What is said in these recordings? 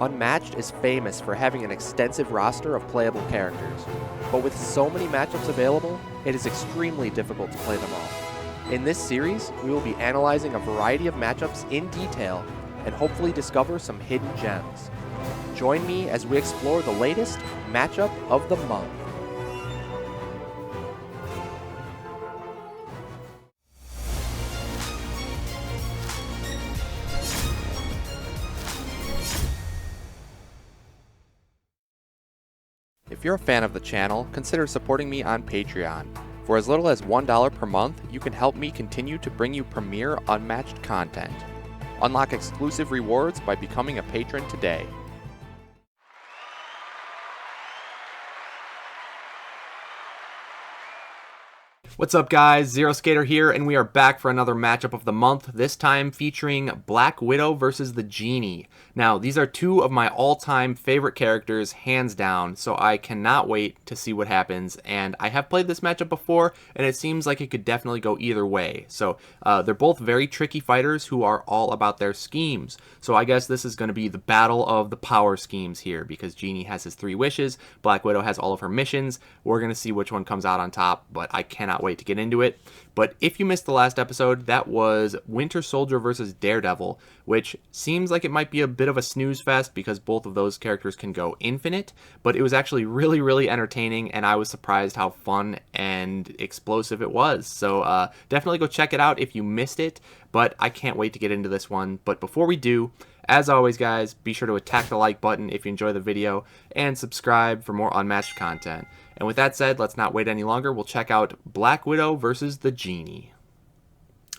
Unmatched is famous for having an extensive roster of playable characters, but with so many matchups available, it is extremely difficult to play them all. In this series, we will be analyzing a variety of matchups in detail and hopefully discover some hidden gems. Join me as we explore the latest matchup of the month. If you're a fan of the channel, consider supporting me on Patreon. For as little as $1 per month, you can help me continue to bring you premier Unmatched content. Unlock exclusive rewards by becoming a patron today. What's up guys, Zero Skater here, and we are back for another matchup of the month, this time featuring Black Widow versus the Genie. Now, these are two of my all-time favorite characters, hands down, so I cannot wait to see what happens, and I have played this matchup before, and it seems like it could definitely go either way. So, they're both very tricky fighters who are all about their schemes. So I guess this is going to be the battle of the power schemes here, because Genie has his 3 wishes, Black Widow has all of her missions. We're going to see which one comes out on top, but I cannot wait to get into it. But if you missed the last episode, that was Winter Soldier versus Daredevil, which seems like it might be a bit of a snooze fest because both of those characters can go infinite, but it was actually really entertaining, and I was surprised how fun and explosive it was. So definitely go check it out if you missed it, but I can't wait to get into this one. But before we do, as always guys, be sure to attack the like button if you enjoy the video, and subscribe for more Unmatched content. And with that said, let's not wait any longer. We'll check out Black Widow versus the Genie.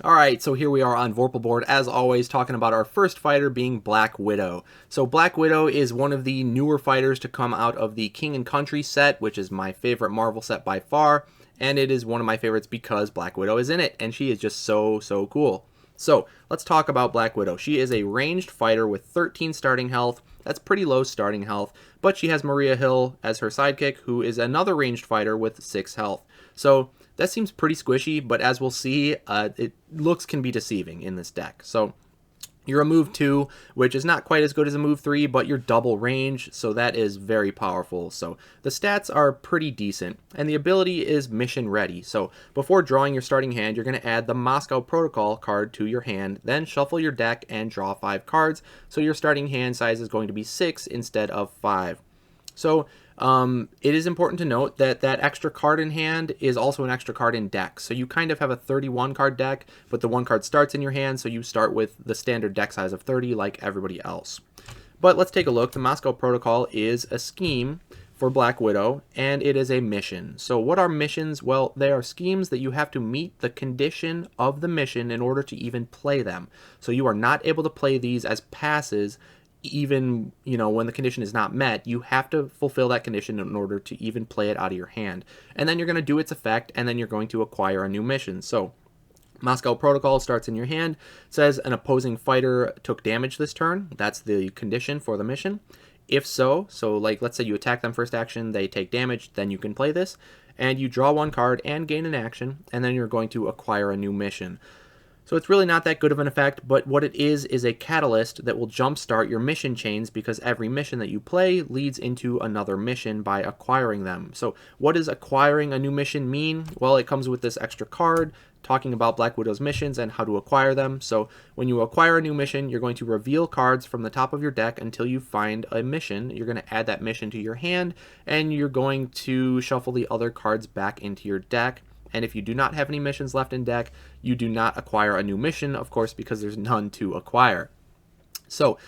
Alright, so here we are on Vorpal board, as always, talking about our first fighter being Black Widow. So Black Widow is one of the newer fighters to come out of the King and Country set, which is my favorite Marvel set by far, and it is one of my favorites because Black Widow is in it, and she is just so cool. So, let's talk about Black Widow. She is a ranged fighter with 13 starting health. That's pretty low starting health, but she has Maria Hill as her sidekick, who is another ranged fighter with 6 health. So, that seems pretty squishy, but as we'll see, looks can be deceiving in this deck. So, you're a move 2, which is not quite as good as a move 3, but you're double range, so that is very powerful. So the stats are pretty decent, and the ability is mission ready. So before drawing your starting hand, you're going to add the Moscow Protocol card to your hand, then shuffle your deck and draw 5 cards, so your starting hand size is going to be 6 instead of 5. So it is important to note that that extra card in hand is also an extra card in deck. So you kind of have a 31 card deck, but the 1 card starts in your hand, so you start with the standard deck size of 30 like everybody else. But let's take a look. The Moscow Protocol is a scheme for Black Widow, and it is a mission. So what are missions? Well, they are schemes that you have to meet the condition of the mission in order to even play them. So you are not able to play these as passes even, when the condition is not met. You have to fulfill that condition in order to even play it out of your hand. And then you're going to do its effect, and then you're going to acquire a new mission. So Moscow Protocol starts in your hand, says an opposing fighter took damage this turn. That's the condition for the mission. If so, like let's say you attack them first action, they take damage, then you can play this, and you draw 1 card and gain an action, and then you're going to acquire a new mission. So it's really not that good of an effect, but what it is a catalyst that will jumpstart your mission chains, because every mission that you play leads into another mission by acquiring them. So what does acquiring a new mission mean? Well, it comes with this extra card talking about Black Widow's missions and how to acquire them. So when you acquire a new mission, you're going to reveal cards from the top of your deck until you find a mission. You're going to add that mission to your hand, and you're going to shuffle the other cards back into your deck. And if you do not have any missions left in deck, you do not acquire a new mission, of course, because there's none to acquire. So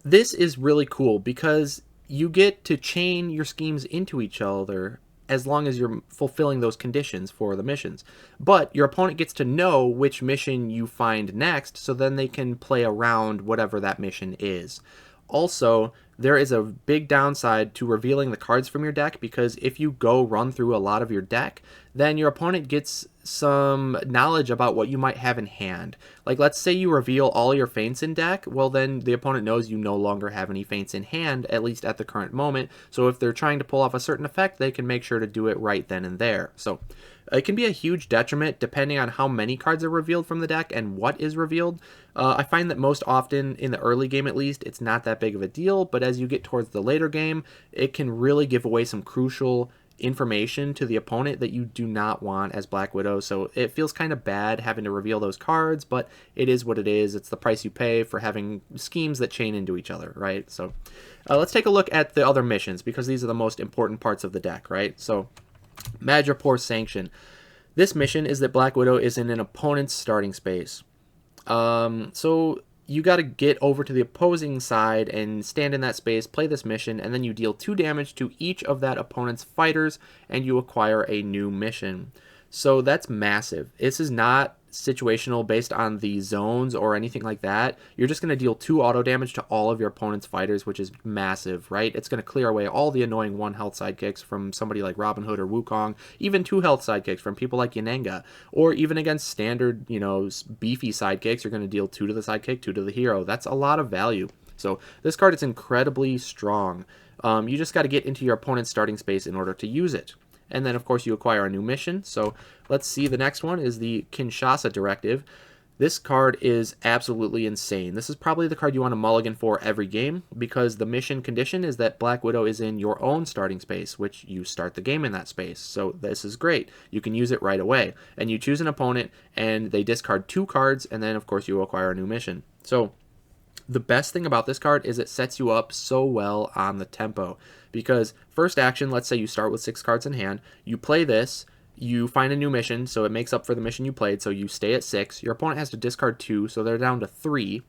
this is really cool because you get to chain your schemes into each other as long as you're fulfilling those conditions for the missions. But your opponent gets to know which mission you find next, so then they can play around whatever that mission is. Also, there is a big downside to revealing the cards from your deck, because if you go run through a lot of your deck, then your opponent gets some knowledge about what you might have in hand. Like, let's say you reveal all your feints in deck, well then the opponent knows you no longer have any feints in hand, at least at the current moment, so if they're trying to pull off a certain effect, they can make sure to do it right then and there. So It can be a huge detriment depending on how many cards are revealed from the deck and what is revealed. I find that most often, in the early game at least, it's not that big of a deal, but as you get towards the later game, it can really give away some crucial information to the opponent that you do not want as Black Widow. So it feels kind of bad having to reveal those cards, but it is what it is. It's the price you pay for having schemes that chain into each other, right? So let's take a look at the other missions, because these are the most important parts of the deck, right? So Madripoor Sanction. This mission is that Black Widow is in an opponent's starting space. So you got to get over to the opposing side and stand in that space, play this mission, and then you deal 2 damage to each of that opponent's fighters, and you acquire a new mission. So that's massive. This is not situational based on the zones or anything like that. You're just going to deal 2 auto damage to all of your opponent's fighters, which is massive, right? It's going to clear away all the annoying 1 health sidekicks from somebody like Robin Hood or Wukong, even 2 health sidekicks from people like Yanenga, or even against standard, beefy sidekicks, you're going to deal 2 to the sidekick, 2 to the hero. That's a lot of value. So this card is incredibly strong. You just got to get into your opponent's starting space in order to use it. And then, of course, you acquire a new mission. So let's see, the next one is the Kinshasa Directive. This card is absolutely insane. This is probably the card you want to mulligan for every game, because the mission condition is that Black Widow is in your own starting space, which you start the game in that space. So this is great. You can use it right away. And you choose an opponent, and they discard 2 cards, and then, of course, you acquire a new mission. So the best thing about this card is it sets you up so well on the tempo, because first action, let's say you start with 6 cards in hand, you play this, you find a new mission, so it makes up for the mission you played, so you stay at 6. Your opponent has to discard 2, so they're down to 3.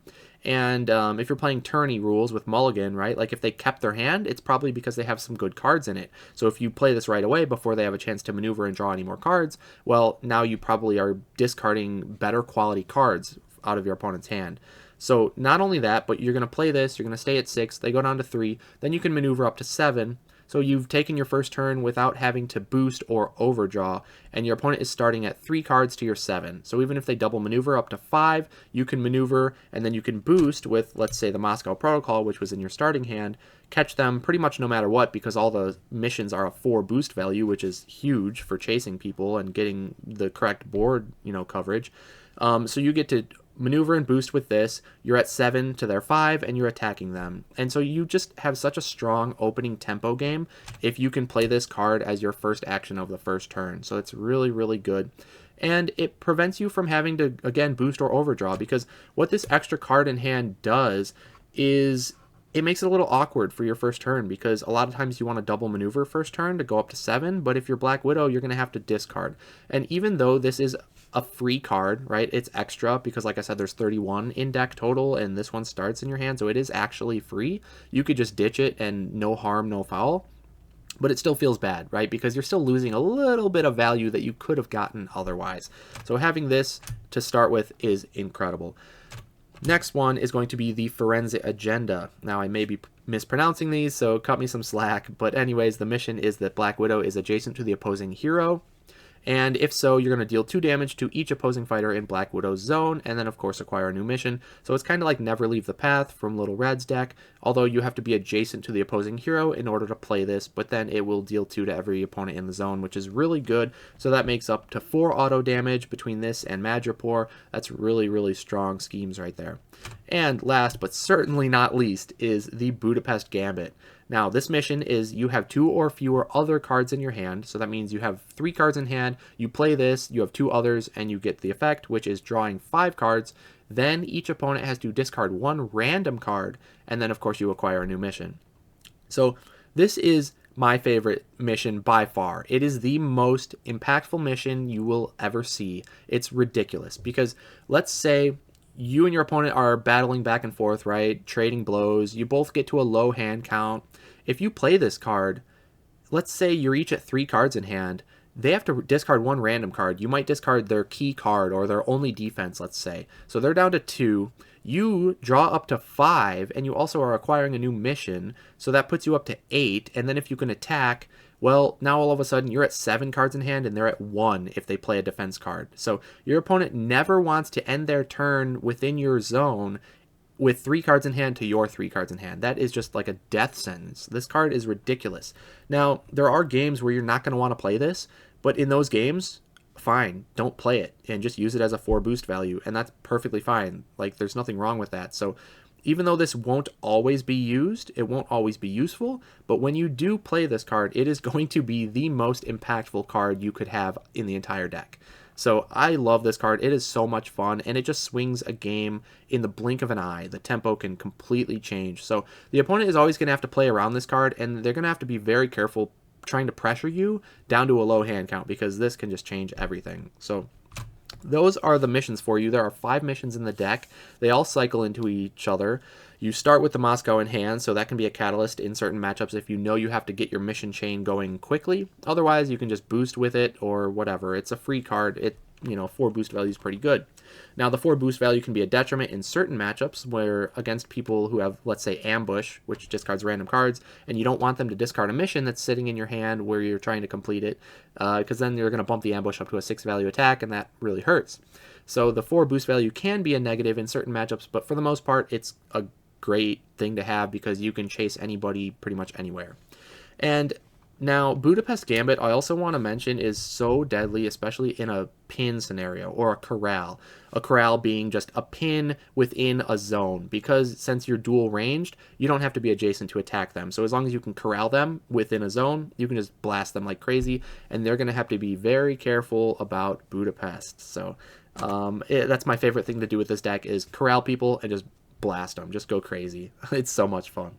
And if you're playing tourney rules with mulligan, right, like if they kept their hand, it's probably because they have some good cards in it. So if you play this right away before they have a chance to maneuver and draw any more cards, well, now you probably are discarding better quality cards out of your opponent's hand. So not only that, but you're going to play this, you're going to stay at 6, they go down to 3, then you can maneuver up to 7. So you've taken your first turn without having to boost or overdraw, and your opponent is starting at 3 cards to your 7. So even if they double maneuver up to 5, you can maneuver, and then you can boost with, let's say, the Moscow Protocol, which was in your starting hand, catch them pretty much no matter what, because all the missions are a 4 boost value, which is huge for chasing people and getting the correct board, coverage. So you get to maneuver and boost with this, you're at 7 to their 5, and you're attacking them. And so you just have such a strong opening tempo game if you can play this card as your first action of the first turn. So it's really, really good. And it prevents you from having to, again, boost or overdraw, because what this extra card in hand does is it makes it a little awkward for your first turn, because a lot of times you want to double maneuver first turn to go up to 7, but if you're Black Widow, you're going to have to discard. And even though this is a free card, right, it's extra because, like I said, there's 31 in deck total, and this one starts in your hand, so it is actually free. You could just ditch it and no harm, no foul. But it still feels bad, right? Because you're still losing a little bit of value that you could have gotten otherwise. So having this to start with is incredible. Next one is going to be the Forensic Agenda. Now, I may be mispronouncing these, so cut me some slack. But anyways, the mission is that Black Widow is adjacent to the opposing hero. And if so, you're going to deal 2 damage to each opposing fighter in Black Widow's zone, and then, of course, acquire a new mission. So it's kind of like Never Leave the Path from Little Red's deck, although you have to be adjacent to the opposing hero in order to play this, but then it will deal 2 to every opponent in the zone, which is really good. So that makes up to 4 auto damage between this and Madripoor. That's really, really strong schemes right there. And last, but certainly not least, is the Budapest Gambit. Now, this mission is you have 2 or fewer other cards in your hand, so that means you have 3 cards in hand, you play this, you have 2 others, and you get the effect, which is drawing 5 cards. Then each opponent has to discard 1 random card, and then, of course, you acquire a new mission. So this is my favorite mission by far. It is the most impactful mission you will ever see. It's ridiculous, because let's say you and your opponent are battling back and forth, right? Trading blows. You both get to a low hand count. If you play this card, let's say you're each at 3 cards in hand, they have to discard 1 random card. You might discard their key card or their only defense, let's say. So they're down to 2. You draw up to 5, and you also are acquiring a new mission. So that puts you up to 8. And then if you can attack, well, now all of a sudden you're at 7 cards in hand, and they're at 1 if they play a defense card. So your opponent never wants to end their turn within your zone with 3 cards in hand to your 3 cards in hand. That is just like a death sentence. This card is ridiculous. Now, there are games where you're not going to want to play this, but in those games, fine, don't play it and just use it as a 4 boost value, and that's perfectly fine. Like, there's nothing wrong with that. So even though this won't always be used, it won't always be useful, but when you do play this card, it is going to be the most impactful card you could have in the entire deck. So I love this card. It is so much fun, and it just swings a game in the blink of an eye. The tempo can completely change. So the opponent is always going to have to play around this card, and they're going to have to be very careful trying to pressure you down to a low hand count, because this can just change everything. So those are the missions for you. There are 5 missions in the deck. They all cycle into each other. You start with the Moscow in hand, so that can be a catalyst in certain matchups if you know you have to get your mission chain going quickly. Otherwise, you can just boost with it or whatever. It's a free card. 4 boost value is pretty good. Now, the 4 boost value can be a detriment in certain matchups where against people who have, let's say, Ambush, which discards random cards, and you don't want them to discard a mission that's sitting in your hand where you're trying to complete it, because then you're going to bump the Ambush up to a 6 value attack, and that really hurts. So the 4 boost value can be a negative in certain matchups, but for the most part, it's a great thing to have because you can chase anybody pretty much anywhere. And now, Budapest Gambit, I also want to mention, is so deadly, especially in a pin scenario or a corral. A corral being just a pin within a zone, because since you're dual ranged, you don't have to be adjacent to attack them. So as long as you can corral them within a zone, you can just blast them like crazy, and they're going to have to be very careful about Budapest. So that's my favorite thing to do with this deck, is corral people and just blast them. Just go crazy. It's so much fun.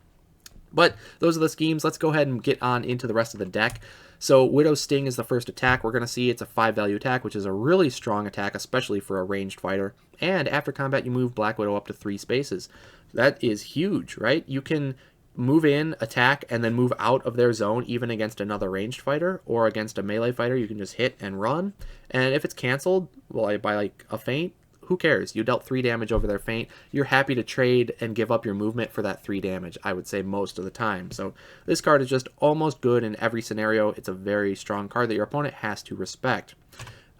But those are the schemes. Let's go ahead and get on into the rest of the deck. So Widow's Sting is the first attack. We're going to see it's a 5 value attack, which is a really strong attack, especially for a ranged fighter. And after combat, you move Black Widow up to 3 spaces. That is huge, right? You can move in, attack, and then move out of their zone, even against another ranged fighter or against a melee fighter. You can just hit and run. And if it's canceled, well, by like a feint, who cares? You dealt 3 damage over their feint. You're happy to trade and give up your movement for that 3 damage, I would say, most of the time. So this card is just almost good in every scenario. It's a very strong card that your opponent has to respect.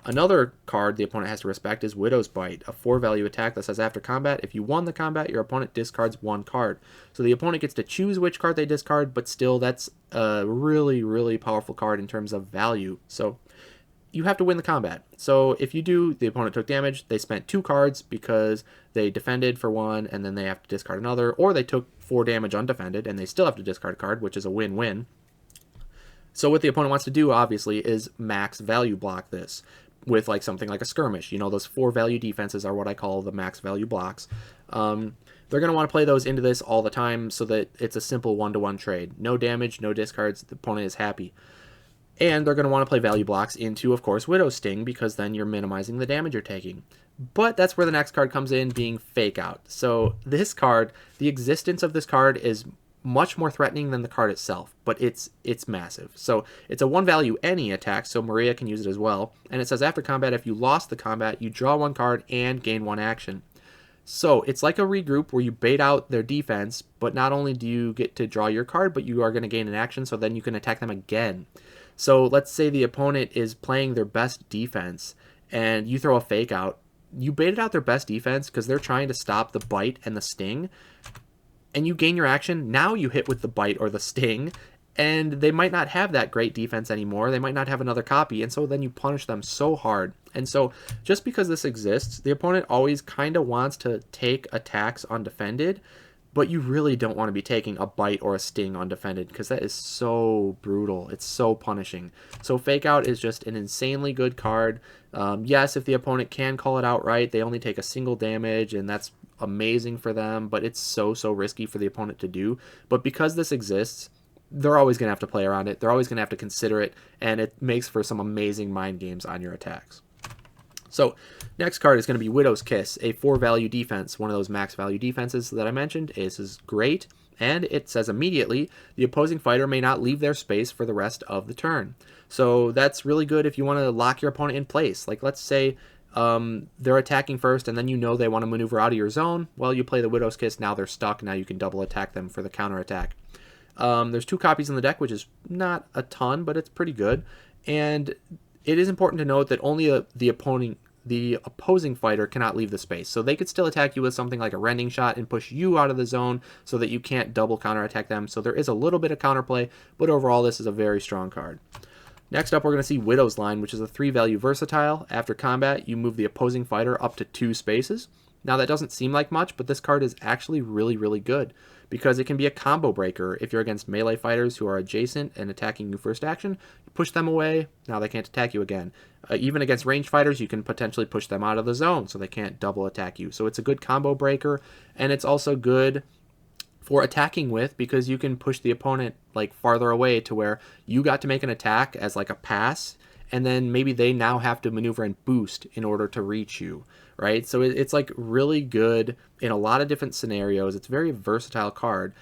Another card the opponent has to respect is Widow's Bite, a 4 value attack that says after combat, if you won the combat, your opponent discards 1 card. So the opponent gets to choose which card they discard, but still that's a really, really powerful card in terms of value. So you have to win the combat. So if you do, the opponent took damage, they spent 2 cards because they defended for 1, and then they have to discard another, or they took 4 damage undefended, and they still have to discard a card, which is a win-win. So what the opponent wants to do, obviously, is max value block this with like something like a skirmish. You know, those 4 value defenses are what I call the max value blocks. They're going to want to play those into this all the time so that it's a simple 1-to-1 trade. No damage, no discards, the opponent is happy. And they're going to want to play value blocks into, of course, Widow's Sting, because then you're minimizing the damage you're taking. But that's where the next card comes in, being Fake Out. So this card, the existence of this card is much more threatening than the card itself, but it's massive. So it's a 1 value any attack, so Maria can use it as well. And it says after combat, if you lost the combat, you draw 1 card and gain 1 action. So it's like a regroup where you bait out their defense, but not only do you get to draw your card, but you are going to gain an action, so then you can attack them again. So let's say the opponent is playing their best defense and you throw a Fake Out. You baited out their best defense because they're trying to stop the bite and the sting, and you gain your action. Now you hit with the bite or the sting, and they might not have that great defense anymore. They might not have another copy, and so then you punish them so hard. And so just because this exists, the opponent always kind of wants to take attacks undefended, but you really don't want to be taking a bite or a sting undefended because that is so brutal. It's so punishing. So Fake Out is just an insanely good card. Yes, if the opponent can call it out right, they only take a single damage, and that's amazing for them, but it's so risky for the opponent to do. But because this exists, they're always going to have to play around it. They're always going to have to consider it, and it makes for some amazing mind games on your attacks. So next card is going to be Widow's Kiss, a 4 value defense, one of those max value defenses that I mentioned. This is great, and it says immediately the opposing fighter may not leave their space for the rest of the turn. So that's really good if you want to lock your opponent in place. Like let's say they're attacking first, and then you know they want to maneuver out of your zone. Well, you play the Widow's Kiss, now they're stuck, now you can double attack them for the counter attack. There's 2 copies in the deck, which is not a ton, but it's pretty good. And it is important to note that only the opposing fighter cannot leave the space. So they could still attack you with something like a rending shot and push you out of the zone so that you can't double counterattack them. So there is a little bit of counterplay, but overall this is a very strong card. Next up, we're going to see Widow's Line, which is a 3-value versatile. After combat, you move the opposing fighter up to 2 spaces. Now, that doesn't seem like much, but this card is actually really, really good because it can be a combo breaker. If you're against melee fighters who are adjacent and attacking you first action, you push them away, now they can't attack you again. Even against ranged fighters, you can potentially push them out of the zone so they can't double attack you. So it's a good combo breaker, and it's also good for attacking with because you can push the opponent like farther away to where you got to make an attack as like a pass, and then maybe they now have to maneuver and boost in order to reach you, right? So it's like really good in a lot of different scenarios. It's a very versatile card.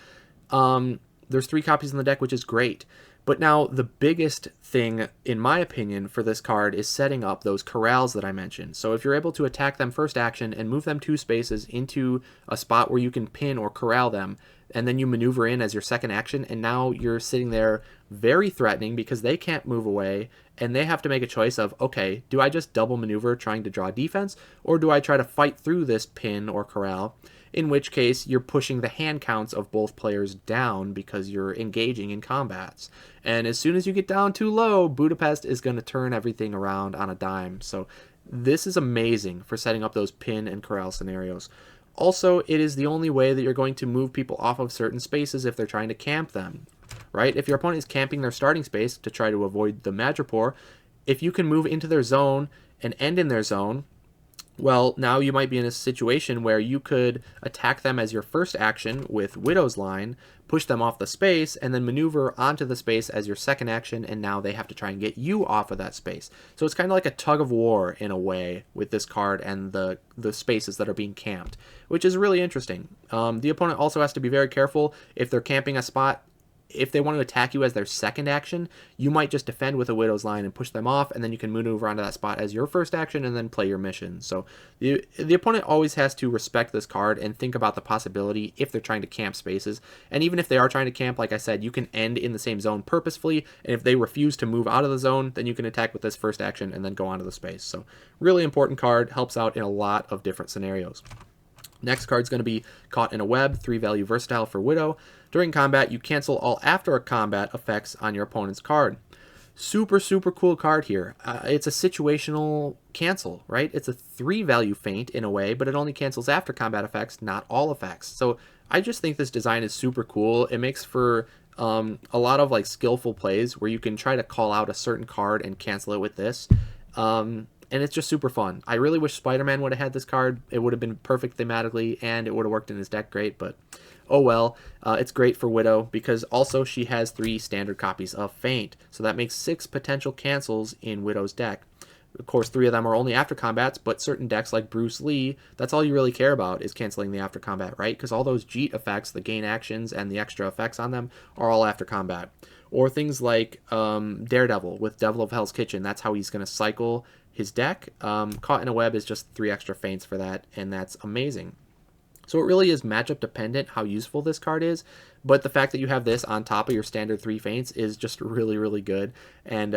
There's 3 copies in the deck, which is great. But now the biggest thing, in my opinion, for this card is setting up those corrals that I mentioned. So if you're able to attack them first action and move them 2 spaces into a spot where you can pin or corral them, and then you maneuver in as your second action, and now you're sitting there very threatening because they can't move away, and they have to make a choice of, okay, do I just double maneuver trying to draw defense, or do I try to fight through this pin or corral? In which case, you're pushing the hand counts of both players down because you're engaging in combats. And as soon as you get down too low, Budapest is going to turn everything around on a dime. So this is amazing for setting up those pin and corral scenarios. Also, it is the only way that you're going to move people off of certain spaces if they're trying to camp them, right? If your opponent is camping their starting space to try to avoid the Madripoor, if you can move into their zone and end in their zone, well, now you might be in a situation where you could attack them as your first action with Widow's Line, push them off the space, and then maneuver onto the space as your second action, and now they have to try and get you off of that space. So it's kind of like a tug of war in a way with this card and the spaces that are being camped, which is really interesting. The opponent also has to be very careful if they're camping a spot. If they want to attack you as their second action, you might just defend with a Widow's Line and push them off, and then you can maneuver onto that spot as your first action and then play your mission. So the opponent always has to respect this card and think about the possibility if they're trying to camp spaces. And even if they are trying to camp, like I said, you can end in the same zone purposefully, and if they refuse to move out of the zone, then you can attack with this first action and then go onto the space. So really important card, helps out in a lot of different scenarios. Next card's going to be Caught in a Web, 3-value versatile for Widow. During combat, you cancel all after combat effects on your opponent's card. Super, super cool card here. It's a situational cancel, right? It's a 3-value feint in a way, but it only cancels after combat effects, not all effects. So I just think this design is super cool. It makes for a lot of like skillful plays where you can try to call out a certain card and cancel it with this. And it's just super fun. I really wish Spider-Man would have had this card. It would have been perfect thematically, and it would have worked in his deck great, but oh well. It's great for Widow because also she has 3 standard copies of Feint, so that makes 6 potential cancels in Widow's deck. Of course, 3 of them are only after combats, but certain decks like Bruce Lee, that's all you really care about is canceling the after combat, right? Because all those Jeet effects, the gain actions, and the extra effects on them are all after combat. Or things like Daredevil with Devil of Hell's Kitchen, that's how he's going to cycle his deck. Caught in a Web is just 3 extra feints for that, and that's amazing. So it really is matchup dependent how useful this card is, but the fact that you have this on top of your standard 3 feints is just really, really good, and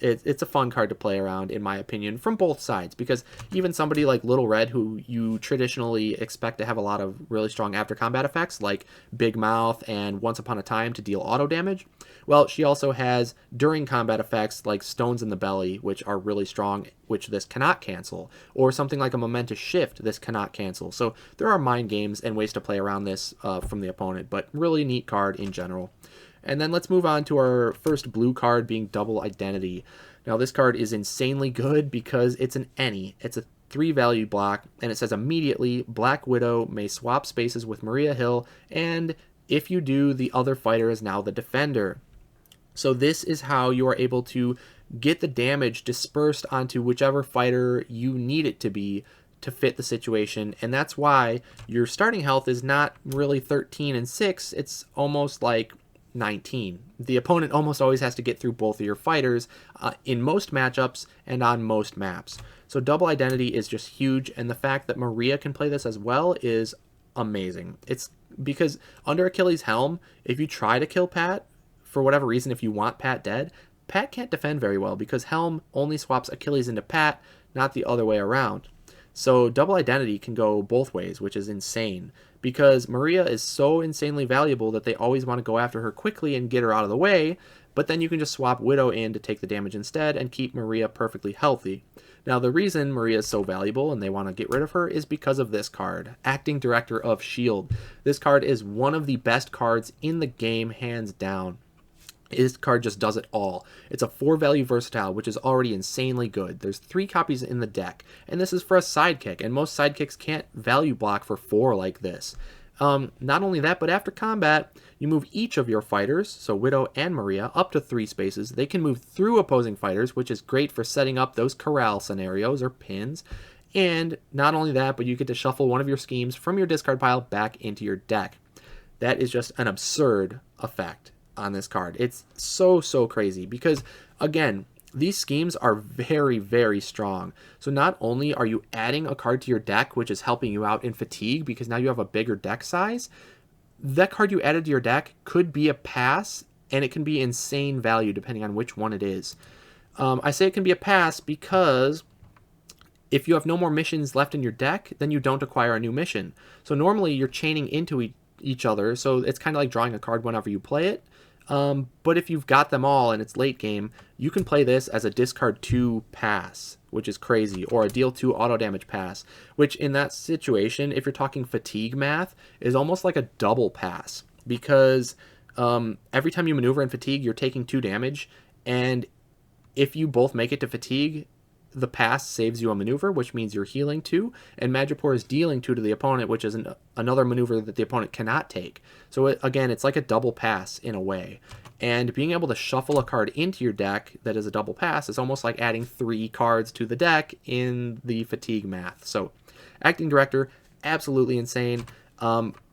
it's a fun card to play around, in my opinion, from both sides, because even somebody like Little Red, who you traditionally expect to have a lot of really strong after combat effects, like Big Mouth and Once Upon a Time to deal auto damage, well, she also has during combat effects like Stones in the Belly, which are really strong, which this cannot cancel, or something like a Momentous Shift this cannot cancel. So there are mind games and ways to play around this from the opponent, but really neat card in general. And then let's move on to our first blue card, being Double Identity. Now this card is insanely good because it's an any. It's a 3-value block, and it says immediately Black Widow may swap spaces with Maria Hill, and if you do, the other fighter is now the defender. So this is how you are able to get the damage dispersed onto whichever fighter you need it to be to fit the situation, and that's why your starting health is not really 13 and 6, it's almost like 19. The opponent almost always has to get through both of your fighters in most matchups and on most maps. So Double Identity is just huge, and the fact that Maria can play this as well is amazing. It's because under Achilles' Helm, if you try to kill Pat, for whatever reason, if you want Pat dead, Pat can't defend very well because Helm only swaps Achilles into Pat, not the other way around. So Double Identity can go both ways, which is insane, because Maria is so insanely valuable that they always want to go after her quickly and get her out of the way, but then you can just swap Widow in to take the damage instead and keep Maria perfectly healthy. Now, the reason Maria is so valuable and they want to get rid of her is because of this card, Acting Director of S.H.I.E.L.D. This card is one of the best cards in the game, hands down. This card just does it all. It's a 4-value versatile, which is already insanely good. There's 3 copies in the deck, and this is for a sidekick, and most sidekicks can't value block for 4 like this. Not only that, but after combat, you move each of your fighters, so Widow and Maria, up to 3 spaces. They can move through opposing fighters, which is great for setting up those corral scenarios or pins. And not only that, but you get to shuffle one of your schemes from your discard pile back into your deck. That is just an absurd effect on this card. It's so crazy because, again, these schemes are very, very strong. So not only are you adding a card to your deck, which is helping you out in fatigue because now you have a bigger deck size, that card you added to your deck could be a pass, and it can be insane value depending on which one it is. I say it can be a pass because if you have no more missions left in your deck, then you don't acquire a new mission. So normally you're chaining into each other, so it's kind of like drawing a card whenever you play it. But if you've got them all and it's late game, you can play this as a discard 2 pass, which is crazy, or a deal 2 auto damage pass, which in that situation, if you're talking fatigue math, is almost like a double pass because every time you maneuver in fatigue, you're taking 2 damage, and if you both make it to fatigue, the pass saves you a maneuver, which means you're healing 2, and Madripoor is dealing 2 to the opponent, which is another maneuver that the opponent cannot take. So again, it's like a double pass in a way. And being able to shuffle a card into your deck that is a double pass is almost like adding 3 cards to the deck in the fatigue math. So Acting Director, absolutely insane.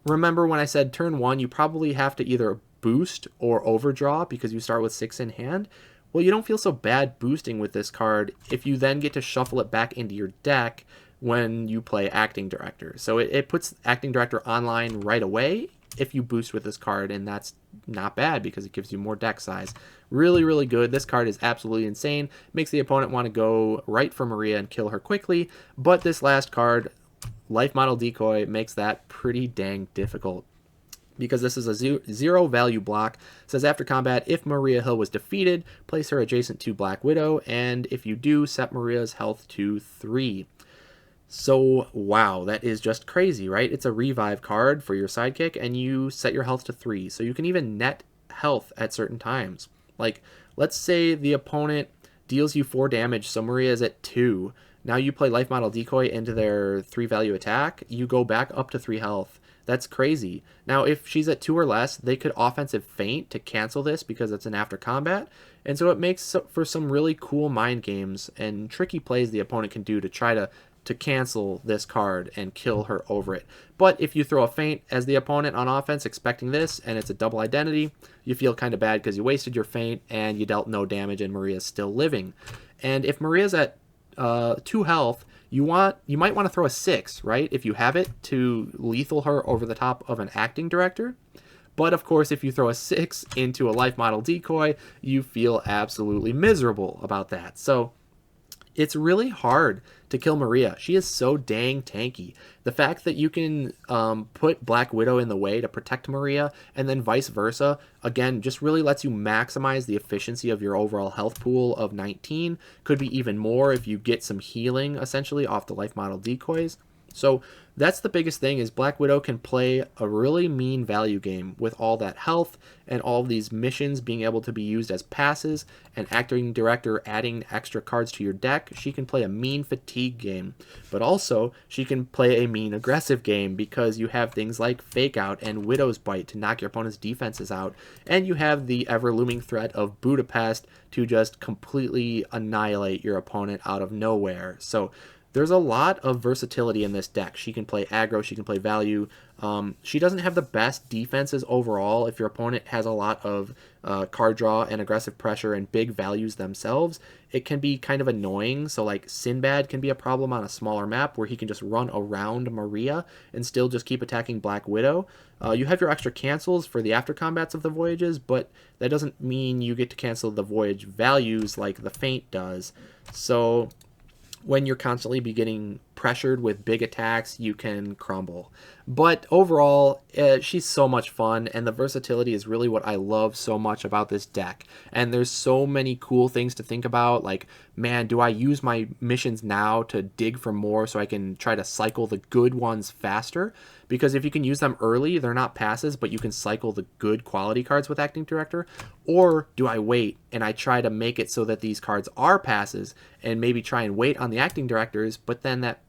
Remember when I said turn 1, you probably have to either boost or overdraw because you start with 6 in hand. Well, you don't feel so bad boosting with this card if you then get to shuffle it back into your deck when you play Acting Director. So it puts Acting Director online right away if you boost with this card, and that's not bad because it gives you more deck size. Really, really good. This card is absolutely insane. Makes the opponent want to go right for Maria and kill her quickly, but this last card, Life Model Decoy, makes that pretty dang difficult. Because this is a 0 value block. It says after combat, if Maria Hill was defeated, place her adjacent to Black Widow, and if you do, set Maria's health to 3. So, wow, that is just crazy, right? It's a revive card for your sidekick, and you set your health to 3. So you can even net health at certain times. Like, let's say the opponent deals you 4 damage, so Maria is at 2. Now you play Life Model Decoy into their 3 value attack, you go back up to 3 health. That's crazy. Now, if she's at 2 or less, they could offensive feint to cancel this because it's an after combat. And so it makes for some really cool mind games and tricky plays the opponent can do to try to cancel this card and kill her over it. But if you throw a feint as the opponent on offense expecting this and it's a double identity, you feel kind of bad because you wasted your feint and you dealt no damage and Maria's still living. And if Maria's at 2 health, you might want to throw a 6, right? If you have it, to lethal her over the top of an Acting Director. But of course, if you throw a 6 into a Life Model Decoy, you feel absolutely miserable about that. So it's really hard to kill Maria. She is so dang tanky. The fact that you can put Black Widow in the way to protect Maria, and then vice versa, again, just really lets you maximize the efficiency of your overall health pool of 19. Could be even more if you get some healing, essentially, off the Life Model Decoys. So that's the biggest thing, is Black Widow can play a really mean value game with all that health and all these missions being able to be used as passes, and Acting Director adding extra cards to your deck. She can play a mean fatigue game, but also she can play a mean aggressive game because you have things like Fake Out and Widow's Bite to knock your opponent's defenses out, and you have the ever-looming threat of Budapest to just completely annihilate your opponent out of nowhere. So there's a lot of versatility in this deck. She can play aggro, she can play value. She doesn't have the best defenses overall. If your opponent has a lot of card draw and aggressive pressure and big values themselves, it can be kind of annoying. So like Sinbad can be a problem on a smaller map where he can just run around Maria and still just keep attacking Black Widow. You have your extra cancels for the after combats of the voyages, but that doesn't mean you get to cancel the voyage values like the feint does. So when you're constantly be getting pressured with big attacks, you can crumble. But overall, she's so much fun, and the versatility is really what I love so much about this deck. And there's so many cool things to think about, like, man, do I use my missions now to dig for more so I can try to cycle the good ones faster? Because if you can use them early, they're not passes, but you can cycle the good quality cards with Acting Director. Or do I wait and I try to make it so that these cards are passes and maybe try and wait on the Acting Directors, but then that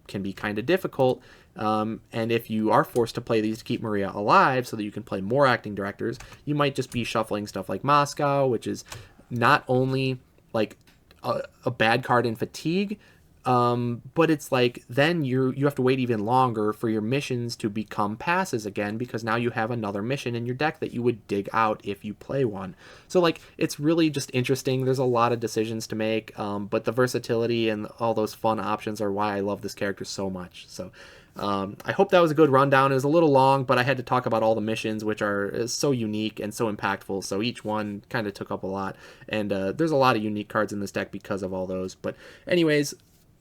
can be kind of difficult. And if you are forced to play these to keep Maria alive so that you can play more Acting Directors, you might just be shuffling stuff like Moscow, which is not only like a bad card in fatigue, but it's like then you have to wait even longer for your missions to become passes again, because now you have another mission in your deck that you would dig out if you play one. So like, it's really just interesting. There's a lot of decisions to make, but the versatility and all those fun options are why I love this character so much. So I hope that was a good rundown. It was a little long, but I had to talk about all the missions, which are so unique and so impactful. So each one kind of took up a lot, and there's a lot of unique cards in this deck because of all those. But anyways,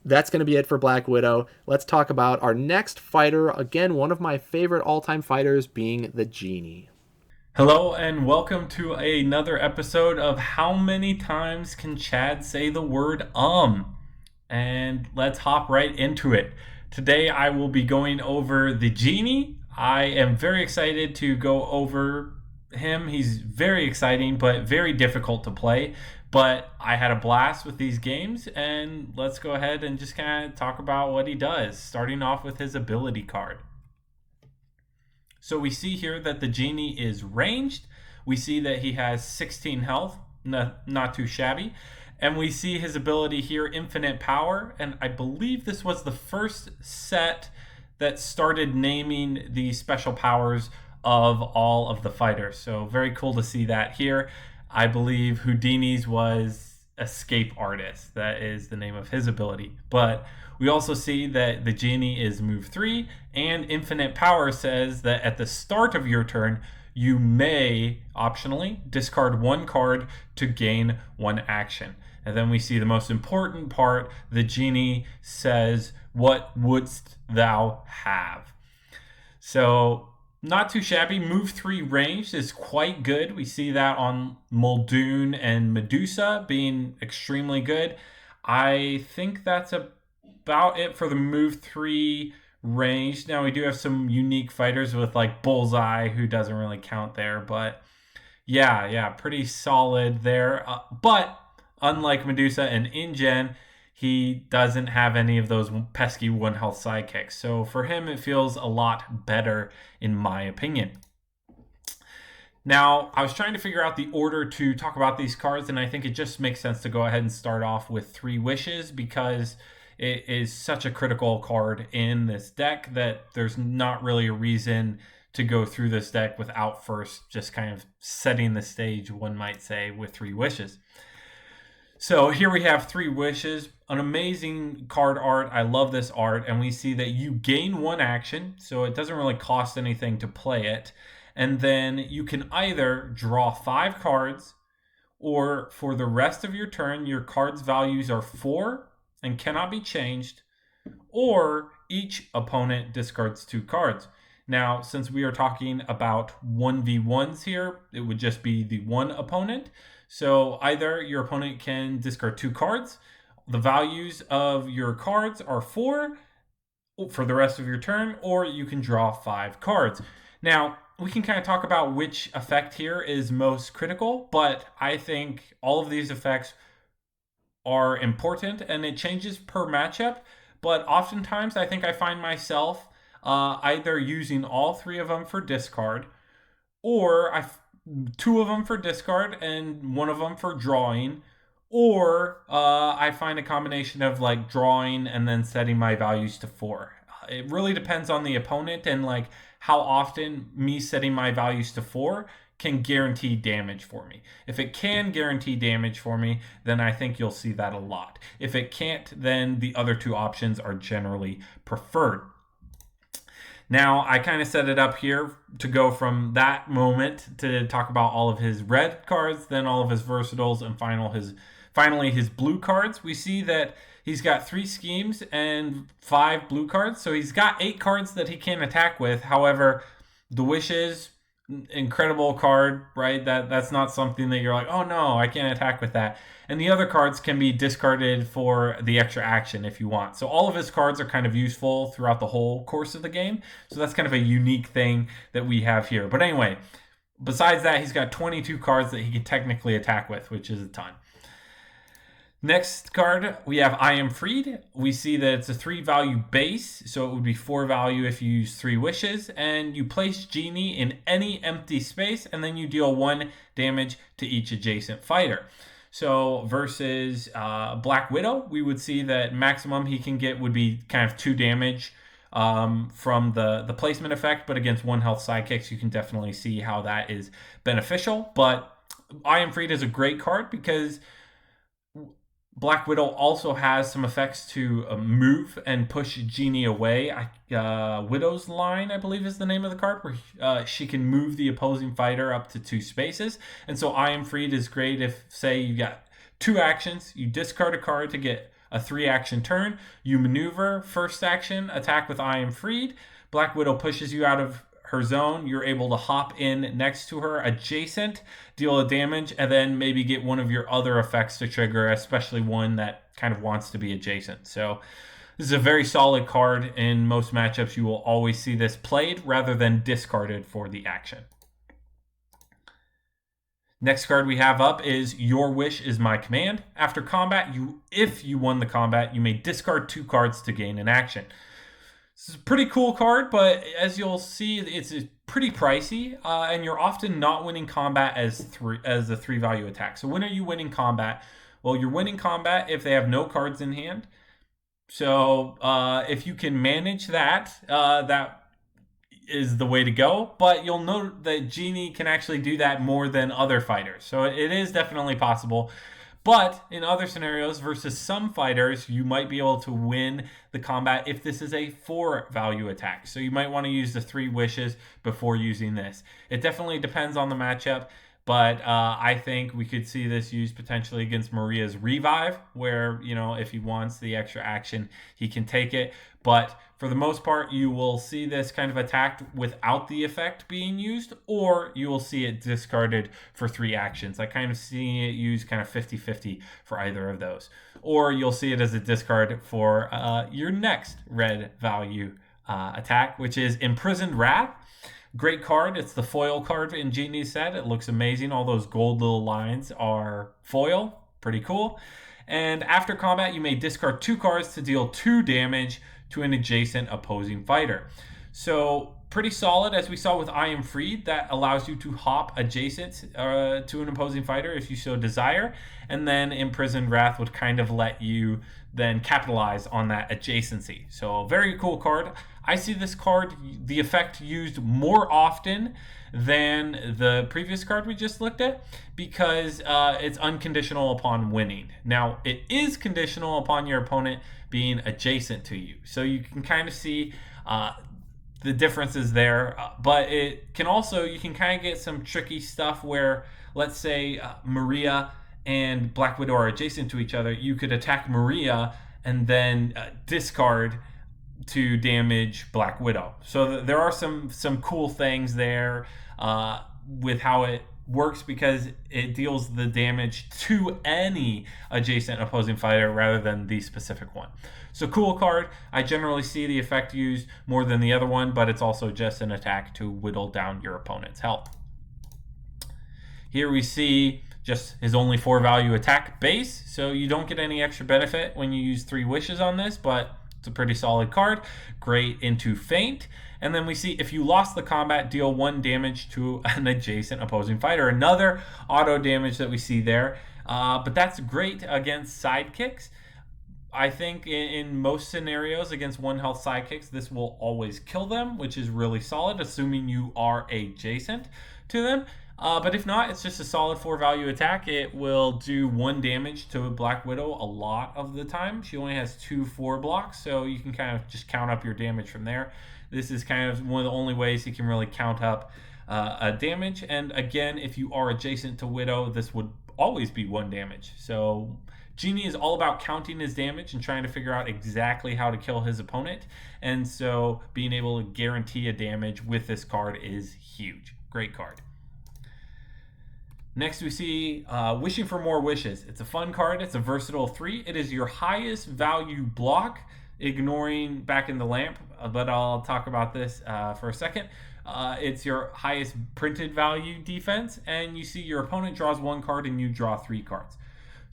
that's going to be it for Black Widow. Let's talk about our next fighter. Again, one of my favorite all-time fighters being the Genie. Hello and welcome to another episode of How Many Times Can Chad Say the Word And let's hop right into it. Today I will be going over the Genie. I am very excited to go over him. He's very exciting but very difficult to play. But I had a blast with these games, and let's go ahead and just kind of talk about what he does, starting off with his ability card. So we see here that the Genie is ranged. We see that he has 16 health, not too shabby. And we see his ability here, Infinite Power. And I believe this was the first set that started naming the special powers of all of the fighters. So very cool to see that here. I believe Houdini's was Escape Artist. That is the name of his ability. But we also see that the Genie is move 3, and Infinite Power says that at the start of your turn, you may, optionally, discard one card to gain one action. And then we see the most important part. The Genie says, "What wouldst thou have?" So not too shabby. Move 3 ranged is quite good. We see that on Muldoon and Medusa being extremely good. I think that's about it for the move 3 ranged. Now we do have some unique fighters with like Bullseye, who doesn't really count there, but yeah, pretty solid there. But unlike Medusa and InGen, he doesn't have any of those pesky 1 health sidekicks. So for him, it feels a lot better, in my opinion. Now, I was trying to figure out the order to talk about these cards, and I think it just makes sense to go ahead and start off with 3 Wishes, because it is such a critical card in this deck that there's not really a reason to go through this deck without first just kind of setting the stage, one might say, with 3 Wishes. So here we have 3 Wishes, an amazing card art. I love this art. And we see that you gain 1 action, so it doesn't really cost anything to play it. And then you can either draw 5 cards, or for the rest of your turn, your cards' values are 4 and cannot be changed, or each opponent discards 2 cards. Now, since we are talking about 1v1s here, it would just be the one opponent. So either your opponent can discard 2 cards, the values of your cards are 4 for the rest of your turn, or you can draw 5 cards. Now, we can kind of talk about which effect here is most critical, but I think all of these effects are important, and it changes per matchup. But oftentimes, I think I find myself either using all 3 of them for discard, or 2 of them for discard and 1 of them for drawing, or I find a combination of like drawing and then setting my values to 4. It really depends on the opponent and like how often me setting my values to 4 can guarantee damage for me. If it can guarantee damage for me, then I think you'll see that a lot. If it can't, then the other 2 options are generally preferred. Now, I kind of set it up here to go from that moment to talk about all of his red cards, then all of his versatiles, and finally his blue cards. We see that He's got 3 schemes and 5 blue cards. So he's got 8 cards that he can attack with. However, the wishes, incredible card, right? That's not something that you're like, oh no, I can't attack with that. And the other cards can be discarded for the extra action if you want. So all of his cards are kind of useful throughout the whole course of the game. So that's kind of a unique thing that we have here. But anyway, besides that, he's got 22 cards that he can technically attack with, which is a ton. Next card, we have I Am Freed. We see that it's a 3 value base, so it would be 4 value if you use 3 wishes, and you place Genie in any empty space, and then you deal 1 damage to each adjacent fighter. So versus Black Widow, we would see that maximum he can get would be kind of 2 damage from the placement effect, but against 1 health sidekicks, you can definitely see how that is beneficial. But I Am Freed is a great card because Black Widow also has some effects to move and push Genie away. Widow's Line, I believe, is the name of the card, where she can move the opposing fighter up to 2 spaces. And so I Am Freed is great if, say, you got 2 actions, you discard a card to get a 3-action turn, you maneuver, first action, attack with I Am Freed, Black Widow pushes you out of her zone, you're able to hop in next to her adjacent, deal a damage, and then maybe get one of your other effects to trigger, especially one that kind of wants to be adjacent. So this is a very solid card. In most matchups, you will always see this played rather than discarded for the action. Next card we have up is Your Wish is My Command. After combat, if you won the combat, you may discard 2 cards to gain an action. This is a pretty cool card, but as you'll see, it's pretty pricey, and you're often not winning combat as a 3 value attack. So when are you winning combat? Well, you're winning combat if they have no cards in hand. So if you can manage that, that is the way to go. But you'll note that Genie can actually do that more than other fighters. So it is definitely possible. But in other scenarios versus some fighters, you might be able to win the combat if this is a 4 value attack. So you might want to use the 3 wishes before using this. It definitely depends on the matchup, but I think we could see this used potentially against Maria's Revive, where, if he wants the extra action, he can take it. But for the most part, you will see this kind of attacked without the effect being used, or you will see it discarded for 3 actions. I kind of see it used kind of 50-50 for either of those. Or you'll see it as a discard for your next red value attack, which is Imprisoned Wrath. Great card. It's the foil card in Genie's set. It looks amazing. All those gold little lines are foil. Pretty cool. And after combat, you may discard 2 cards to deal 2 damage to an adjacent opposing fighter. So pretty solid, as we saw with I Am Freed. That allows you to hop adjacent to an opposing fighter if you so desire. And then Imprisoned Wrath would kind of let you then capitalize on that adjacency. So very cool card. I see this card, the effect, used more often than the previous card we just looked at, because it's unconditional upon winning. Now, it is conditional upon your opponent being adjacent to you. So you can kind of see the differences there, but it can also, you can kind of get some tricky stuff where, let's say Maria and Black Widow are adjacent to each other. You could attack Maria and then discard to damage Black Widow. So there are some cool things there with how it works, because it deals the damage to any adjacent opposing fighter rather than the specific one. So cool card. I generally see the effect used more than the other one, but it's also just an attack to whittle down your opponent's health. Here we see just his only 4 value attack base, so you don't get any extra benefit when you use 3 wishes on this, but it's a pretty solid card. Great into Feint. And then we see if you lost the combat, deal 1 damage to an adjacent opposing fighter. Another auto damage that we see there. But that's great against sidekicks. I think in most scenarios against 1 health sidekicks, this will always kill them, which is really solid, assuming you are adjacent to them. But if not, it's just a solid 4 value attack. It will do 1 damage to Black Widow a lot of the time. She only has 2 4 blocks, so you can kind of just count up your damage from there. This is kind of one of the only ways you can really count up a damage. And again, if you are adjacent to Widow, this would always be 1 damage. So Genie is all about counting his damage and trying to figure out exactly how to kill his opponent. And so being able to guarantee a damage with this card is huge. Great card. Next, we see Wishing for More Wishes. It's a fun card. It's a versatile 3. It is your highest value block, ignoring Back in the Lamp, but I'll talk about this for a second. It's your highest printed value defense, and you see your opponent draws 1 card and you draw 3 cards.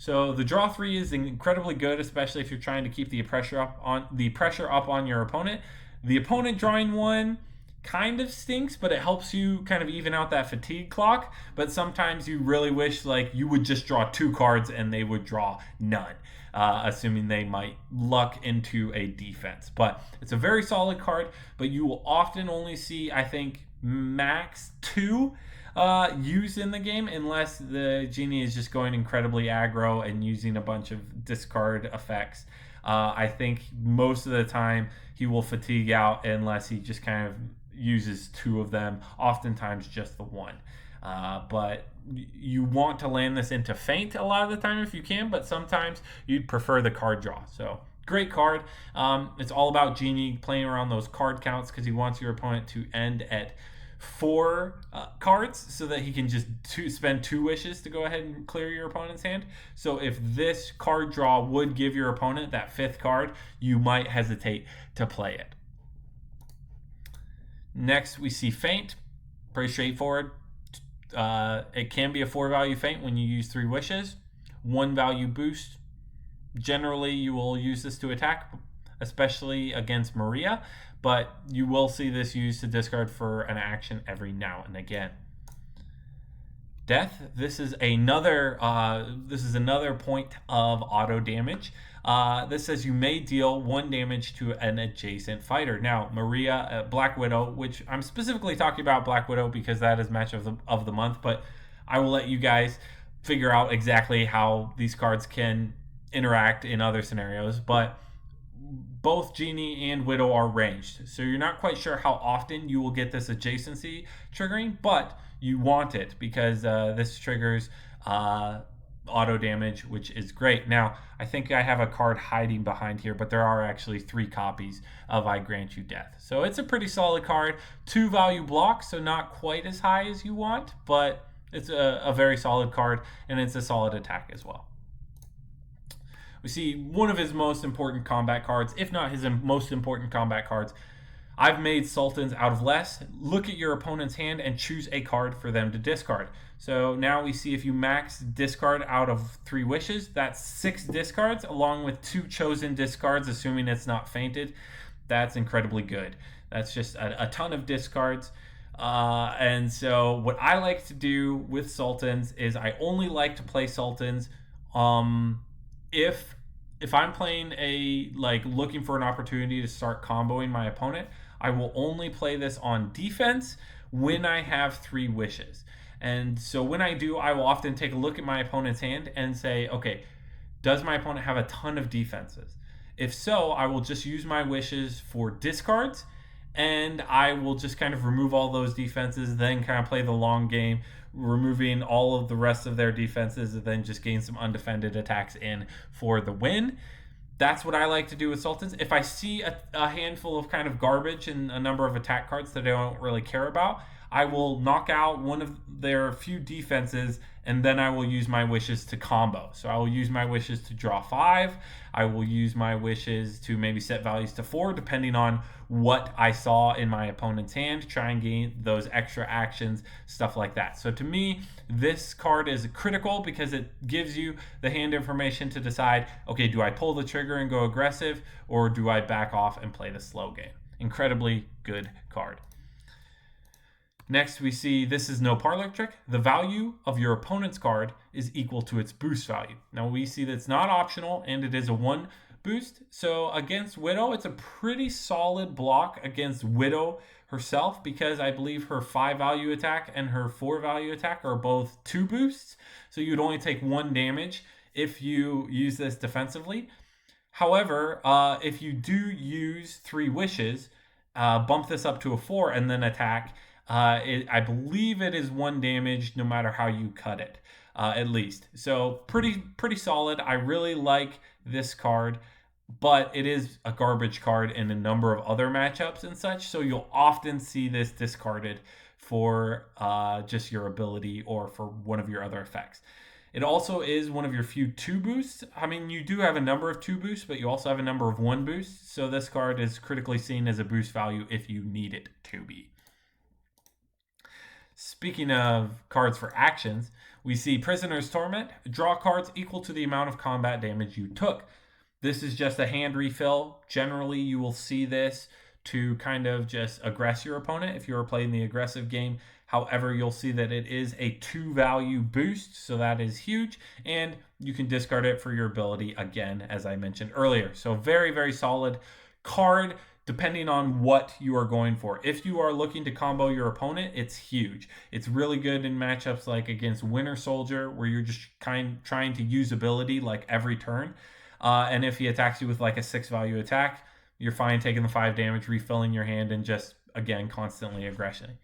So the draw 3 is incredibly good, especially if you're trying to keep the pressure up on your opponent. The opponent drawing 1 kind of stinks, but it helps you kind of even out that fatigue clock. But sometimes you really wish like you would just draw 2 cards and they would draw none, assuming they might luck into a defense. But it's a very solid card, but you will often only see, I think, max 2 used in the game, unless the Genie is just going incredibly aggro and using a bunch of discard effects. I think most of the time he will fatigue out unless he just kind of uses 2 of them, oftentimes just the 1. But you want to land this into feint a lot of the time if you can, but sometimes you'd prefer the card draw. So great card. It's all about Genie playing around those card counts because he wants your opponent to end at 4 cards so that he can just spend 2 wishes to go ahead and clear your opponent's hand. So if this card draw would give your opponent that 5th card, you might hesitate to play it. Next, we see feint. Pretty straightforward. It can be a 4 value feint when you use 3 wishes. 1 value boost. Generally, you will use this to attack, especially against Maria, but you will see this used to discard for an action every now and again. Death. This is another point of auto damage. This says you may deal 1 damage to an adjacent fighter. Now, Maria, Black Widow, which I'm specifically talking about Black Widow because that is match of the month, but I will let you guys figure out exactly how these cards can interact in other scenarios. But both Genie and Widow are ranged, so you're not quite sure how often you will get this adjacency triggering, but you want it because this triggers auto damage, which is great. Now, I think I have a card hiding behind here, but there are actually 3 copies of I Grant You Death. So it's a pretty solid card. 2 value blocks, so not quite as high as you want, but it's a very solid card, and it's a solid attack as well. We see one of his most important combat cards, if not his most important combat cards. I've made Sultans out of less. Look at your opponent's hand and choose a card for them to discard. So now we see if you max discard out of 3 wishes, that's 6 discards along with 2 chosen discards, assuming it's not fainted. That's incredibly good. That's just a ton of discards. And so what I like to do with Sultans is I only like to play Sultans if I'm playing looking for an opportunity to start comboing my opponent, I will only play this on defense when I have 3 wishes. And so when I do, I will often take a look at my opponent's hand and say, okay, does my opponent have a ton of defenses? If so, I will just use my wishes for discards, and I will just kind of remove all those defenses, then kind of play the long game, removing all of the rest of their defenses, and then just gain some undefended attacks in for the win. That's what I like to do with Sultans. If I see a handful of kind of garbage and a number of attack cards that I don't really care about, I will knock out one of their few defenses, and then I will use my wishes to combo. So I will use my wishes to draw 5. I will use my wishes to maybe set values to 4, depending on what I saw in my opponent's hand, try and gain those extra actions, stuff like that. So to me, this card is critical because it gives you the hand information to decide, okay, do I pull the trigger and go aggressive, or do I back off and play the slow game? Incredibly good card. Next, we see this is no parlor trick. The value of your opponent's card is equal to its boost value. Now, we see that it's not optional, and it is a 1 boost. So against Widow, it's a pretty solid block against Widow herself because I believe her 5 value attack and her 4 value attack are both 2 boosts. So you'd only take 1 damage if you use this defensively. However, if you do use 3 wishes, bump this up to a 4 and then attack, I believe it is 1 damage no matter how you cut it, at least. So pretty solid. I really like this card, but it is a garbage card in a number of other matchups and such. So you'll often see this discarded for just your ability or for one of your other effects. It also is one of your few 2 boosts. I mean, you do have a number of 2 boosts, but you also have a number of 1 boosts. So this card is critically seen as a boost value if you need it to be. Speaking of cards for actions, we see Prisoner's Torment. Draw cards equal to the amount of combat damage you took. This is just a hand refill. Generally, you will see this to kind of just aggress your opponent if you're playing the aggressive game. However, you'll see that it is a 2 value boost, so that is huge. And you can discard it for your ability again, as I mentioned earlier. So very solid card depending on what you are going for. If you are looking to combo your opponent, it's huge. It's really good in matchups like against Winter Soldier, where you're just trying to use ability like every turn. And if he attacks you with like a 6 value attack, you're fine taking the 5 damage, refilling your hand, and just, again, constantly aggression.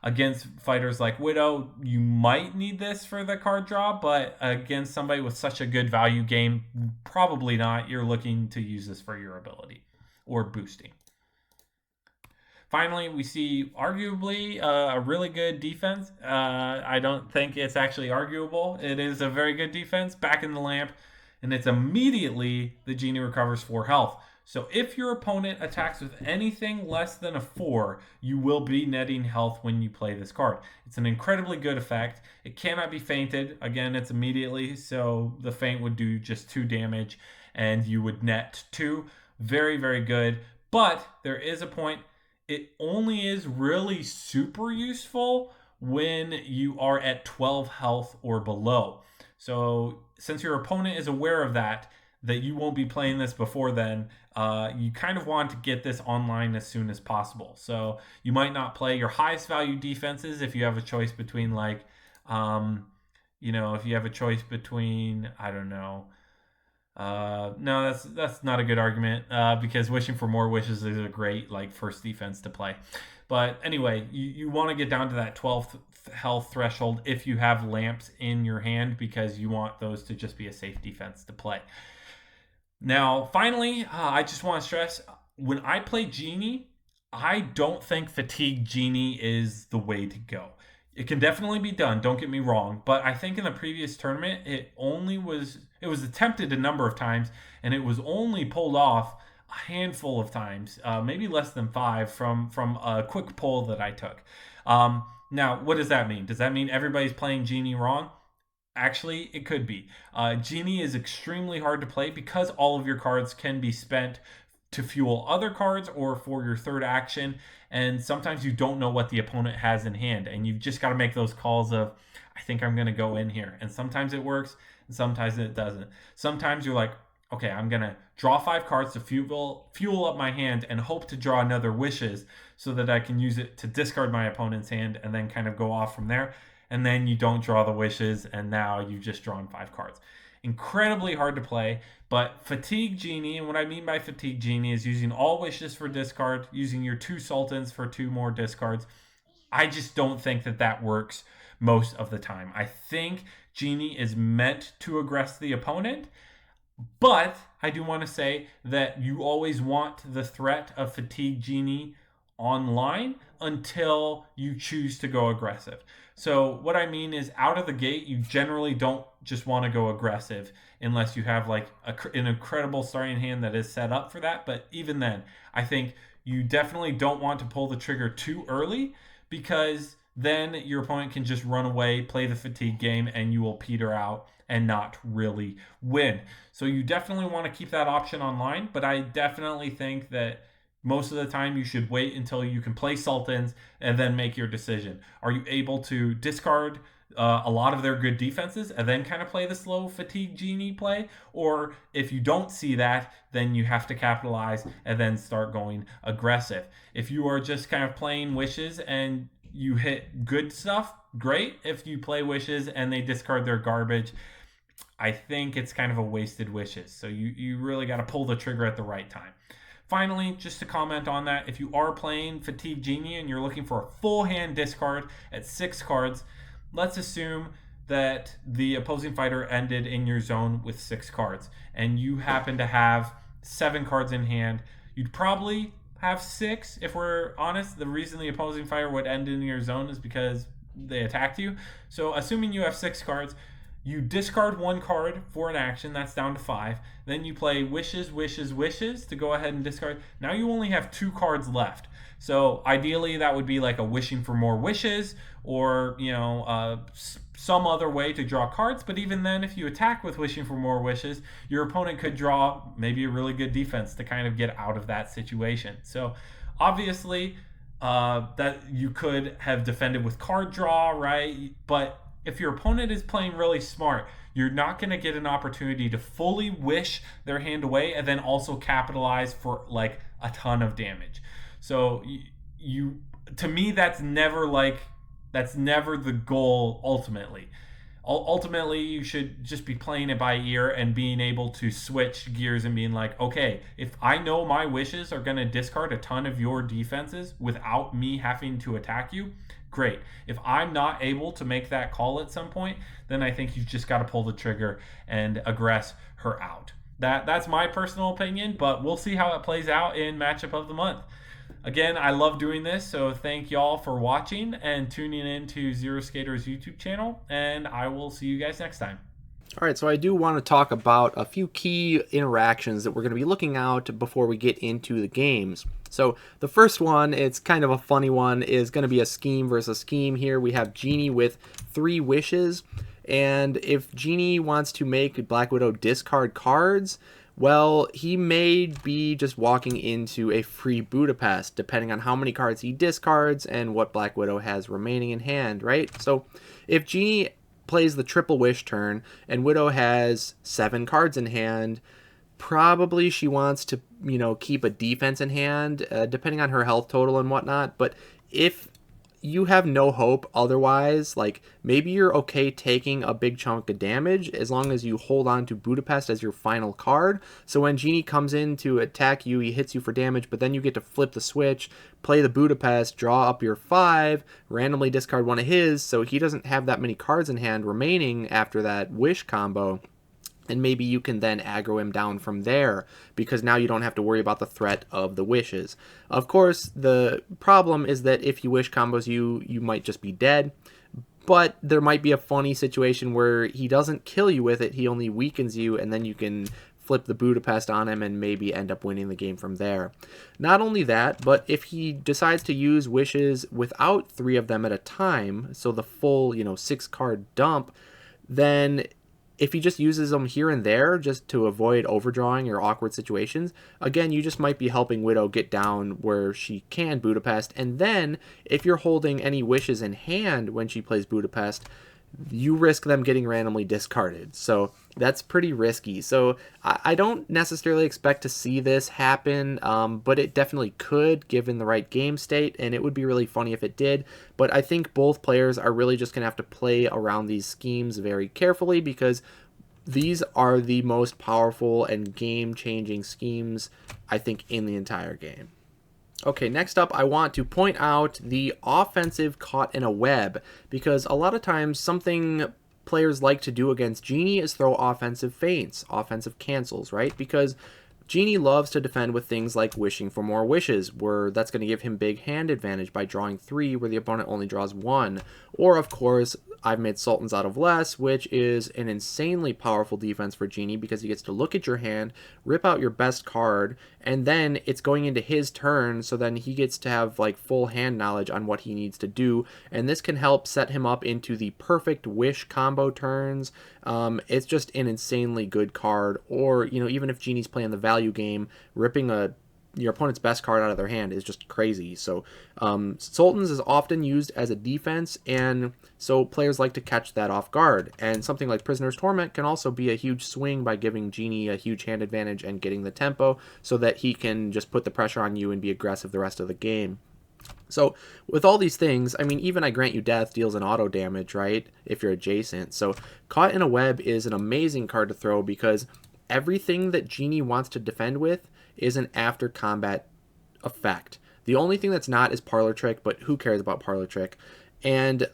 Against fighters like Widow, you might need this for the card draw, but against somebody with such a good value game, probably not. You're looking to use this for your ability or boosting. Finally, we see arguably a really good defense. I don't think it's actually arguable. It is a very good defense. Back in the lamp, and it's immediately the Genie recovers 4 health. So if your opponent attacks with anything less than a 4, you will be netting health when you play this card. It's an incredibly good effect. It cannot be feinted. Again, it's immediately, so the feint would do just 2 damage, and you would net 2. Very good. But there is a point. It only is really super useful when you are at 12 health or below. So since your opponent is aware of that you won't be playing this before then, you kind of want to get this online as soon as possible. So you might not play your highest value defenses if you have a choice between if you have a choice between, I don't know, no, that's not a good argument because wishing for more wishes is a great first defense to play. But anyway, you want to get down to that 12th health threshold if you have lamps in your hand, because you want those to just be a safe defense to play. Now, finally, I just want to stress, when I play Genie, I don't think Fatigue Genie is the way to go. It can definitely be done, don't get me wrong, but I think in the previous tournament, it was attempted a number of times, and it was only pulled off a handful of times, maybe less than 5 from a quick poll that I took. Now, what does that mean? Does that mean everybody's playing Genie wrong? Actually, it could be. Genie is extremely hard to play because all of your cards can be spent to fuel other cards or for your third action, and sometimes you don't know what the opponent has in hand, and you've just got to make those calls of, I think I'm going to go in here, and sometimes it works and sometimes it doesn't. Sometimes you're like, okay, I'm going to draw 5 cards to fuel up my hand and hope to draw another wishes so that I can use it to discard my opponent's hand and then kind of go off from there. And then you don't draw the wishes, and now you've just drawn 5 cards. Incredibly hard to play, but Fatigue Genie, and what I mean by Fatigue Genie is using all wishes for discard, using your 2 Sultans for 2 more discards. I just don't think that works most of the time. I think Genie is meant to aggress the opponent, but I do want to say that you always want the threat of Fatigue Genie online until you choose to go aggressive. So what I mean is, out of the gate, you generally don't just want to go aggressive unless you have an incredible starting hand that is set up for that. But even then, I think you definitely don't want to pull the trigger too early, because then your opponent can just run away, play the fatigue game, and you will peter out and not really win. So you definitely want to keep that option online, but I definitely think that most of the time you should wait until you can play Sultans and then make your decision. Are you able to discard a lot of their good defenses and then kind of play the slow Fatigue Genie play? Or if you don't see that, then you have to capitalize and then start going aggressive. If you are just kind of playing wishes and you hit good stuff, great. If you play wishes and they discard their garbage, I think it's kind of a wasted wishes. So you really got to pull the trigger at the right time. Finally, just to comment on that, if you are playing Fatigue Genie and you're looking for a full hand discard at 6 cards, let's assume that the opposing fighter ended in your zone with 6 cards and you happen to have 7 cards in hand. You'd probably have 6 if we're honest. The reason the opposing fighter would end in your zone is because they attacked you. So assuming you have 6 cards, you discard 1 card for an action, that's down to 5. Then you play wishes, wishes, wishes to go ahead and discard. Now you only have 2 cards left. So ideally that would be like a wishing for more wishes, or some other way to draw cards. But even then, if you attack with wishing for more wishes, your opponent could draw maybe a really good defense to kind of get out of that situation. So obviously that you could have defended with card draw, right? But if your opponent is playing really smart, you're not going to get an opportunity to fully wish their hand away and then also capitalize for like a ton of damage. So you to me, that's never the goal ultimately. Ultimately, you should just be playing it by ear and being able to switch gears and being like, okay, if I know my wishes are going to discard a ton of your defenses without me having to attack you, great. If I'm not able to make that call at some point, then I think you've just got to pull the trigger and aggress her out. That's my personal opinion, but we'll see how it plays out in Matchup of the Month. Again, I love doing this, so thank y'all for watching and tuning in to Zero Skater's YouTube channel, and I will see you guys next time. All right, so I do want to talk about a few key interactions that we're going to be looking out before we get into the games. So the first one, it's kind of a funny one, is going to be a scheme versus scheme here. We have Genie with 3 wishes, and if Genie wants to make Black Widow discard cards, well, he may be just walking into a free Budapest, depending on how many cards he discards and what Black Widow has remaining in hand, right? So if Genie plays the triple wish turn and Widow has 7 cards in hand, probably she wants to, keep a defense in hand, depending on her health total and whatnot. But if you have no hope otherwise, like maybe you're okay taking a big chunk of damage as long as you hold on to Budapest as your final card. So when Genie comes in to attack you, he hits you for damage, but then you get to flip the switch, play the Budapest, draw up your 5, randomly discard one of his, so he doesn't have that many cards in hand remaining after that wish combo. And maybe you can then aggro him down from there, because now you don't have to worry about the threat of the wishes. Of course, the problem is that if you wish combos you might just be dead, but there might be a funny situation where he doesn't kill you with it, he only weakens you, and then you can flip the Budapest on him and maybe end up winning the game from there. Not only that, but if he decides to use wishes without 3 of them at a time, so the full 6 card dump, then if he just uses them here and there just to avoid overdrawing or awkward situations, again, you just might be helping Widow get down where she can Budapest. And then if you're holding any wishes in hand when she plays Budapest, you risk them getting randomly discarded. So that's pretty risky. So I don't necessarily expect to see this happen, but it definitely could given the right game state, and it would be really funny if it did. But I think both players are really just going to have to play around these schemes very carefully, because these are the most powerful and game-changing schemes, I think, in the entire game. Okay, next up, I want to point out the offensive caught in a web, because a lot of times something players like to do against Genie is throw offensive feints, offensive cancels, right? Because Genie loves to defend with things like wishing for more wishes, where that's going to give him big hand advantage by drawing 3 where the opponent only draws 1. Or, of course, I've made Sultans out of less, which is an insanely powerful defense for Genie, because he gets to look at your hand, rip out your best card, and then it's going into his turn, so then he gets to have like full hand knowledge on what he needs to do, and this can help set him up into the perfect wish combo turns. It's just an insanely good card. Or, even if Genie's playing the value game, ripping your opponent's best card out of their hand is just crazy. So Sultans is often used as a defense, and so players like to catch that off guard. And something like Prisoner's Torment can also be a huge swing by giving Genie a huge hand advantage and getting the tempo, so that he can just put the pressure on you and be aggressive the rest of the game. So with all these things, I mean, even I Grant You Death deals an auto damage, right, if you're adjacent. So Caught in a Web is an amazing card to throw, because everything that Genie wants to defend with is an after combat effect. The only thing that's not is Parlor Trick, but who cares about Parlor Trick? And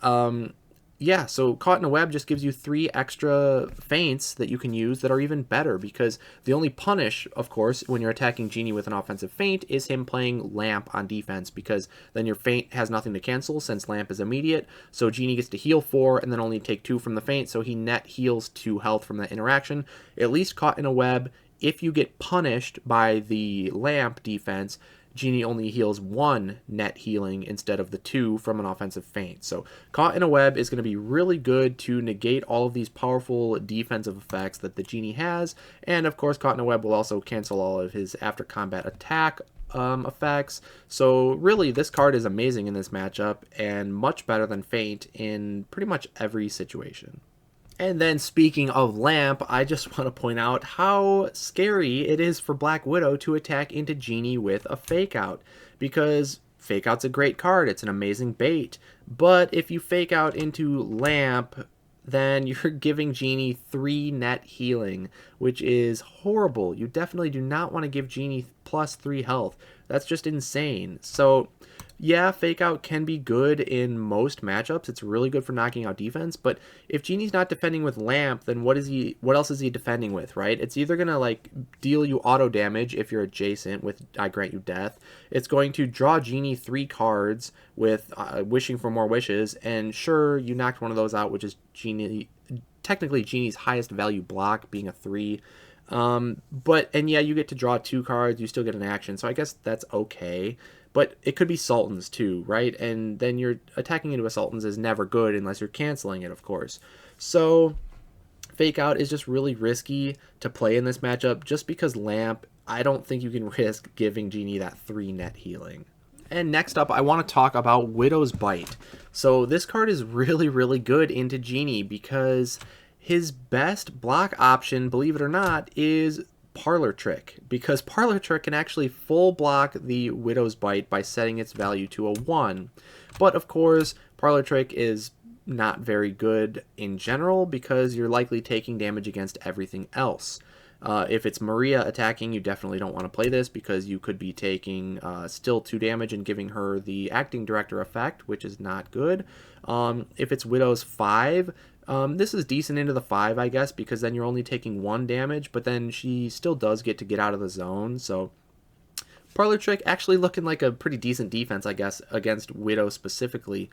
yeah, so Caught in a Web just gives you 3 extra feints that you can use that are even better, because the only punish, of course, when you're attacking Genie with an offensive feint is him playing Lamp on defense, because then your feint has nothing to cancel since Lamp is immediate, so Genie gets to heal 4 and then only take 2 from the feint, so he net heals 2 health from that interaction. At least Caught in a Web, if you get punished by the Lamp defense, Genie only heals 1 net healing instead of the 2 from an offensive feint. So Caught in a Web is going to be really good to negate all of these powerful defensive effects that the Genie has. And of course, Caught in a Web will also cancel all of his after combat attack effects. So really, this card is amazing in this matchup and much better than Feint in pretty much every situation. And then speaking of Lamp, I just want to point out how scary it is for Black Widow to attack into Genie with a Fake Out. Because Fake Out's a great card, it's an amazing bait. But if you Fake Out into Lamp, then you're giving Genie 3 net healing, which is horrible. You definitely do not want to give Genie plus 3 health. That's just insane. So yeah, Fake Out can be good in most matchups. It's really good for knocking out defense, but if Genie's not defending with Lamp, then what else is he defending with, right? It's either going to like deal you auto damage if you're adjacent with I Grant You Death. It's going to draw Genie 3 cards with Wishing for More Wishes, and sure, you knocked one of those out, which is technically Genie's highest value block, being a 3. And yeah, you get to draw 2 cards, you still get an action, so I guess that's okay. But it could be Sultans too, right? And then you're attacking into a Sultans is never good unless you're canceling it, of course. So Fake Out is just really risky to play in this matchup just because Lamp, I don't think you can risk giving Genie that 3 net healing. And next up, I want to talk about Widow's Bite. So this card is really, really good into Genie because his best block option, believe it or not, is Parlor Trick, because Parlor Trick can actually full block the Widow's Bite by setting its value to a 1. But of course, Parlor Trick is not very good in general because you're likely taking damage against everything else. If it's Maria attacking, you definitely don't want to play this because you could be taking still 2 damage and giving her the Acting Director effect, which is not good. If it's Widow's 5, this is decent into the 5, I guess, because then you're only taking 1 damage, but then she still does get to get out of the zone, so Parlor Trick actually looking like a pretty decent defense, I guess, against Widow specifically,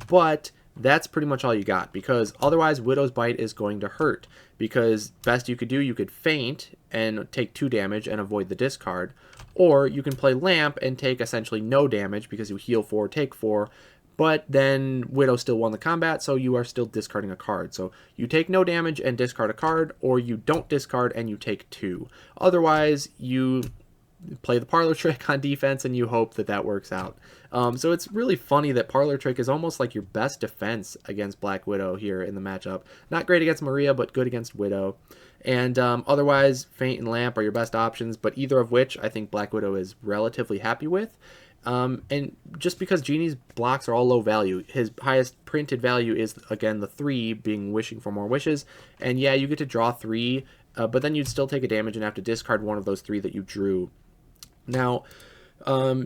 but that's pretty much all you got, because otherwise Widow's Bite is going to hurt, because best you could do, you could feint and take 2 damage and avoid the discard, or you can play Lamp and take essentially no damage because you heal 4, take 4, but then Widow still won the combat, so you are still discarding a card. So you take no damage and discard a card, or you don't discard and you take 2. Otherwise, you play the Parlor Trick on defense and you hope that that works out. So it's really funny that Parlor Trick is almost like your best defense against Black Widow here in the matchup. Not great against Maria, but good against Widow. And otherwise, Feint and Lamp are your best options, but either of which I think Black Widow is relatively happy with. And just because Genie's blocks are all low value, his highest printed value is, again, the 3, being Wishing for More Wishes. And yeah, you get to draw 3, but then you'd still take a damage and have to discard one of those 3 that you drew. Now,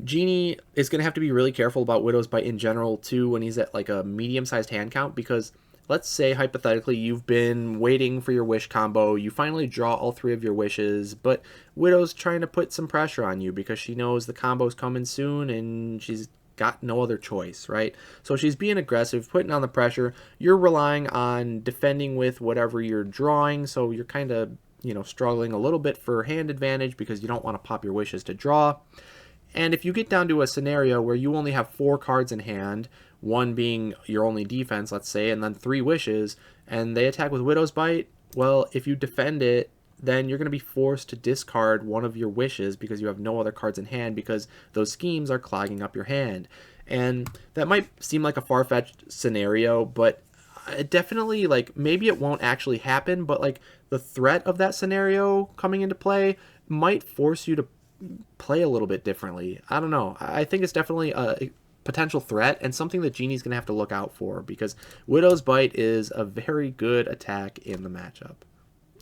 Genie is going to have to be really careful about Widow's Bite in general, too, when he's at like a medium-sized hand count, because let's say, hypothetically, you've been waiting for your wish combo, you finally draw all 3 of your wishes, but Widow's trying to put some pressure on you because she knows the combo's coming soon and she's got no other choice, right? So she's being aggressive, putting on the pressure. You're relying on defending with whatever you're drawing, so you're kind of, struggling a little bit for hand advantage because you don't want to pop your wishes to draw. And if you get down to a scenario where you only have 4 cards in hand, 1 being your only defense, let's say, and then 3 wishes, and they attack with Widow's Bite, well, if you defend it, then you're going to be forced to discard one of your wishes because you have no other cards in hand because those schemes are clogging up your hand. And that might seem like a far-fetched scenario, but it definitely, like, maybe it won't actually happen, but, like, the threat of that scenario coming into play might force you to play a little bit differently. I don't know. I think it's definitely a potential threat and something that Genie's going to have to look out for because Widow's Bite is a very good attack in the matchup.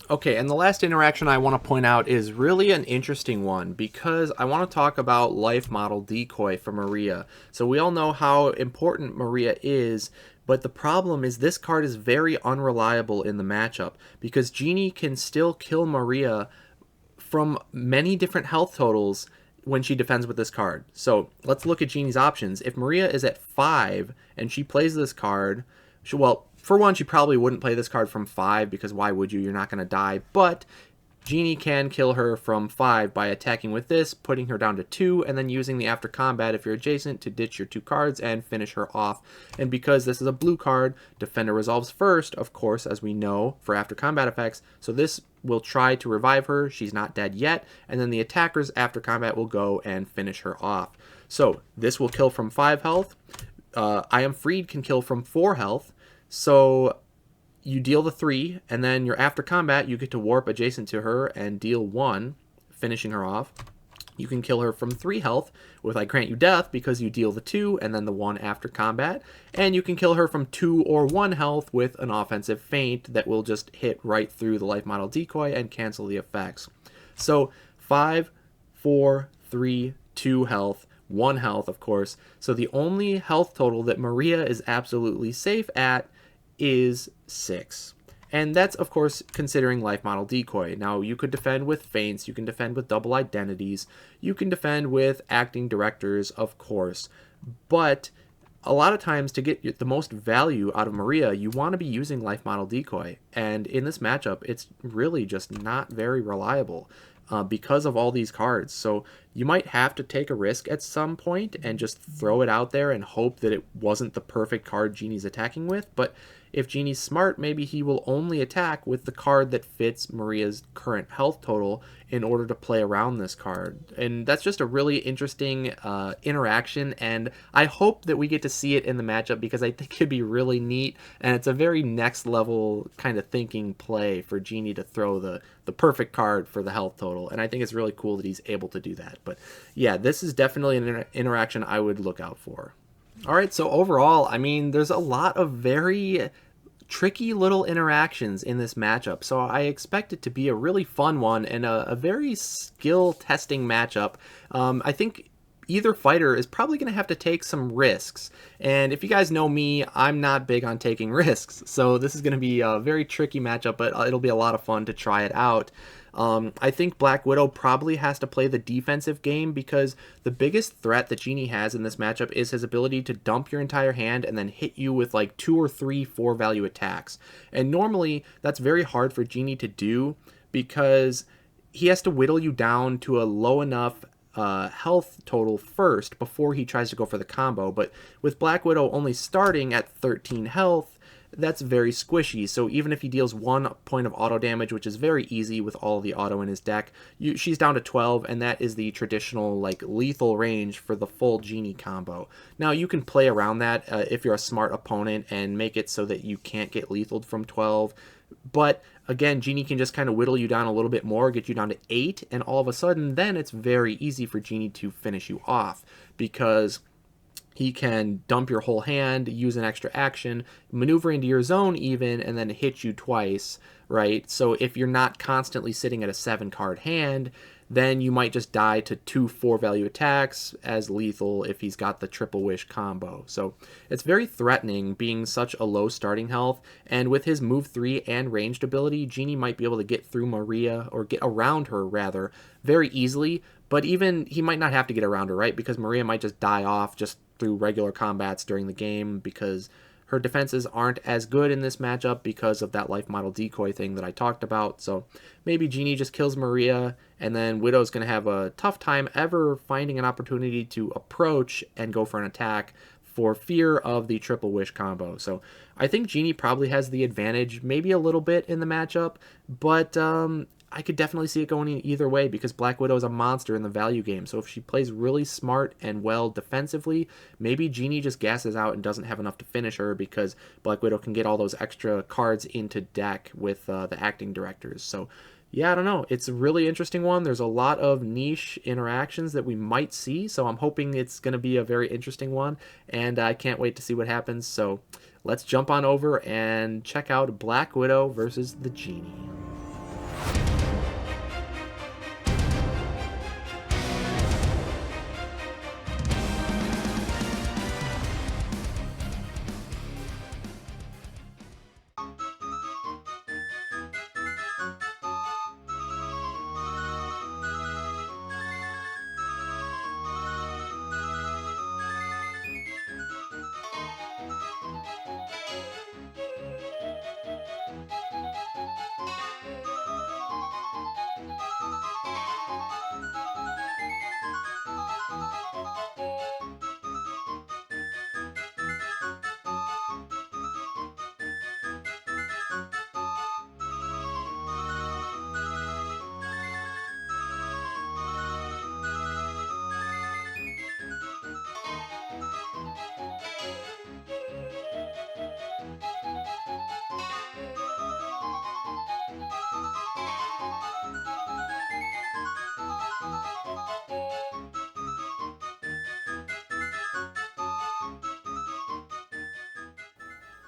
Okay, and the last interaction I want to point out is really an interesting one because I want to talk about Life Model Decoy for Maria. So we all know how important Maria is, but the problem is this card is very unreliable in the matchup because Genie can still kill Maria from many different health totals when she defends with this card. So let's look at Genie's options. If Maria is at 5 and she plays this card, well, for one, she probably wouldn't play this card from 5 because why would you? You're not going to die. But Genie can kill her from 5 by attacking with this, putting her down to 2, and then using the after combat if you're adjacent to ditch your 2 cards and finish her off. And because this is a blue card, Defender resolves first, of course, as we know, for after combat effects. So this will try to revive her. She's not dead yet. And then the attacker's after combat will go and finish her off. So this will kill from 5 health. I Am Freed can kill from 4 health. So you deal the 3, and then your after combat, you get to warp adjacent to her and deal 1, finishing her off. You can kill her from 3 health with I Grant You Death because you deal the 2 and then the 1 after combat. And you can kill her from 2 or 1 health with an offensive feint that will just hit right through the Life Model Decoy and cancel the effects. So 5, 4, 3, 2 health, 1 health, of course. So the only health total that Maria is absolutely safe at is 6. And that's, of course, considering Life Model Decoy. Now, you could defend with feints, you can defend with double identities, you can defend with acting directors, of course. But a lot of times, to get the most value out of Maria, you want to be using Life Model Decoy. And in this matchup, it's really just not very reliable. Because of all these cards. So you might have to take a risk at some point and just throw it out there and hope that it wasn't the perfect card Genie's attacking with. But if Genie's smart, maybe he will only attack with the card that fits Maria's current health total in order to play around this card. And that's just a really interesting interaction, and I hope that we get to see it in the matchup because I think it'd be really neat, and it's a very next level kind of thinking play for Genie to throw the perfect card for the health total, and I think it's really cool that he's able to do that. But yeah, this is definitely an interaction I would look out for. All right, so overall, I mean, there's a lot of very tricky little interactions in this matchup, so I expect it to be a really fun one and a very skill-testing matchup. I think either fighter is probably going to have to take some risks, and if you guys know me, I'm not big on taking risks, so this is going to be a very tricky matchup, but it'll be a lot of fun to try it out. I think Black Widow probably has to play the defensive game because the biggest threat that Genie has in this matchup is his ability to dump your entire hand and then hit you with like 2 or 3 4-value attacks. And normally that's very hard for Genie to do because he has to whittle you down to a low enough health total first before he tries to go for the combo. But with Black Widow only starting at 13 health, that's very squishy. So even if he deals 1 point of auto damage, which is very easy with all the auto in his deck, she's down to 12, and that is the traditional like lethal range for the full Genie combo. Now you can play around that if you're a smart opponent and make it so that you can't get lethaled from 12. But again, Genie can just kind of whittle you down a little bit more, get you down to 8, and all of a sudden then it's very easy for Genie to finish you off because he can dump your whole hand, use an extra action, maneuver into your zone even, and then hit you twice, right? So if you're not constantly sitting at a 7-card hand, then you might just die to 2 4-value attacks as lethal if he's got the Triple Wish combo. So it's very threatening being such a low starting health, and with his move 3 and ranged ability, Genie might be able to get through Maria, or get around her rather, very easily, but even he might not have to get around her, right? Because Maria might just die off just through regular combats during the game because her defenses aren't as good in this matchup because of that Life Model Decoy thing that I talked about. So maybe Genie just kills Maria, and then Widow's going to have a tough time ever finding an opportunity to approach and go for an attack for fear of the Triple Wish combo. So I think Genie probably has the advantage, maybe a little bit in the matchup, but I could definitely see it going either way because Black Widow is a monster in the value game. So if she plays really smart and well defensively, maybe Genie just gasses out and doesn't have enough to finish her because Black Widow can get all those extra cards into deck with the acting directors. So yeah, I don't know. It's a really interesting one. There's a lot of niche interactions that we might see, so I'm hoping it's going to be a very interesting one, and I can't wait to see what happens. So let's jump on over and check out Black Widow versus the Genie.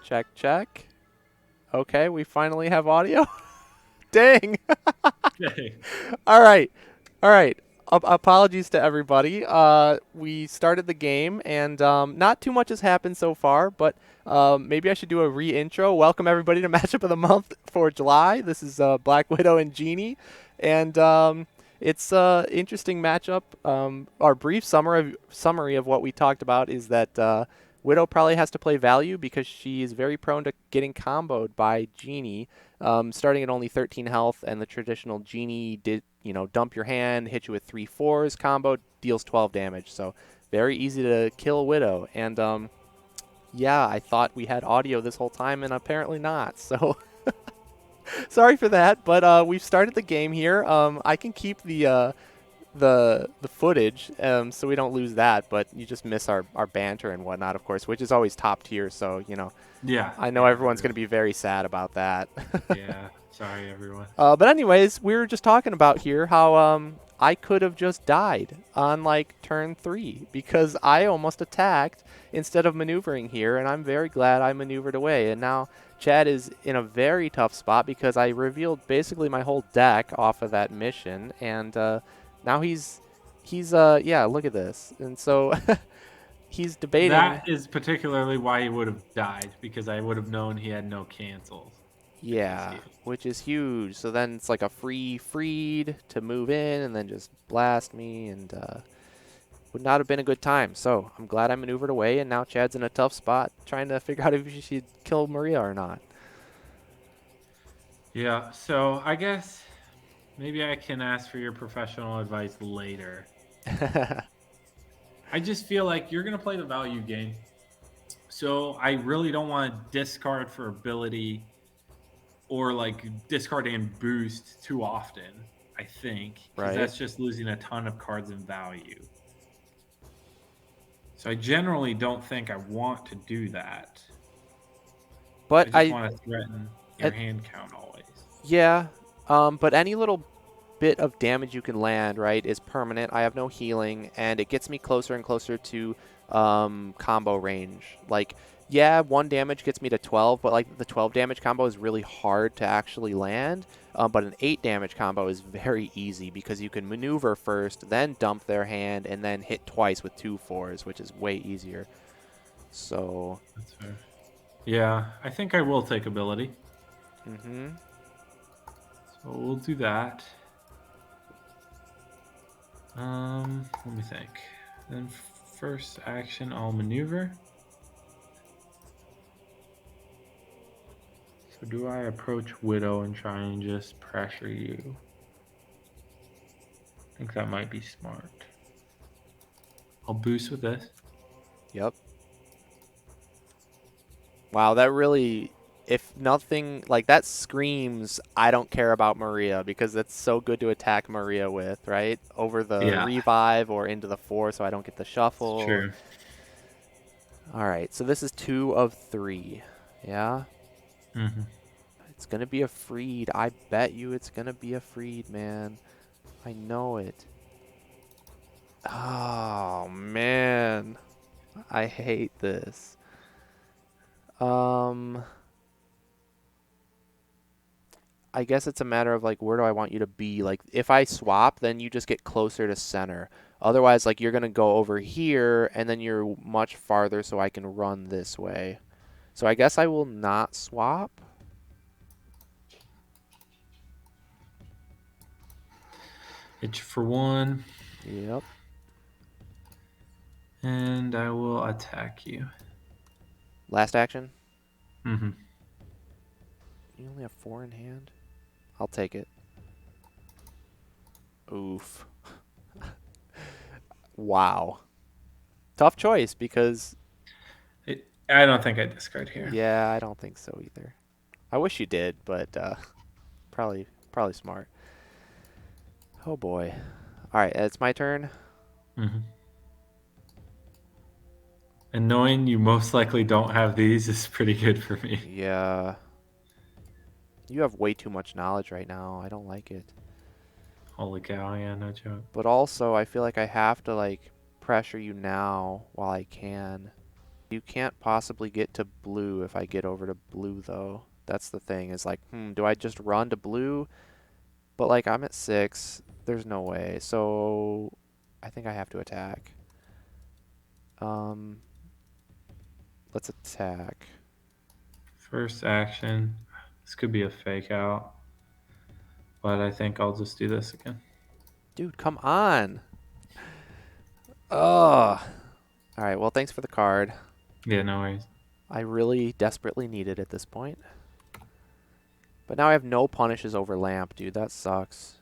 Check, check. Okay, we finally have audio. Dang. Okay. All right. All right. Apologies to everybody. We started the game, and not too much has happened so far, but maybe I should do a re-intro. Welcome, everybody, to Matchup of the Month for July. This is Black Widow and Genie, and it's an interesting matchup. Our brief summary of what we talked about is that Widow probably has to play value because she is very prone to getting comboed by Genie, starting at only 13 health, and the traditional Genie did, dump your hand, hit you with 3/4s combo, deals 12 damage. So very easy to kill Widow. And yeah, I thought we had audio this whole time, and apparently not. So sorry for that, but we've started the game here. I can keep the footage, so we don't lose that, but you just miss our banter and whatnot, of course, which is always top tier. So Yeah. I know Yeah. everyone's going to be very sad about that. Yeah. Sorry, everyone. But anyways, we were just talking about here how I could have just died on like turn 3 because I almost attacked instead of maneuvering here, and I'm very glad I maneuvered away. And now Chad is in a very tough spot because I revealed basically my whole deck off of that mission, and now he's yeah, look at this. And so he's debating. That is particularly why he would have died, because I would have known he had no cancels, which is Yeah, huge. which is huge. So then it's like a freed to move in and then just blast me, and would not have been a good time. So I'm glad I maneuvered away, and now Chad's in a tough spot trying to figure out if he should kill Maria or not. Yeah. So I guess maybe I can ask for your professional advice later. I just feel like you're going to play the value game. So I really don't want to discard for ability or like discard and boost too often, I think, because Right. that's just losing a ton of cards in value. So I generally don't think I want to do that. But I just want to threaten your I hand count always. yeah, but any little bit of damage you can land, right, is permanent. I have no healing, and it gets me closer and closer to combo range. Like, yeah, 1 damage gets me to 12, but like the 12 damage combo is really hard to actually land. But an 8 damage combo is very easy because you can maneuver first, then dump their hand, and then hit twice with 2/4s, which is way easier. So, That's fair. Yeah, I think I will take ability. mm-hmm. So we'll do that. Let me think. Then first action, I'll maneuver. So do I approach Widow and try and just pressure you? I think that might be smart. I'll boost with this. Yep. Wow, that really, if nothing, like that screams, I don't care about Maria because it's so good to attack Maria with, right? Over the Yeah, revive or into the 4 so I don't get the it's shuffle. true. All right, so this is 2 of 3. Yeah? Mm-hmm. It's going to be a freed. I bet you it's going to be a freed, man. I know it. Oh, man. I hate this. I guess it's a matter of like where do I want you to be? Like if I swap, then you just get closer to center. Otherwise, like you're gonna go over here and then you're much farther so I can run this way. So I guess I will not swap. Itch for 1, Yep. and I will attack you. Last action. Mm-hmm. You only have 4 in hand. I'll take it. Oof. Wow. Tough choice because I don't think I discard here. yeah, I don't think so either. I wish you did, but probably smart. Oh boy. All right, it's my turn. Mm-hmm. And knowing you most likely don't have these is pretty good for me. Yeah. You have way too much knowledge right now. I don't like it. Holy cow, yeah, no joke. But also, I feel like I have to like pressure you now while I can. You can't possibly get to blue if I get over to blue, though. That's the thing, is like, do I just run to blue? But, like, I'm at 6. There's no way. So, I think I have to attack. Um, let's attack. First action. This could be a fake out, but I think I'll just do this again. Dude, come on. Ugh. Alright, well, thanks for the card. Yeah, no worries. I really desperately need it at this point. But now I have no punishes over lamp, dude. That sucks.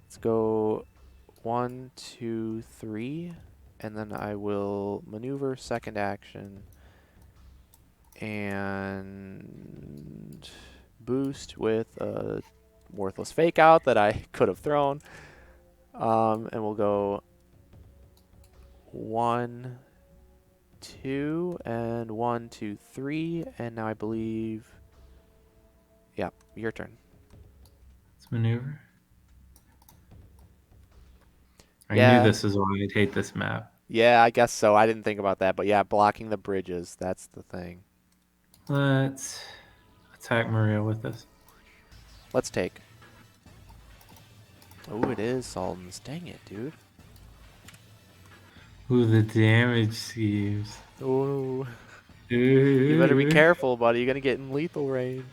Let's go 1, 2, 3. And then I will maneuver second action. And boost with a worthless fake out that I could have thrown. And we'll go 1, 2, and 1, 2, 3. And now I believe... Yeah, your turn. Let's maneuver. I knew Yeah. this is why I'd hate this map. Yeah, I guess so. I didn't think about that. But yeah, blocking the bridges. That's the thing. Let's attack Maria with this. Let's take. Oh, it is Sultan's. Dang it, dude. Ooh, the damage schemes. Oh, Ooh. you better be careful, buddy. You're going to get in lethal range.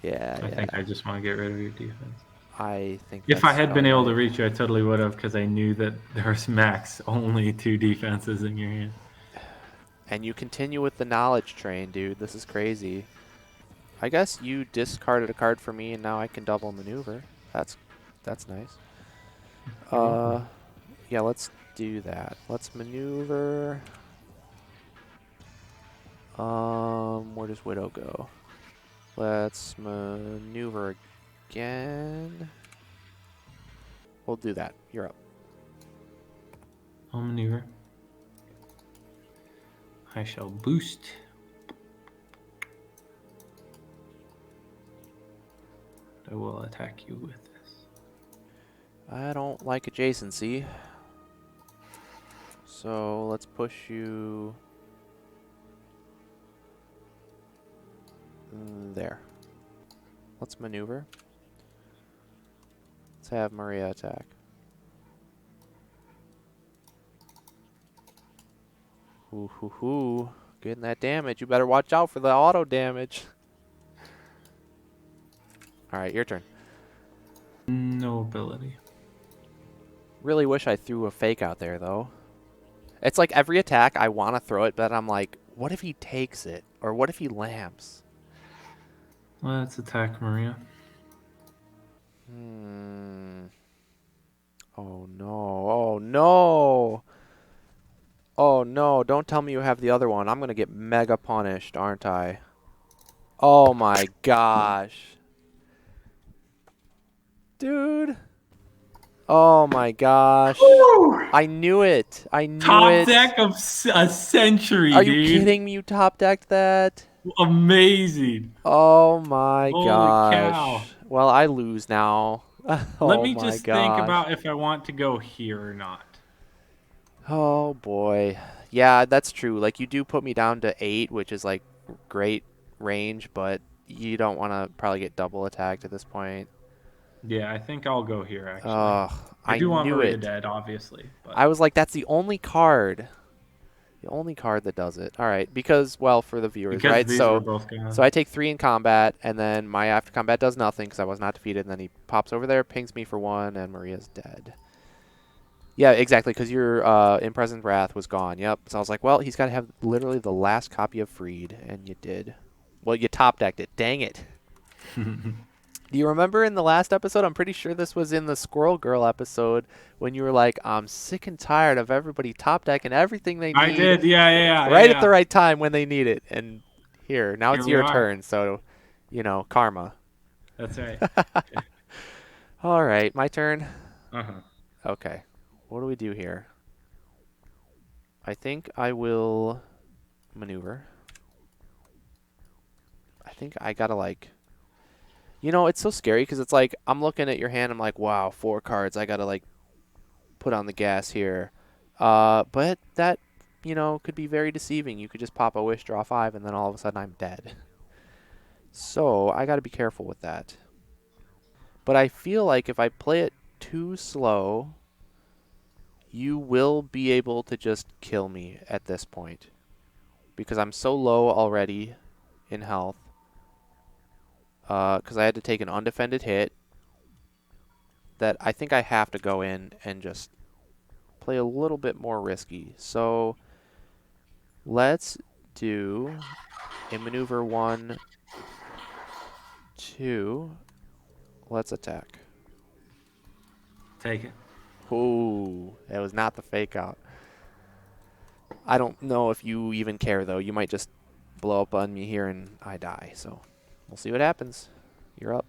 Yeah, I think I just want to get rid of your defense. I think If I that's had been about able to right. reach you, I totally would have, because I knew that there's max only 2 defenses in your hand. And you continue with the knowledge train, dude. This is crazy. I guess you discarded a card for me, and now I can double maneuver. That's nice. You're welcome. Yeah, let's do that. Let's maneuver. Where does Widow go? Let's maneuver again. We'll do that. You're up. I'll maneuver. I shall boost. I will attack you with this. I don't like adjacency. So let's push you there. Let's maneuver. Let's have Maria attack. Ooh, hoo, hoo. Getting that damage. You better watch out for the auto damage. Alright, your turn. No ability. Really wish I threw a fake out there, though. It's like every attack, I want to throw it, but I'm like, what if he takes it? Or what if he lamps? Let's attack Maria. Oh, no. Oh, no. Oh, no. Don't tell me you have the other one. I'm going to get mega punished, aren't I? Oh, my gosh. Dude. Oh, my gosh. I knew it. I knew Top it. deck of a century, Are you dude. kidding me? You top decked that? Amazing. Oh, my Holy cow. gosh. Well, I lose now. Let Oh, me my just think gosh. about if I want to go here or not. Oh boy. Yeah, that's true. Like you do put me down to 8, which is like great range, but you don't want to probably get double attacked at this point. Yeah, I think I'll go here, actually. Ugh, I I do want knew Maria it. dead, obviously, but I was like, that's the only card. The only card that does it. All right, because, well, for the viewers, because right? these were So, both so gone. I take 3 in combat, and then my after combat does nothing because I was not defeated, and then he pops over there, pings me for 1, and Maria's dead. Yeah, exactly, because your Imprisoned Wrath was gone. Yep. So I was like, well, he's got to have literally the last copy of Freed, and you did. Well, you top decked it. Dang it. Do you remember in the last episode? I'm pretty sure this was in the Squirrel Girl episode when you were like, I'm sick and tired of everybody top decking everything they I need did, right at the yeah. right time when they need it. And here, now Here it's we your are. turn. So, karma. That's right. All right, my turn. Uh-huh. Okay. What do we do here? I think I will maneuver. I think I gotta like, it's so scary because it's like I'm looking at your hand. I'm like, wow, 4 cards. I gotta like put on the gas here. But that, you know, could be very deceiving. You could just pop a wish, draw 5, and then all of a sudden I'm dead. So I got to be careful with that. But I feel like if I play it too slow, you will be able to just kill me at this point. Because I'm so low already in health. Because I had to take an undefended hit, that I think I have to go in and just play a little bit more risky. So let's do in maneuver 1, 2. Let's attack. Take it. Ooh, that was not the fake out. I don't know if you even care, though. You might just blow up on me here and I die. So we'll see what happens. You're up.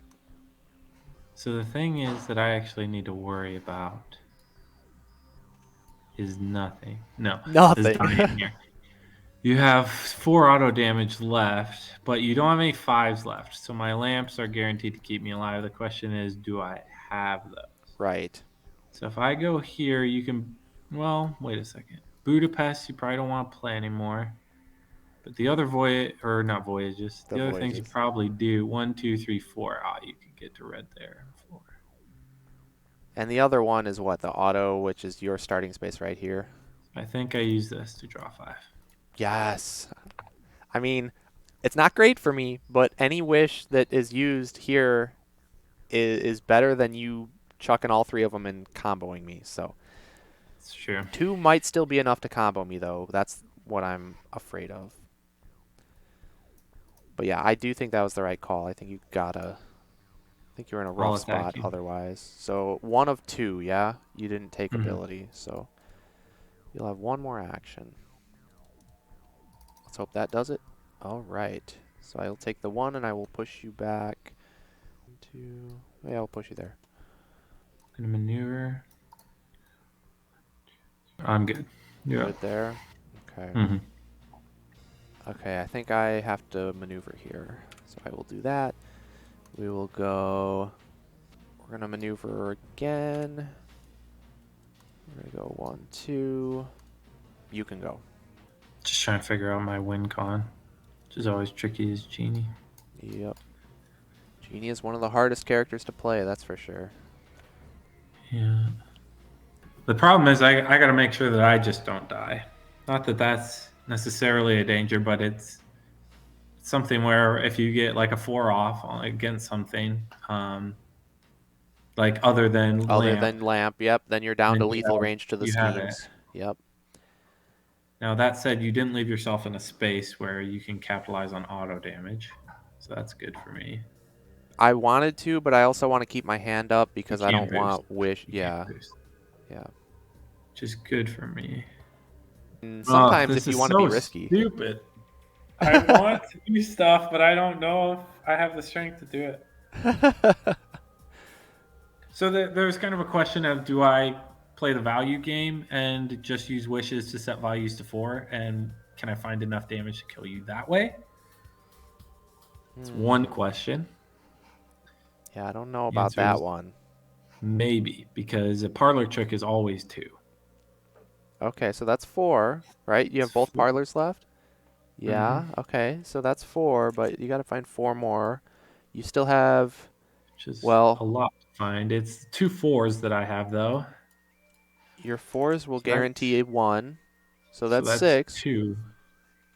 So the thing is that I actually need to worry about is nothing. No, is Nothing. dying here. You have 4 auto damage left, but you don't have any 5s left. So my lamps are guaranteed to keep me alive. The question is, do I have those? Right. So if I go here, you can. Well, wait a second. Budapest, you probably don't want to play anymore. But the other voyage, or not voyages, The the other things you voyages. probably do 1, 2, 3, 4. Ah, you can get to red there. 4. And the other one is what? The auto, which is your starting space right here. I think I use this to draw 5. Yes. I mean, it's not great for me, but any wish that is used here is better than you chucking all 3 of them and comboing me. So It's true. 2 might still be enough to combo me, though. That's what I'm afraid of. But yeah, I do think that was the right call. I think you gotta. I think you're in a I'll rough attack spot you. otherwise. So 1 of 2, yeah? You didn't take Mm-hmm. ability, so you'll have 1 more action. Let's hope that does it. All right. So I'll take the 1 and I will push you back. 2. Yeah, I'll push you there. Gonna maneuver. I'm good. You're You're up. good there. Okay. Mm-hmm. Okay, I think I have to maneuver here. So I will do that. We will go. We're going to maneuver again. We're going to go 1, 2. You can go. Just trying to figure out my win con, which is always tricky as Genie. Yep. Genie is one of the hardest characters to play, that's for sure. Yeah. The problem is I got to make sure that I just don't die. Not that that's necessarily a danger, but it's something where if you get like a 4 off against something, like other than Other lamp, than Lamp, yep, then you're down then to lethal range to the you have it. schemes. Yep. Now that said, you didn't leave yourself in a space where you can capitalize on auto damage, so that's good for me. I wanted to, but I also want to keep my hand up You because I can't don't boost. want wish. You can't Yeah, boost, yeah. which is good for me. And Oh, sometimes this if you is want to be so risky. stupid. I want to do stuff, but I don't know if I have the strength to do it. So there's kind of a question of, do I play the value game and just use wishes to set values to 4, and can I find enough damage to kill you that way? It's one Hmm. question. Yeah, I don't know The about answer that is one. maybe, because a parlor trick is always 2. Okay, so that's 4, right? You It's have both 4. parlors left? Mm-hmm. Yeah, okay, so that's 4, but you got to find 4 more. You still have, Which is a well, lot to find. It's 2 4s that I have though. your 4s will So that's guarantee a 1, so so that's that's 6. 2.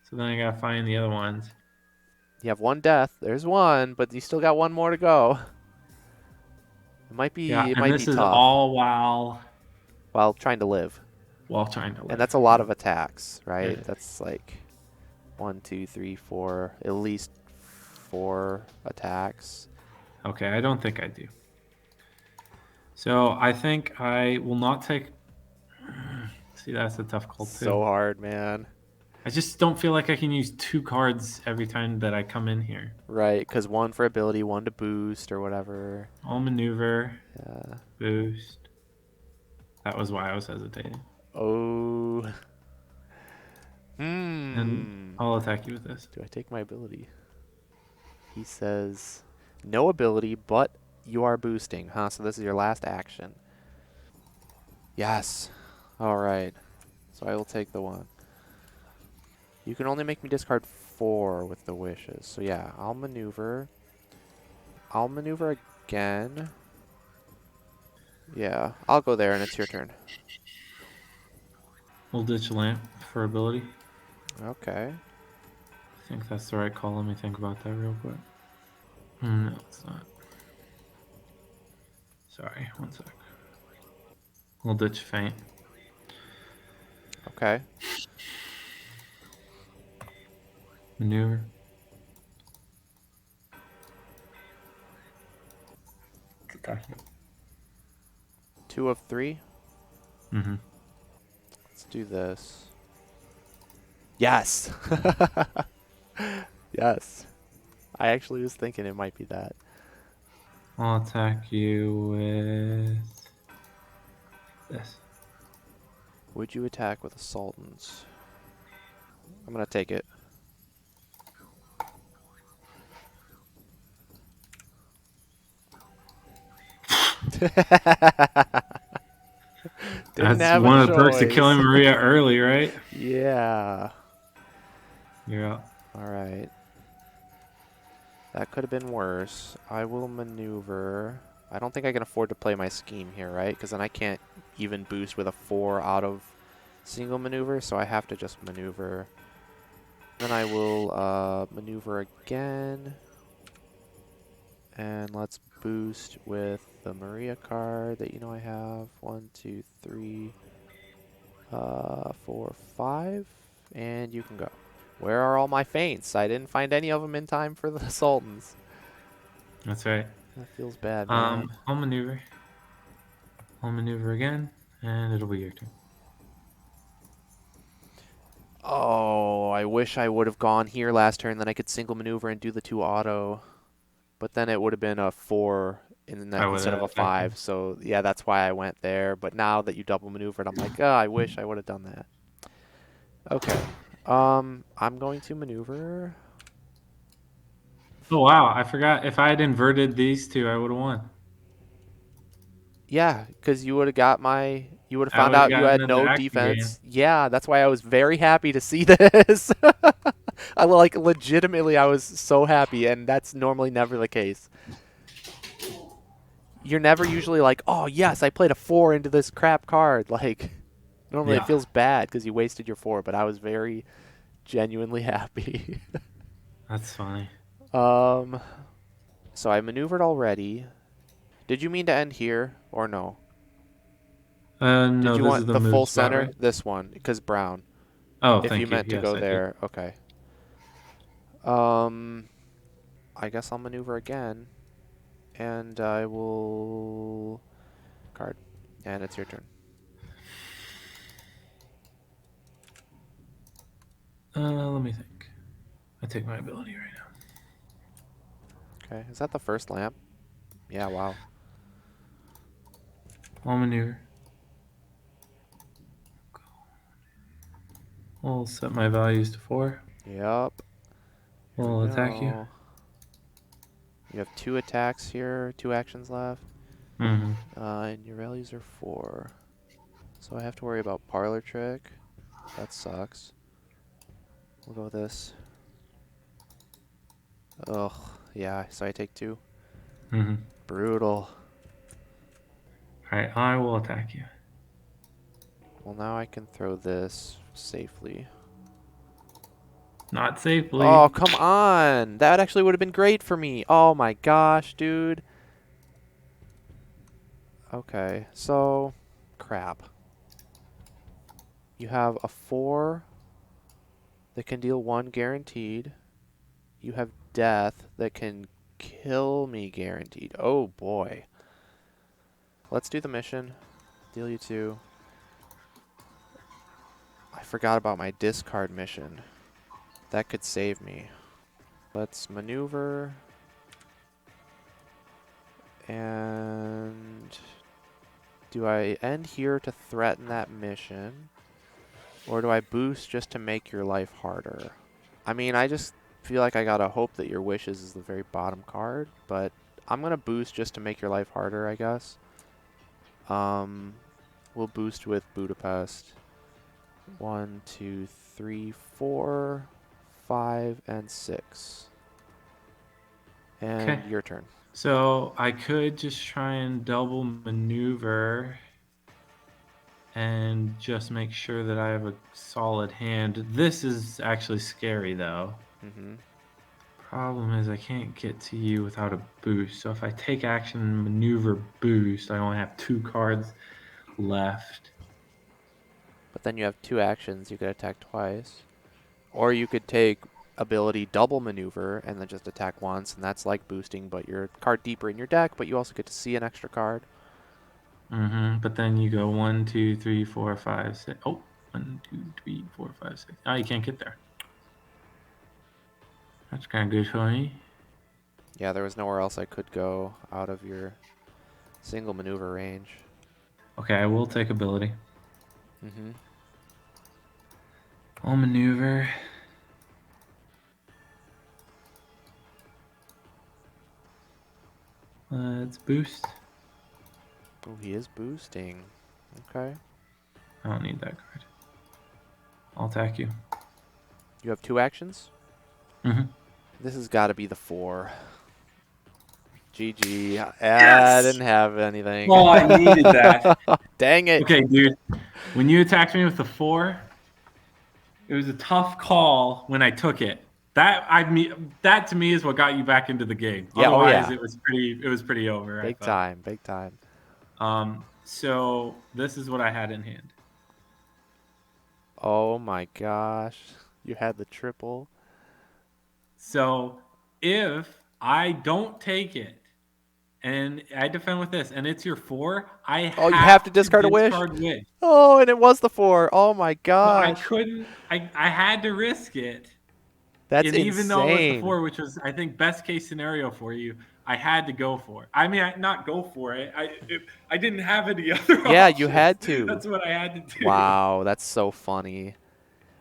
So then I gotta find the other ones. You have 1 death. There's 1, but you still got 1 more to go. Yeah, It and might be this is tough all while trying to live. while trying to And live. that's a lot Yep. of attacks, It right? is. That's like 1, 2, 3, 4, at least 4 attacks. Okay, I don't think I do. So I think I will not take. See, that's a tough call too. So hard, man. I just don't feel like I can use 2 cards every time that I come in here. Right, because 1 for ability, 1 to boost or whatever. I'll maneuver, Yeah. boost. That was why I was hesitating. Oh. And Hmm. I'll attack you with this. Do I take my ability? He says no ability, but you are boosting, huh? So this is your last action. Yes. All right. So I will take the 1. You can only make me discard 4 with the wishes. So yeah, I'll maneuver. I'll maneuver again. Yeah, I'll go there and it's your turn. We'll ditch lamp for ability. Okay. I think that's the right call. Let me think about that real quick. No, it's not. Sorry, one sec. We'll ditch faint. Okay. Maneuver. Attack you. 2 of 3. Mm-hmm. Let's do this. Yes! Yes. I actually was thinking it might be that. I'll attack you with this. Would you attack with a Sultan's? I'm going to take it. Didn't That's have a one of the perks of choice. killing Maria early, right? Yeah. You're up. All right. That could have been worse. I will maneuver. I don't think I can afford to play my scheme here, right? Because then I can't even boost with a 4 out of single maneuver, so I have to just maneuver. Then I will maneuver again. And let's boost with the Maria card that you know I have. 1, 2, 3, 4, 5. And you can go. Where are all my feints? I didn't find any of them in time for the Sultans. That's right. That feels bad, man. I'll maneuver. I'll maneuver again, and it'll be your turn. Oh, I wish I would have gone here last turn, then I could single maneuver and do the 2 auto. But then it would have been a 4 I would instead of a attack you. 5. So yeah, that's why I went there. But now that you double maneuvered, I'm like, oh, I wish I would have done that. Okay. I'm going to maneuver. Oh wow, I forgot. If I had inverted these two, I would have won. Yeah, because you would have got my. You would have I found would have out you gotten had them to no activate. defense. Yeah, that's why I was very happy to see this. I like legitimately, I was so happy, and that's normally never the case. You're never usually like, oh yes, I played a 4 into this crap card. Like normally it Yeah, feels bad because you wasted your 4, but I was very genuinely happy. that's funny. um, so I maneuvered already. Did you mean to end here or no? Did No, you this is want the the move full spot, center? right? This one, because brown. Oh, If you thank you. meant to Yes, go I did. there, okay. Um, I guess I'll maneuver again, and I will card, and it's your turn. Let me think. I take my ability right now. Okay, is that the first lamp? Yeah, wow. I'll maneuver. I'll set my values to 4. Yep. Here we We'll attack you. go. You have 2 attacks here, 2 actions left. Mm-hmm. And your values are 4. So I have to worry about Parlor Trick. That sucks. We'll go with this. Ugh, yeah, so I take 2. Mm-hmm. Brutal. Alright, I will attack you. Well, now I can throw this safely. Not safely. Oh, come on! That actually would have been great for me. Oh my gosh, dude. Okay, so... Crap. You have a 4 that can deal 1 guaranteed. You have death that can kill me guaranteed. Oh boy. Let's do the mission. Deal you 2. I forgot about my discard mission. That could save me. Let's maneuver. And do I end here to threaten that mission? Or do I boost just to make your life harder? I mean, I just feel like I gotta hope that your wishes is the very bottom card, but I'm gonna boost just to make your life harder, I guess. We'll boost with Budapest. 1, 2, 3, 4, 5, and 6. Okay. And your turn. So I could just try and double maneuver and just make sure that I have a solid hand. This is actually scary though. Mm-hmm. Problem is I can't get to you without a boost. So if I take action and maneuver boost, I only have 2 cards left. But then you have 2 actions. You could attack twice. Or you could take ability double maneuver and then just attack once, and that's like boosting, but you're a card deeper in your deck, but you also get to see an extra card. But then you go 1, 2, 3, 4, 5, 6. Oh, 1, 2, 3, 4, 5, 6. Oh, you can't get there. That's kind of good for me. Yeah, there was nowhere else I could go out of your single maneuver range. Okay, I will take ability. Mm-hmm. I'll maneuver. Let's boost. Oh, he is boosting. Okay. I don't need that card. I'll attack you. You have 2 actions? Mm-hmm. This has got to be the 4. GG. I Yes! didn't have anything. Oh, I needed that. Dang it. Okay, dude. When you attacked me with the 4, it was a tough call when I took it. That to me is what got you back into the game. Yeah, oh Otherwise, yeah. it was pretty over, I Big felt. time, big time. So this is what I had in hand. Oh my gosh. You had the triple. So if I don't take it and I defend with this and it's your 4, I Oh, you have to have to discard a wish? discard Wish. Oh, and it was the 4. Oh my But I gosh. couldn't. I had to risk it. That's And even though it was the insane. 4, which was I think best case scenario for you, I had to go for it. I mean, not go for it. I didn't have any other Yeah, you options. had to. That's what I had to do. Wow, that's so funny.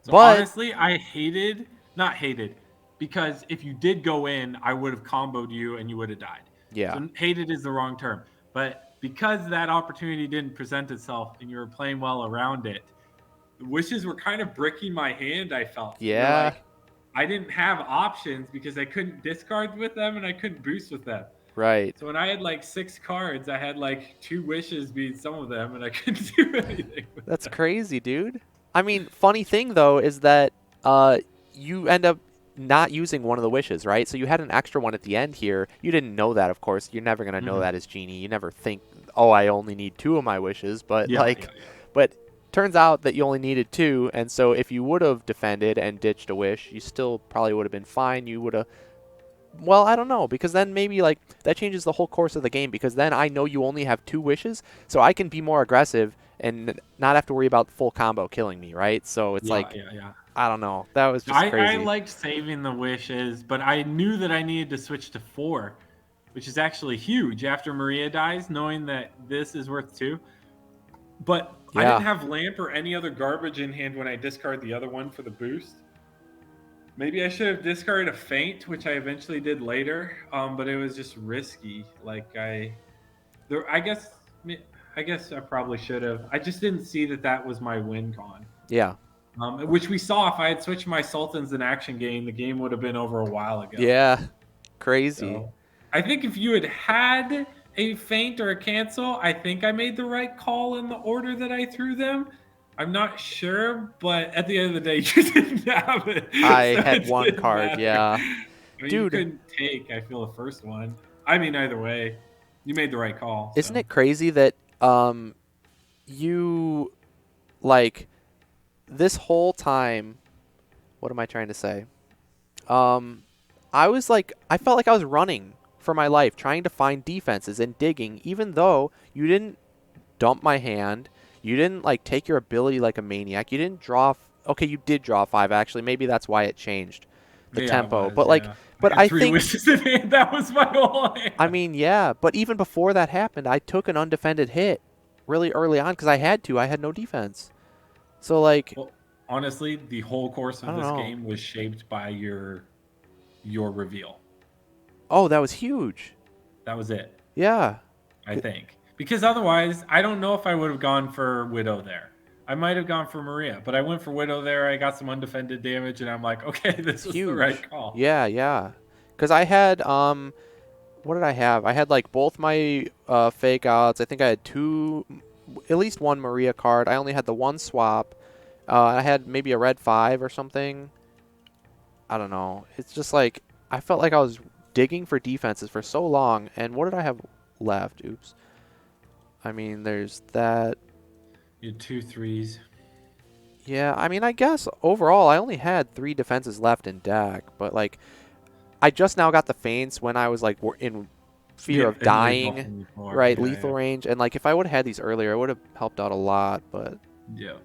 So But honestly, I hated, not hated, because if you did go in, I would have comboed you and you would have died. yeah, So hated is the wrong term. But because that opportunity didn't present itself and you were playing well around it, the wishes were kind of bricking my hand, I felt. Where yeah, like I didn't have options because I couldn't discard with them and I couldn't boost with them. right. So when I had like 6 cards, I had like 2 wishes being some of them and I couldn't do anything with That's them. crazy, dude. I mean, funny thing though is that you end up not using one of the wishes, right? So you had an extra one at the end here. You didn't know that, of course. You're never gonna know Mm-hmm. that as Genie. You never think, oh, I only need 2 of my wishes, but Yeah, yeah, yeah. but turns out that you only needed 2, and so if you would have defended and ditched a wish, you still probably would have been fine. You would have. Well, I don't know, because then maybe like that changes the whole course of the game, because then I know you only have 2 wishes, so I can be more aggressive and not have to worry about full combo killing me, right? So it's Yeah, like, yeah, yeah. I don't know. That was just I crazy. liked saving the wishes, but I knew that I needed to switch to 4, which is actually huge after Maria dies, knowing that this is worth 2. But I didn't Yeah. have lamp or any other garbage in hand when I discard the other one for the boost. Maybe I should have discarded a feint, which I eventually did later, but it was just risky. Like I guess, I guess I probably should have. I just didn't see that that was my win con. Yeah. Which we saw if I had switched my Sultans in action game, the game would have been over a while ago. Yeah. Crazy. So I think if you had a feint or a cancel, I think I made the right call in the order that I threw them. I'm not sure, but at the end of the day, you didn't have it, I so had it 1 didn't card, matter. yeah. I mean, you Dude, couldn't take. I feel the first one. I mean, either way, you made the right call. isn't So it crazy that you like this whole time, what am I trying to say? Um I was like, I felt like I was running for my life trying to find defenses and digging, even though you didn't dump my hand. You didn't like take your ability like a maniac. You didn't draw. Okay, you did draw 5 actually. Maybe that's why it changed the yeah, it tempo. was. But like, Yeah, but I had I 3 think, wishes in hand. That was my whole I hand. mean, yeah. But even before that happened, I took an undefended hit really early on because I had to. I had no defense. So like, Well, honestly, the whole course I of don't this know. game was shaped by your reveal. Oh, that was huge. That was it. Yeah. I think. Because otherwise, I don't know if I would have gone for Widow there. I might have gone for Maria, but I went for Widow there. I got some undefended damage, and I'm like, okay, this It's was the right huge. call. Yeah, yeah. Because I had what did I have? I had like both my fake outs. I think I had two, at least one Maria card. I only had the one swap. I had maybe a red 5 or something. I don't know. It's just like I felt like I was digging for defenses for so long. And what did I have left? Oops. I mean, there's that. You had 2 3s. Yeah, I mean, I guess overall I only had 3 defenses left in deck, but like I just now got the feints when I was like in fear Yeah, of and lethal dying, from before. right? Yeah, Lethal yeah, range, and like if I would have had these earlier, it would have helped out a lot. But yeah.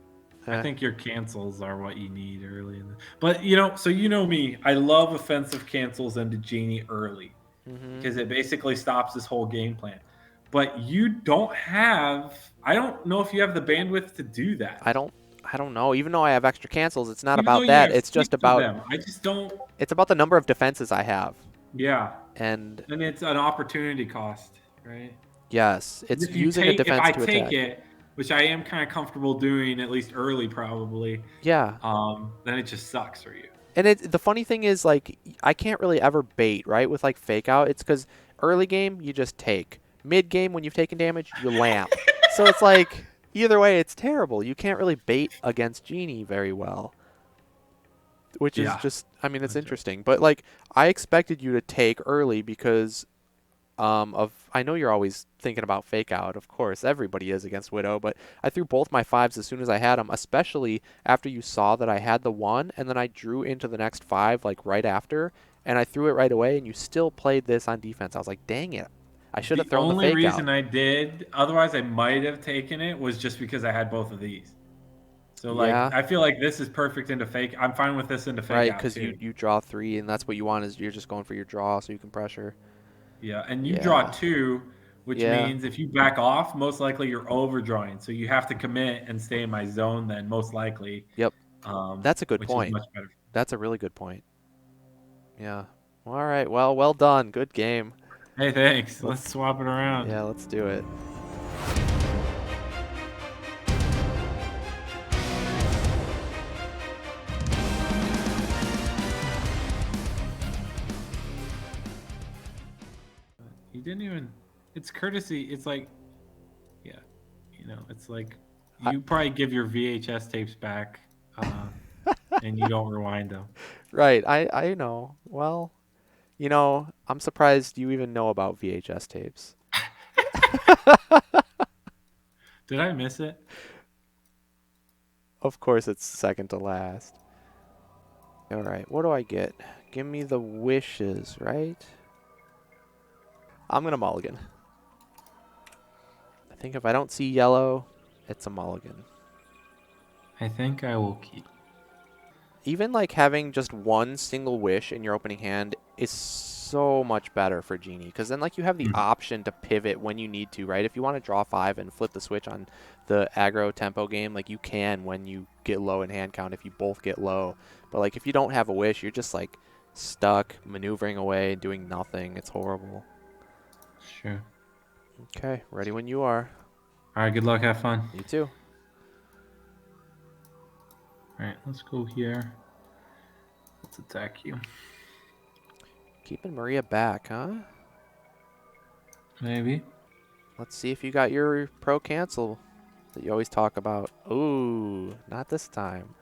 I eh. think your cancels are what you need early in the. But so you know me, I love offensive cancels into Genie early Hmm. because it basically stops this whole game plan. But you don't have. I don't know if you have the bandwidth to do that. I don't, I don't know. Even though I have extra cancels, it's not Even though about you that. have It's just 6 of about them, I just don't. the number of defenses I have, Yeah, and and it's an opportunity cost, right? yes, it's If you using a take, if defense I to take attack. it, which I am kind of comfortable doing at least early, probably, Yeah. then it just sucks for you. And the funny thing is, like, I can't really ever bait, right? With like fake out, it's because early game you just take, mid game when you've taken damage you lamp. So it's like either way, it's terrible. You can't really bait against Genie very well, which is Yeah, just, I mean, it's that's right. interesting. But like, I expected you to take early because of I know you're always thinking about fake out, of course. Everybody is against Widow, but I threw both my 5s as soon as I had them, especially after you saw that I had the 1 and then I drew into the next 5 like right after and I threw it right away and you still played this on defense. I was like, "Dang it. I should have The thrown the only fake out." reason I did, otherwise I might have taken it, was just because I had both of these. So like, Yeah, I feel like this is perfect into fake. I'm fine with this into fake right, out cuz too. you draw 3 and that's what you want is you're just going for your draw so you can pressure. Yeah, and you draw Yeah. 2, which Yeah. means if you back off, most likely you're overdrawing. So you have to commit and stay in my zone then, most likely, Yep. That's a good which is point. much better. That's a really good point. Yeah. All right. Well done. Good game. Hey, thanks. Let's Let's swap it around. Yeah, let's do it. You didn't even. It's courtesy. It's like, yeah, it's like I, you probably give your VHS tapes back, and you don't rewind them. right. I know. Well, I'm surprised you even know about VHS tapes. Did I miss it? Of course, it's second to last. All right. What do I get? Give me the wishes, right? I'm gonna mulligan. I think if I don't see yellow, it's a mulligan. I think I will keep. Even like having just one single wish in your opening hand is so much better for Genie because then like you have the Mhm. option to pivot when you need to, right? If you want to draw 5 and flip the switch on the aggro tempo game, like you can when you get low in hand count if you both get low. But like if you don't have a wish, you're just like stuck maneuvering away doing nothing. It's horrible. Sure. Okay, ready when you are. All right. Good luck. Have fun. You too. All right. Let's go here. Let's attack you. Keeping Maria back, huh? Maybe. Let's see if you got your pro cancel that you always talk about. Ooh, not this time.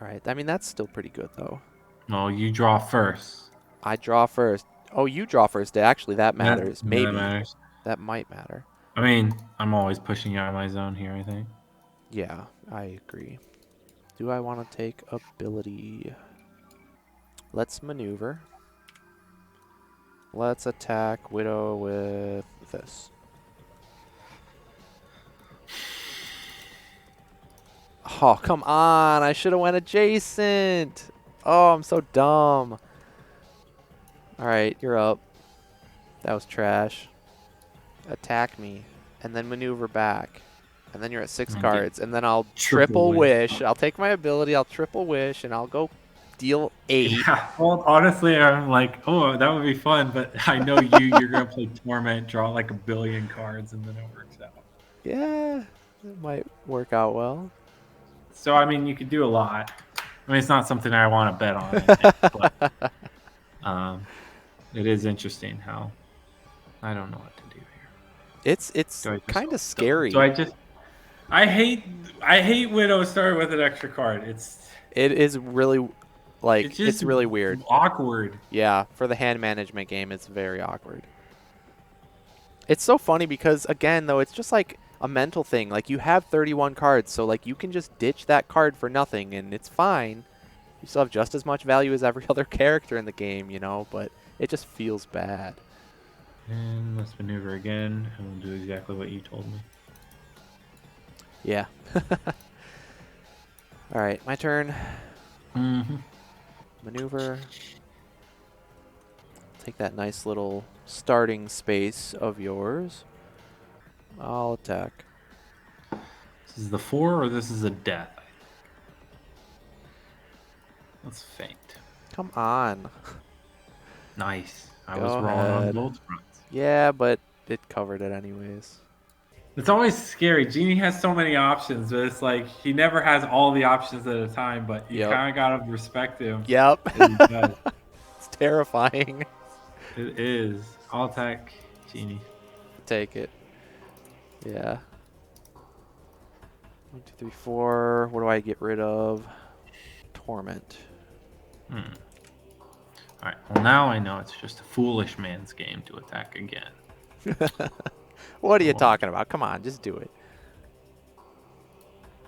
All right. I mean, that's still pretty good, though. No, you draw first. I draw first. Oh, you draw first. Actually, that matters. That Maybe. matters. That might matter. I mean, I'm always pushing you out of my zone here, I think. Yeah, I agree. Do I want to take ability? Let's maneuver. Let's attack Widow with this. Oh, come on. I should have went adjacent. Oh, I'm so dumb. All right, you're up. That was trash. Attack me, and then maneuver back. And then you're at 6 And get cards, and then I'll triple triple wish. wish. I'll take my ability, I'll triple wish, and I'll go deal 8. Yeah. Well, honestly, I'm like, oh, that would be fun, but I know you're gonna play Torment, draw like a billion cards, and then it works out. Yeah. It might work out well. So I mean, you could do a lot. I mean, it's not something I want to bet on, I think, but um, it is interesting how I don't know what to do here. It's Do I just kind of do scary. I just I hate Widow starting with an extra card. It is really, It's like, just it's really weird. awkward. Yeah, for the hand management game, it's very awkward. It's so funny because, again, though, it's just like a mental thing. Like, you have 31 cards, so, like, you can just ditch that card for nothing, and it's fine. You still have just as much value as every other character in the game, you know, but it just feels bad. And let's maneuver again, and we'll do exactly what you told me. Yeah. All right, my turn. Mm-hmm. Maneuver. Take that nice little starting space of yours. I'll attack. This is the 4, or this is a death. Let's faint. Come on. Nice. I was Go wrong on ahead. both fronts. Yeah, but it covered it anyways. It's always scary. Genie has so many options, but it's like he never has all the options at a time. But you Yep. kind of gotta respect him Yep. that he does. It's terrifying. It is. I'll attack Genie. Take it. Yeah. 1, 2, 3, 4. What do I get rid of? Torment. Hmm. All right. Well, now I know it's just a foolish man's game to attack again. What are you Oh, talking about? Come on, just do it.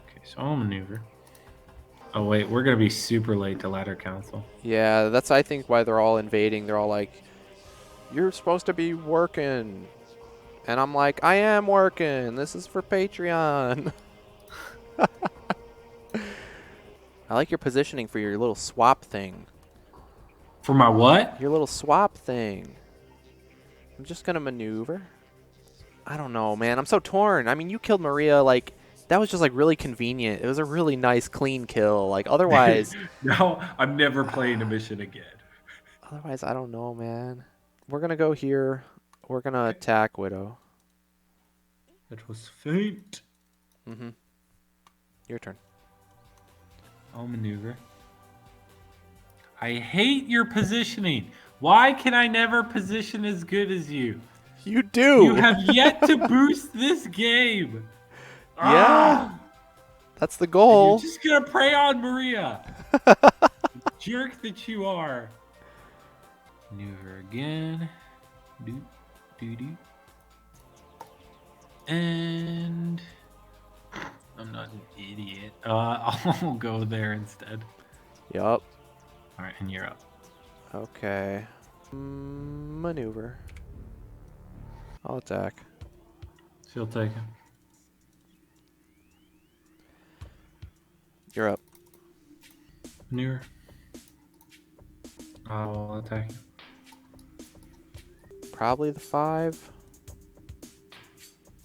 okay, so I'll maneuver. Oh wait, we're gonna be super late to ladder council. Yeah, that's I think why they're all invading. They're all like, "You're supposed to be working," and I'm like, "I am working. This is for Patreon." I like your positioning for your little swap thing. For my what? Your little swap thing. I'm just gonna maneuver. I don't know, man. I'm so torn. I mean, you killed Maria, like, that was just, like, really convenient. It was a really nice, clean kill. Like, otherwise, No, I'm never playing a mission again. otherwise, I don't know, man. We're gonna go here. We're gonna attack Widow. That was faint. Mm-hmm. Your turn. I'll maneuver. I hate your positioning. Why can I never position as good as you? You You do! have yet to boost this game. Yeah, Ah! that's the And you're goal. just gonna prey on Maria. Jerk that you are. Maneuver again. Do, do, do. And I'm not an idiot. I'll go there instead. Yup. All right, and you're up. Okay. Maneuver. I'll attack. She'll take him. You're up. Maneuver. I'll attack him. Probably the 5.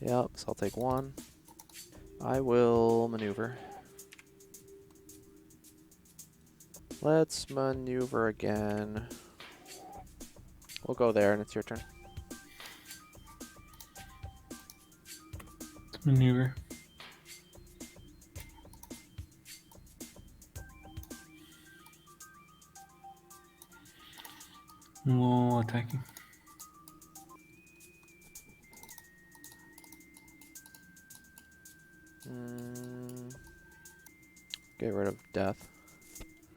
Yep, so I'll take 1. I will maneuver. Let's maneuver again. We'll go there, and it's your turn. Maneuver. We'll attack him. Get rid of death.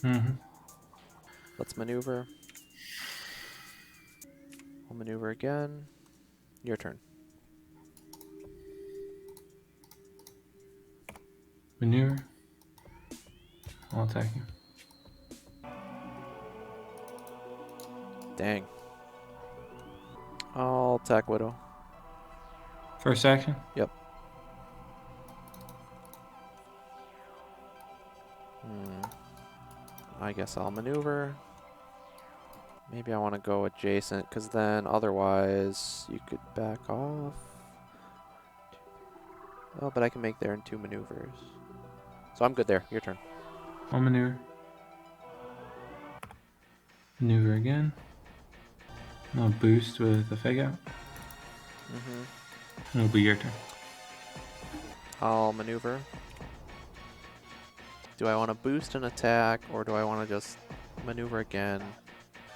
Mm-hmm. Let's maneuver. We'll maneuver again. Your turn. Maneuver. I'll attack him. Dang. I'll attack Widow. First action. Yep. I guess I'll maneuver. Maybe I want to go adjacent, because then otherwise you could back off. Oh, but I can make there in 2 maneuvers. So I'm good there. Your turn. I'll maneuver. Maneuver again. I'll boost with a fake out. Mm-hmm. It'll be your turn. I'll maneuver. Do I want to boost an attack, or do I want to just maneuver again?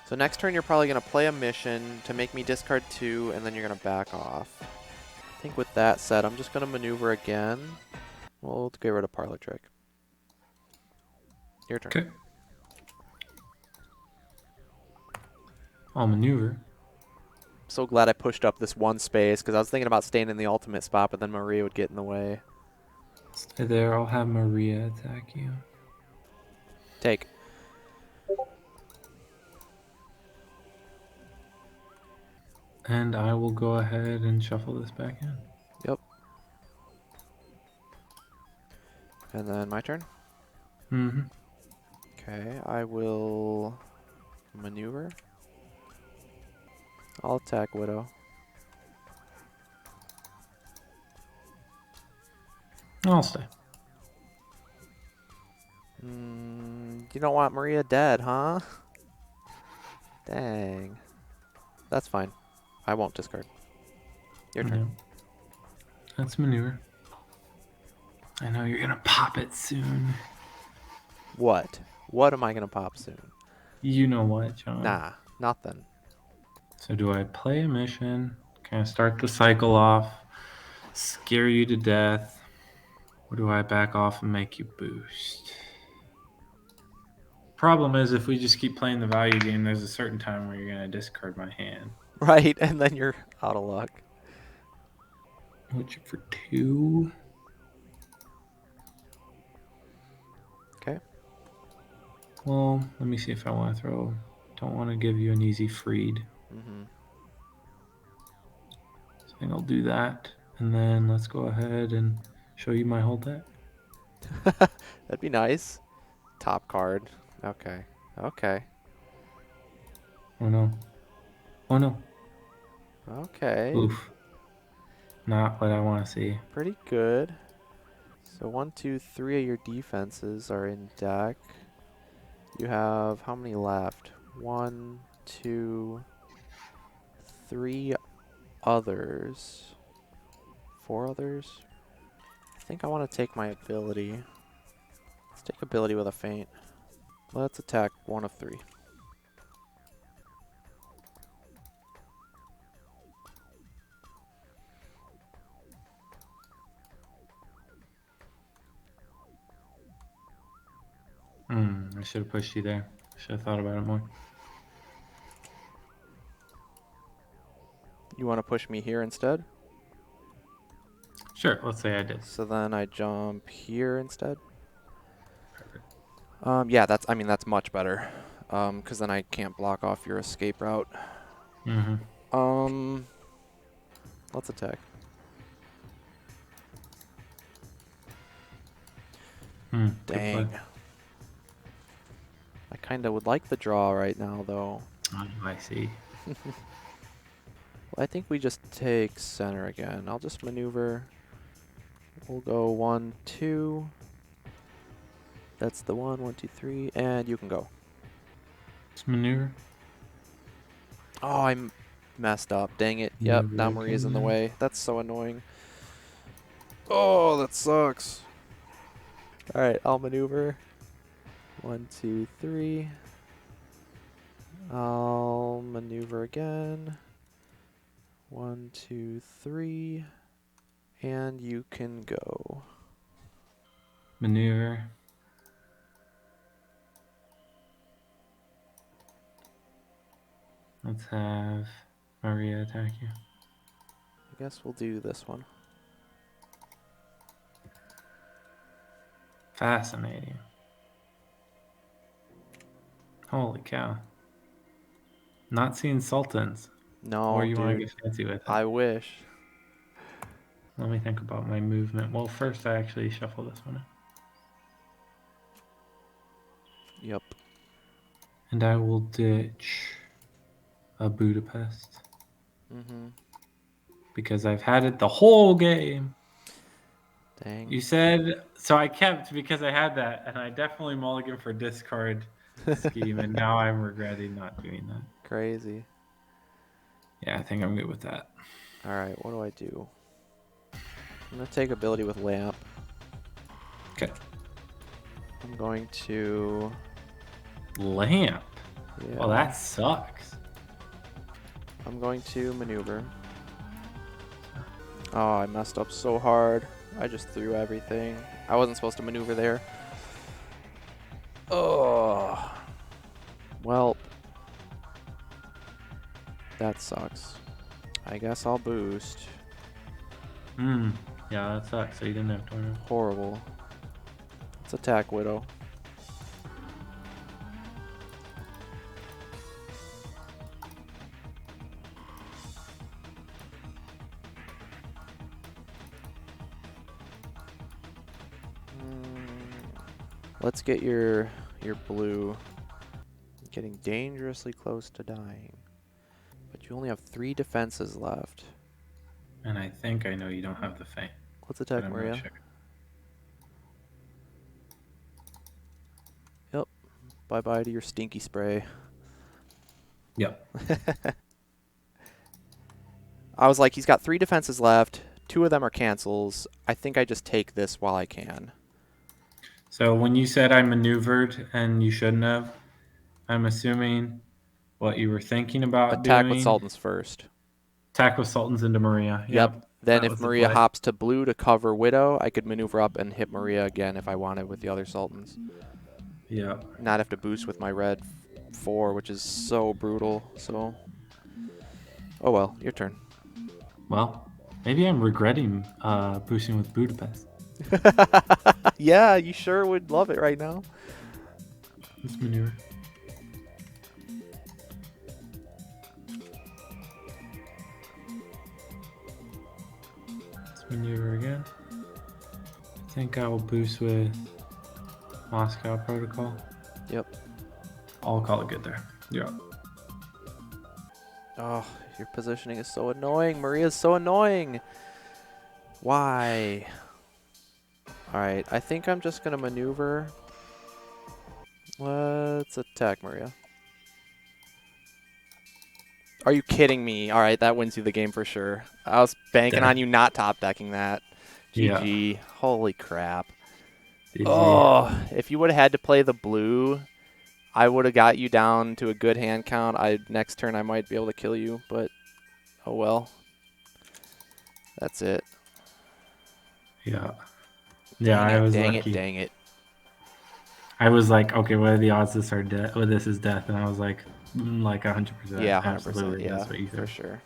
So next turn, you're probably going to play a mission to make me discard 2, and then you're going to back off. I think with that said, I'm just going to maneuver again. We'll get rid of Parlor Trick. Your turn. Okay. I'll maneuver. So glad I pushed up this one space, because I was thinking about staying in the ultimate spot, but then Maria would get in the way. Stay there. I'll have Maria attack you. Take. And I will go ahead and shuffle this back in. Yep. And then my turn. Mm-hmm. Okay, I will maneuver. I'll attack Widow. I'll stay. You don't want Maria dead, huh? Dang. That's fine. I won't discard. Your turn. Yeah. That's maneuver. I know you're gonna pop it soon. What? What am I going to pop soon? You know what, John? Nah, nothing. So do I play a mission? Kind of start the cycle off, scare you to death, or do I back off and make you boost? Problem is, if we just keep playing the value game, there's a certain time where you're gonna discard my hand. Right, and then you're out of luck. Which for 2. Okay. Well, let me see if I want to throw. Don't want to give you an easy freed. Mm-hmm. So I think I'll do that, and then let's go ahead and show you my whole deck. That'd be nice. Top card. Okay. Okay. Oh no! Oh no! Okay. Oof! Not what I want to see. Pretty good. So 1, 2, 3 of your defenses are in deck. You have how many left? 1, 2, 3 others. 4 others? I think I want to take my ability. Let's take ability with a feint. Let's attack 1 of 3. I should have pushed you there. Should have thought about it more. You want to push me here instead? Sure, let's say I did. So then I jump here instead? Perfect. Yeah, that's much better. Because then I can't block off your escape route. Mm-hmm. Let's attack. Dang. I kind of would like the draw right now, though. Oh, I see. Well, I think we just take center again. I'll just maneuver. We'll go 1, 2. That's the 1, 1, 2, 3, and you can go. It's maneuver. Oh, I messed up. Dang it. Yep, Maneuver now Maria's in the again. way. That's so annoying. Oh, that sucks. Alright, I'll maneuver. 1, 2, 3. I'll maneuver again. 1, 2, 3. And you can go. Maneuver. Let's have Maria attack you. I guess we'll do this one. Fascinating. Holy cow. Not seeing sultans. No, Or you want to dude. get fancy with it. I wish. Let me think about my movement. Well, first I actually shuffle this one. Yep. And I will ditch a Budapest. Mm-hmm. Because I've had it the whole game. Dang. You said, so I kept because I had that, and I definitely mulliganed for discard scheme, and now I'm regretting not doing that. Crazy. Yeah, I think I'm good with that. Alright, what do I do? I'm going to take ability with lamp. Okay. I'm going to... Lamp. Yeah. Well, that sucks. I'm going to maneuver. Oh, I messed up so hard. I just threw everything. I wasn't supposed to maneuver there. Oh. Well, that sucks. I guess I'll boost. Hmm. Yeah, that sucks. So you didn't have tornado. Horrible. Let's attack Widow. Let's get your blue. Getting dangerously close to dying. But you only have 3 defenses left. And I think I know you don't have the feint, Let's but attack I'm not Maria. sure. Yep. Bye-bye to your stinky spray. Yep. I was like, he's got 3 defenses left. 2 of them are cancels. I think I just take this while I can. So when you said I maneuvered and you shouldn't have, I'm assuming what you were thinking about Attack with doing. Sultans first. Attack with Sultans into Maria. Yep. Yep. Then That if was the Maria play. hops to blue to cover Widow, I could maneuver up and hit Maria again if I wanted with the other Sultans. Yep. Not have to boost with my red 4, which is so brutal. So, oh well, your turn. Well, maybe I'm regretting boosting with Budapest. Yeah, you sure would love it right now. This maneuver. This maneuver again. I think I will boost with Moscow Protocol. Yep. I'll call it good there. Yeah. Oh, your positioning is so annoying. Maria's so annoying. Why? Alright, I think I'm just going to maneuver. Let's attack Maria. Are you kidding me? Alright, that wins you the game for sure. I was banking on you not top decking that. Yeah. GG. Holy crap. GG. Oh, if you would have had to play the blue, I would have got you down to a good hand count. Next turn I might be able to kill you, but oh well. That's it. Yeah. Yeah, Dang I it, was dang it, lucky. dang it. I was like, okay, what are the odds this are death? Well, this is death, and I was like 100%. Yeah, 100%. Absolutely, Yeah, that's what you for said. sure.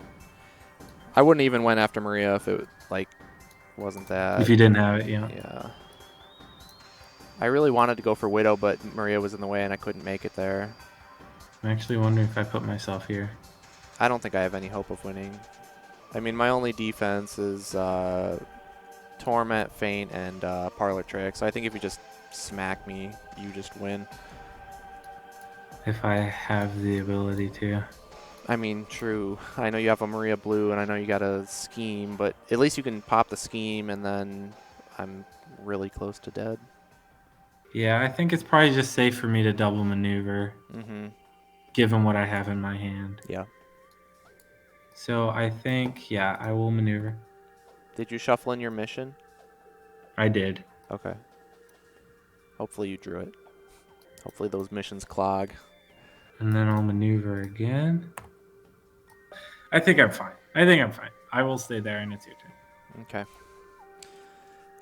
I wouldn't even went after Maria if it like wasn't that. If you didn't have it, yeah. Yeah. I really wanted to go for Widow, but Maria was in the way and I couldn't make it there. I'm actually wondering if I put myself here. I don't think I have any hope of winning. I mean, my only defense is Torment, Feint, and Parlor Trick. So I think if you just smack me, you just win. If I have the ability to. I mean, true. I know you have a Maria Blue, and I know you got a Scheme, but at least you can pop the Scheme, and then I'm really close to dead. Yeah, I think it's probably just safe for me to double maneuver, given what I have in my hand. Yeah. So I think, yeah, I will maneuver. Did you shuffle in your mission? I did. Okay. Hopefully you drew it. Hopefully those missions clog. And then I'll maneuver again. I think I'm fine. I think I'm fine. I will stay there, and it's your turn. Okay.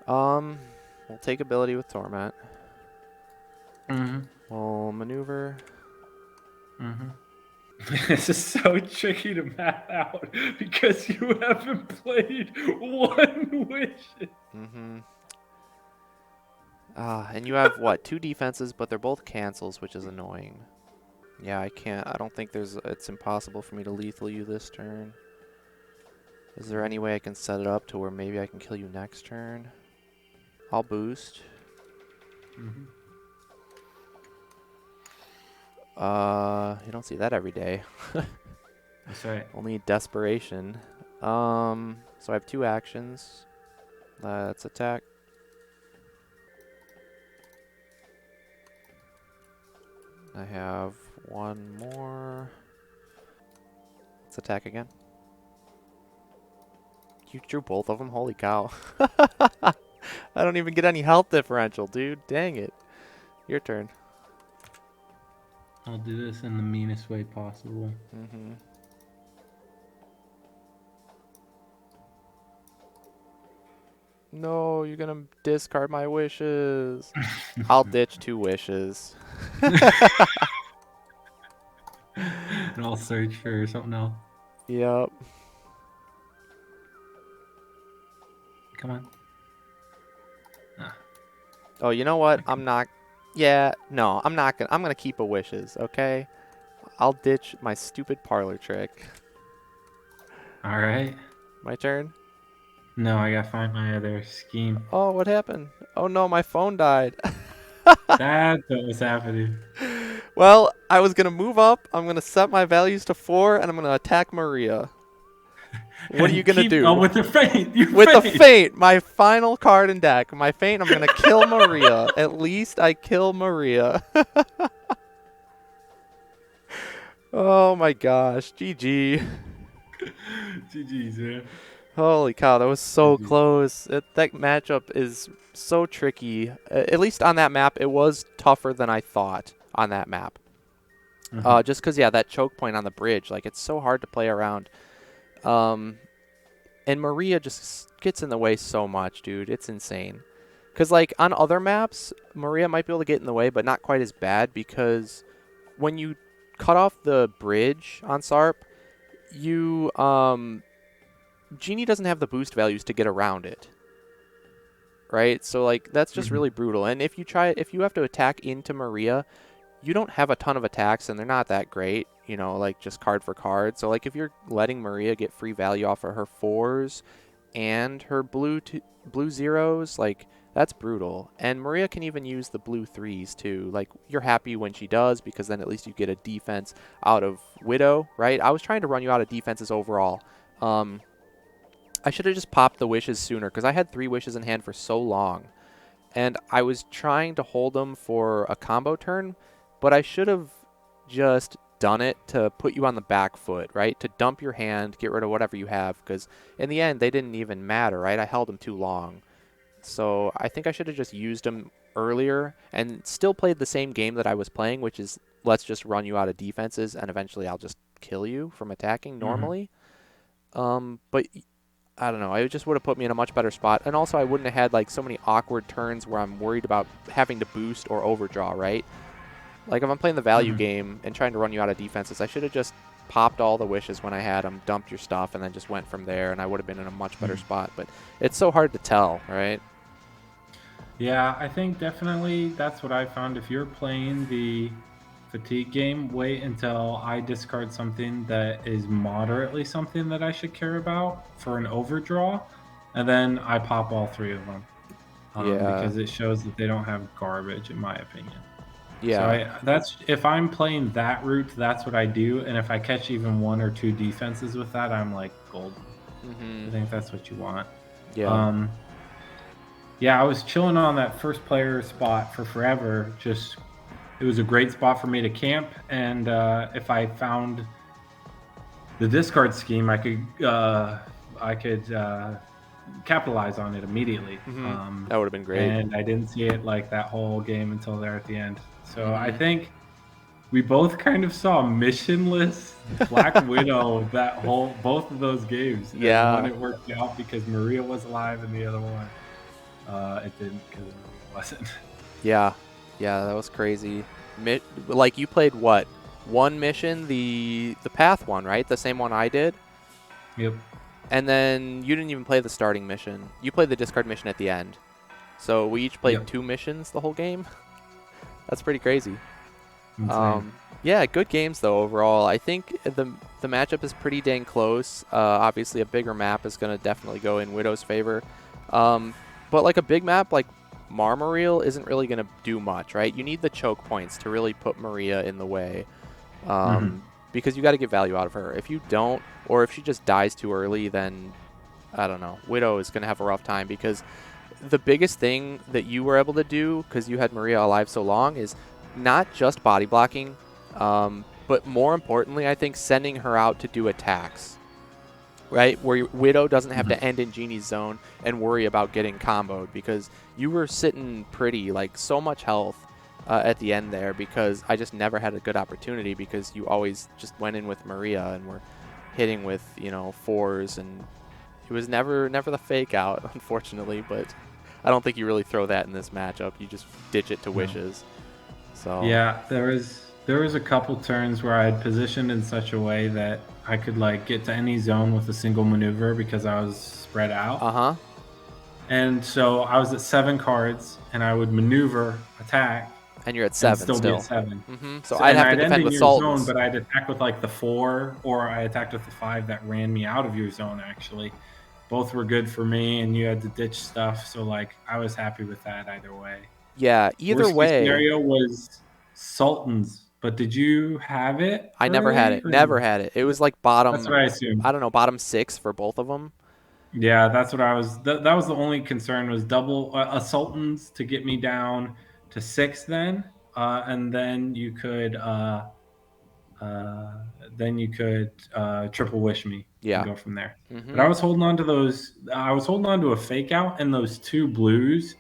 We'll take ability with Torment. We'll maneuver. This is so tricky to math out because you haven't played one wish. And you have, what, 2 defenses, but they're both cancels, which is annoying. Yeah, I can't. I don't think it's impossible for me to lethal you this turn. Is there any way I can set it up to where maybe I can kill you next turn? I'll boost. You don't see that every day. That's right. Only desperation. So I have 2 actions. Let's attack. I have 1 more. Let's attack again. You drew both of them? Holy cow. I don't even get any health differential, dude. Dang it. Your turn. I'll do this in the meanest way possible. Mm-hmm. No, you're gonna discard my wishes. I'll ditch 2 wishes. And I'll search for something else. Yep. Come on. Oh, you know what? I'm not. Yeah, no, I'm not gonna. I'm gonna keep a wishes. Okay. I'll ditch my stupid parlor trick. All right. My turn. No, I gotta find my other scheme. Oh, what happened? Oh no, my phone died. That's what was happening. Well, I was gonna move up. I'm gonna set my values to 4, and I'm gonna attack Maria. What are you And gonna keep do? with the feint. You With the feint. feint, my final card in deck. My feint, I'm gonna kill Maria. At least I kill Maria. Oh my gosh, GG. GG's, man. Holy cow, that was so GG. close. That matchup is so tricky. At least on that map, it was tougher than I thought on that map. Just because, yeah, that choke point on the bridge, like, it's so hard to play around. And Maria just gets in the way so much, dude. It's insane. Because, like, on other maps, Maria might be able to get in the way, but not quite as bad because when you cut off the bridge on SARP, you, Genie doesn't have the boost values to get around it. Right? So, like, that's just really brutal. And if you have to attack into Maria, you don't have a ton of attacks, and they're not that great, you know, like, just card for card. So, like, if you're letting Maria get free value off of her 4s and her blue zeros, like, that's brutal. And Maria can even use the blue 3s, too. Like, you're happy when she does, because then at least you get a defense out of Widow, right? I was trying to run you out of defenses overall. I should have just popped the wishes sooner, because I had 3 wishes in hand for so long. And I was trying to hold them for a combo turn, but I should have just done it to put you on the back foot, right? To dump your hand, get rid of whatever you have, because in the end, they didn't even matter, right? I held them too long. So I think I should have just used them earlier and still played the same game that I was playing, which is let's just run you out of defenses, and eventually I'll just kill you from attacking normally. But I don't know. I just would have put me in a much better spot. And also, I wouldn't have had, like, so many awkward turns where I'm worried about having to boost or overdraw, right? Like, if I'm playing the value game and trying to run you out of defenses, I should have just popped all the wishes when I had them, dumped your stuff, and then just went from there, and I would have been in a much better spot. But it's so hard to tell, right? Yeah, I think definitely that's what I found. If you're playing the fatigue game, wait until I discard something that is moderately something that I should care about for an overdraw, and then I pop all 3 of them. Because it shows that they don't have garbage, in my opinion. Yeah. So that's if I'm playing that route, that's what I do. And if I catch even 1 or 2 defenses with that, I'm like golden. I think that's what you want. Yeah. Yeah, I was chilling on that first player spot for forever. Just it was a great spot for me to camp, and if I found the discard scheme, I could capitalize on it immediately. That would have been great. And I didn't see it like that whole game until there at the end. So I think we both kind of saw missionless Black Widow both of those games. Yeah. And one it worked out because Maria was alive, and the other one it didn't because Maria wasn't. Yeah. Yeah, that was crazy. Like, you played what? One mission, the path one, right? The same one I did? Yep. And then you didn't even play the starting mission. You played the discard mission at the end. So we each played 2 missions the whole game. That's pretty crazy. Yeah, good games though overall. I think the matchup is pretty dang close. Obviously, a bigger map is going to definitely go in Widow's favor. But like a big map like Marmaril isn't really going to do much, right? You need the choke points to really put Maria in the way. Because you got to get value out of her. If you don't, or if she just dies too early, then I don't know. Widow is going to have a rough time, because the biggest thing that you were able to do, because you had Maria alive so long, is not just body blocking, but more importantly, I think sending her out to do attacks. right? Where your Widow doesn't have Mhm. to end in Genie's zone and worry about getting comboed, because you were sitting pretty, like, so much health at the end there, because I just never had a good opportunity, because you always just went in with Maria and were hitting with, you know, fours, and it was never the fake out, unfortunately, but I don't think you really throw that in this matchup. You just ditch it to No. wishes. So, Yeah, there was a couple turns where I had positioned in such a way that I could like get to any zone with a single maneuver because I was spread out. uh-huh. And so I was at 7 cards and I would maneuver, attack, And you're at and 7 still be at still. 7. So So, I'd and have to I'd end defend in with your zone, Sultans. but I'd attack with like the 4 or I attacked with the 5 that ran me out of your zone actually. Both were good for me and you had to ditch stuff. So like I was happy with that either way. Yeah, either Worst case way, scenario was Sultans, but did you have it I never had early it. or Never had it. It was like that's what bottom, I I assumed. don't know, bottom 6 for both of them. Yeah, that's what I was. That was the only concern was double Sultans to get me down to 6. And uh, then you could triple wish me and Yeah. go from there. But I Mm-hmm. was holding on to those. I was holding on to a fake out and those 2 blues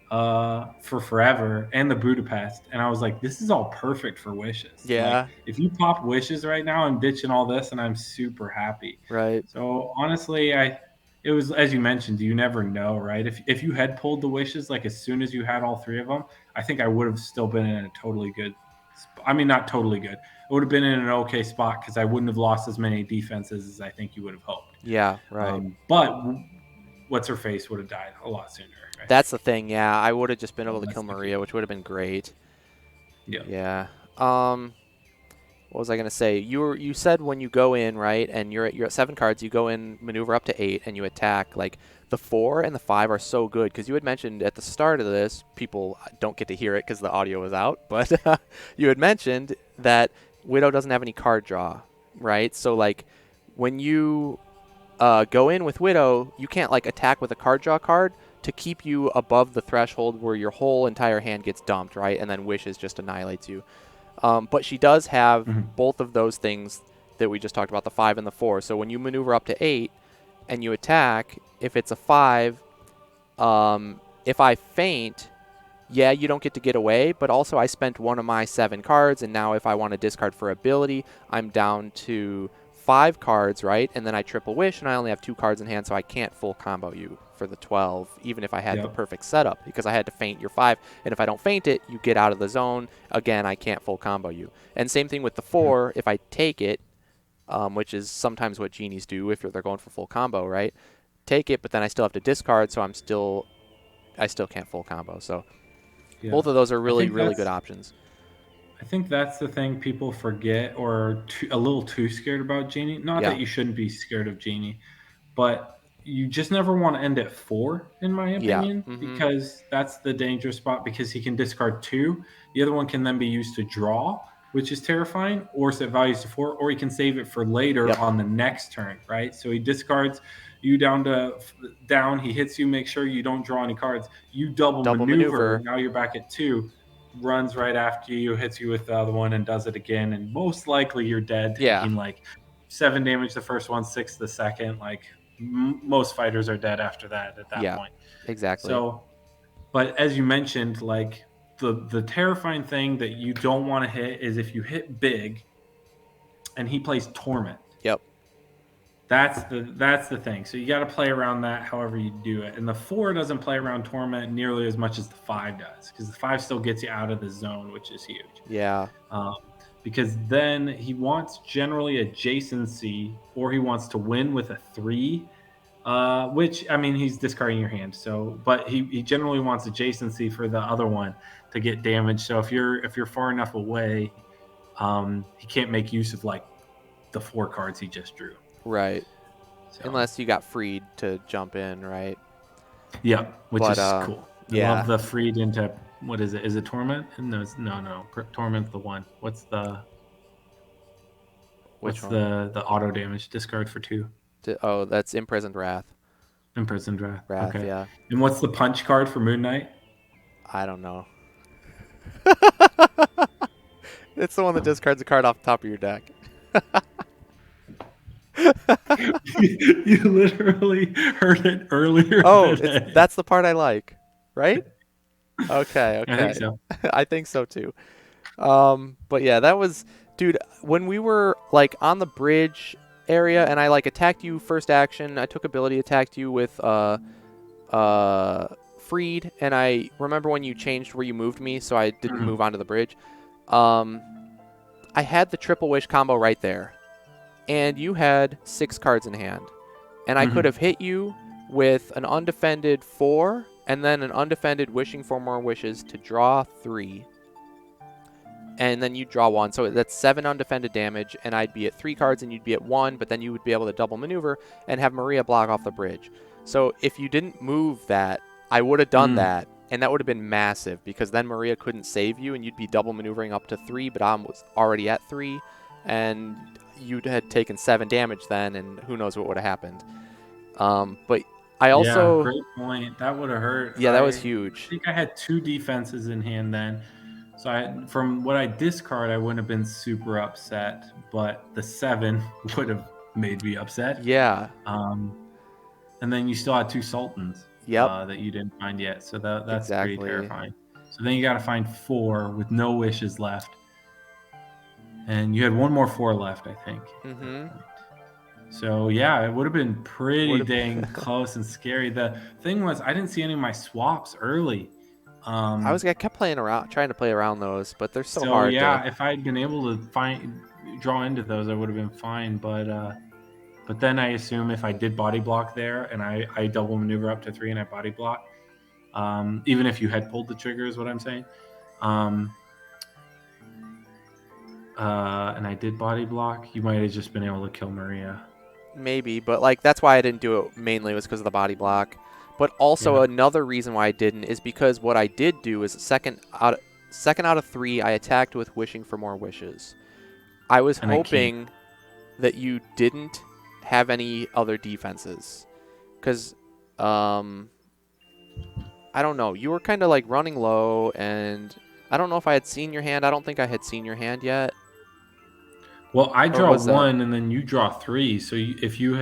for forever and the Budapest. And I was like, this is all perfect for wishes. Like, Yeah, if you pop wishes right now, I'm ditching all this and I'm super happy. right. So honestly, it was as you mentioned, you never know, right? If you had pulled the wishes like as soon as you had all 3 of them, I think I would have still been in a totally good. I mean, not totally good. I would have been in an okay spot because I wouldn't have lost as many defenses as I think you would have hoped. Yeah, right. But what's her face would have died a lot sooner, I That's think. the thing. Yeah, I would have just been So able to kill that's the key. Maria, which would have been great. Yeah. Yeah. Um, what was I gonna say? You said when you go in, right, and you're at 7 cards, you go in, maneuver up to 8, and you attack. Like, the 4 and the 5 are so good, because you had mentioned at the start of this, people don't get to hear it because the audio was out, but you had mentioned that Widow doesn't have any card draw, right? So, like, when you go in with Widow, you can't like attack with a card draw card to keep you above the threshold where your whole entire hand gets dumped, right? And then Wishes just annihilates you. But she does have Mhm. both of those things that we just talked about, the 5 and the 4. So when you maneuver up to 8 and you attack, if it's a 5, if I faint, yeah, you don't get to get away, but also I spent one of my 7 cards, and now if I want to discard for ability, I'm down to 5 cards, right? And then I triple wish, and I only have 2 cards in hand, so I can't full combo you for the 12, even if I had the Yep. perfect setup, because I had to feint your 5. And if I don't feint it, you get out of the zone. Again, I can't full combo you. And same thing with the Mhm. 4. If I take it, which is sometimes what genies do if they're going for full combo, right? Take it, but then I still have to discard, so I still can't full combo. So Yeah. both of those are I really, think really good that's options. I think that's the thing people forget or are a little too scared about Genie. Not Yeah. that you shouldn't be scared of Genie, but you just never want to end at 4, in my Yeah. opinion, Mm-hmm. because that's the dangerous spot because he can discard 2. The other one can then be used to draw, which is terrifying, or set values to 4, or he can save it for later Yep. on the next turn, right? So he discards you down, he hits you, make sure you don't draw any cards. You double Double maneuver, maneuver. now you're back at 2, runs right after you, hits you with the other one, and does it again. And most likely you're dead, Yeah. taking like 7 damage the first one, 6 the second. Like most fighters are dead after that at that Yeah. point. Exactly. So, but as you mentioned, like the terrifying thing that you don't want to hit is if you hit big and he plays torment. Yep. That's the thing. So you got to play around that however you do it. And the 4 doesn't play around torment nearly as much as the 5 does because the 5 still gets you out of the zone, which is huge. Yeah. Um, because then he wants generally adjacency or he wants to win with a 3, which I mean he's discarding your hand. So, but he generally wants adjacency for the other one to get damage. So if you're far enough away, he can't make use of like the 4 cards he just drew. Right. So Unless you got freed to jump in, right? yeah, which But is cool. I love yeah. the freed into what is it? Is it torment? No, no. Torment's the one. Which What's one? the auto damage? Discard for 2. Oh, that's Imprisoned Wrath. Imprisoned Wrath. Wrath. Okay. Yeah. And what's the punch card for Moon Knight? I don't know. It's the one that discards a card off the top of your deck. You literally heard it earlier Oh, than I. that's the part I like, right? Okay, I think okay. so. I think so too. But yeah, that was, dude, when we were like on the bridge area and I like attacked you first action, I took ability, attacked you with uh freed, and I remember when you changed where you moved me so I didn't Mhm. move onto the bridge. Um I had the triple wish combo right there. And you had 6 cards in hand. And I could Mhm. have hit you with an undefended 4 and then an undefended wishing for more wishes to draw 3, and then you draw 1. So that's 7 undefended damage, and I'd be at 3 cards and you'd be at 1, but then you would be able to double maneuver and have Maria block off the bridge. So if you didn't move that, I would have done Mm. that, and that would have been massive because then Maria couldn't save you and you'd be double maneuvering up to 3, but I was already at 3, and you'd had taken 7 damage then, and who knows what would have happened. But I Yeah, also, great point. That would have hurt. yeah, that was I huge. think I had 2 defenses in hand then. So from what I discard, I wouldn't have been super upset, but the 7 would have made me upset. Yeah, Um, and then you still had 2 sultans yep, that you didn't find yet, so that's pretty exactly. terrifying. So then you got to find 4 with no wishes left, and you had one more 4 left, I think, at that Mm-hmm. point. So yeah, it would have been Would pretty have dang been. close and scary. The thing was, I didn't see any of my swaps early. I kept playing around, trying to play around those, but they're so So hard to. yeah, if I had been able to draw into those, I would have been fine. But then I assume if I did body block there and I double maneuver up to 3 and I body block, even if you had pulled the trigger, is what I'm saying. Um, and I did body block, you might have just been able to kill Maria. Maybe, but like that's why I didn't do it mainly was because of the body block. But also Yeah, another reason why I didn't is because what I did do is second out of 3 I attacked with wishing for more wishes. I was and I can't. hoping that you didn't have any other defenses cuz um I don't know, you were kind of like running low, and I don't know if I had seen your hand. I don't think I had seen your hand yet. Well, I Or draw was that? 1 and then you draw 3. So if you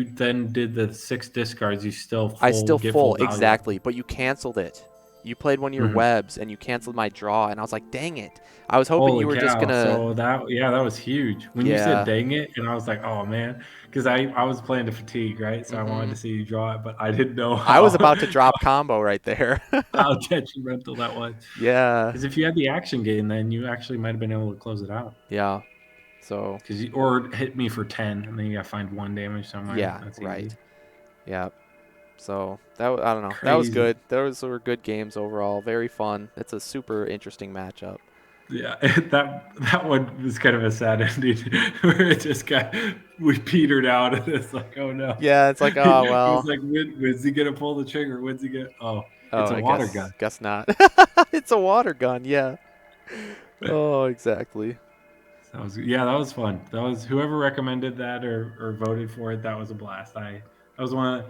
then did the 6 discards, you still I still get full full, value. exactly, but you canceled it. You played one of your Mhm. webs and you canceled my draw, and I was like, dang it. I was hoping you Holy were just cow! gonna. So that was huge. When you said Yeah. "dang it," and I was like, "Oh man," because I was playing to fatigue, right? So I wanted Mm-hmm. to see you draw it, but I didn't know I was how about to drop combo right there. how detrimental that was. Yeah. Because if you had the action gain, then you actually might have been able to close it out. Yeah. So, Because or hit me for 10, and then you got to find 1 damage somewhere. yeah, That's right. easy. Yeah. So, I don't know. That was Crazy. good. Those were good games overall. Very fun. It's a super interesting matchup. Yeah, that one was kind of a sad ending where it just got we petered out and it's like, oh no. Yeah, it's like, oh, It was well. like, when's he gonna pull the trigger? When's he gonna? Oh, Oh, it's a I water gun. guess not. It's a water gun, yeah. Oh, exactly. That was fun. That was whoever recommended that or voted for it. That was a blast. That was one of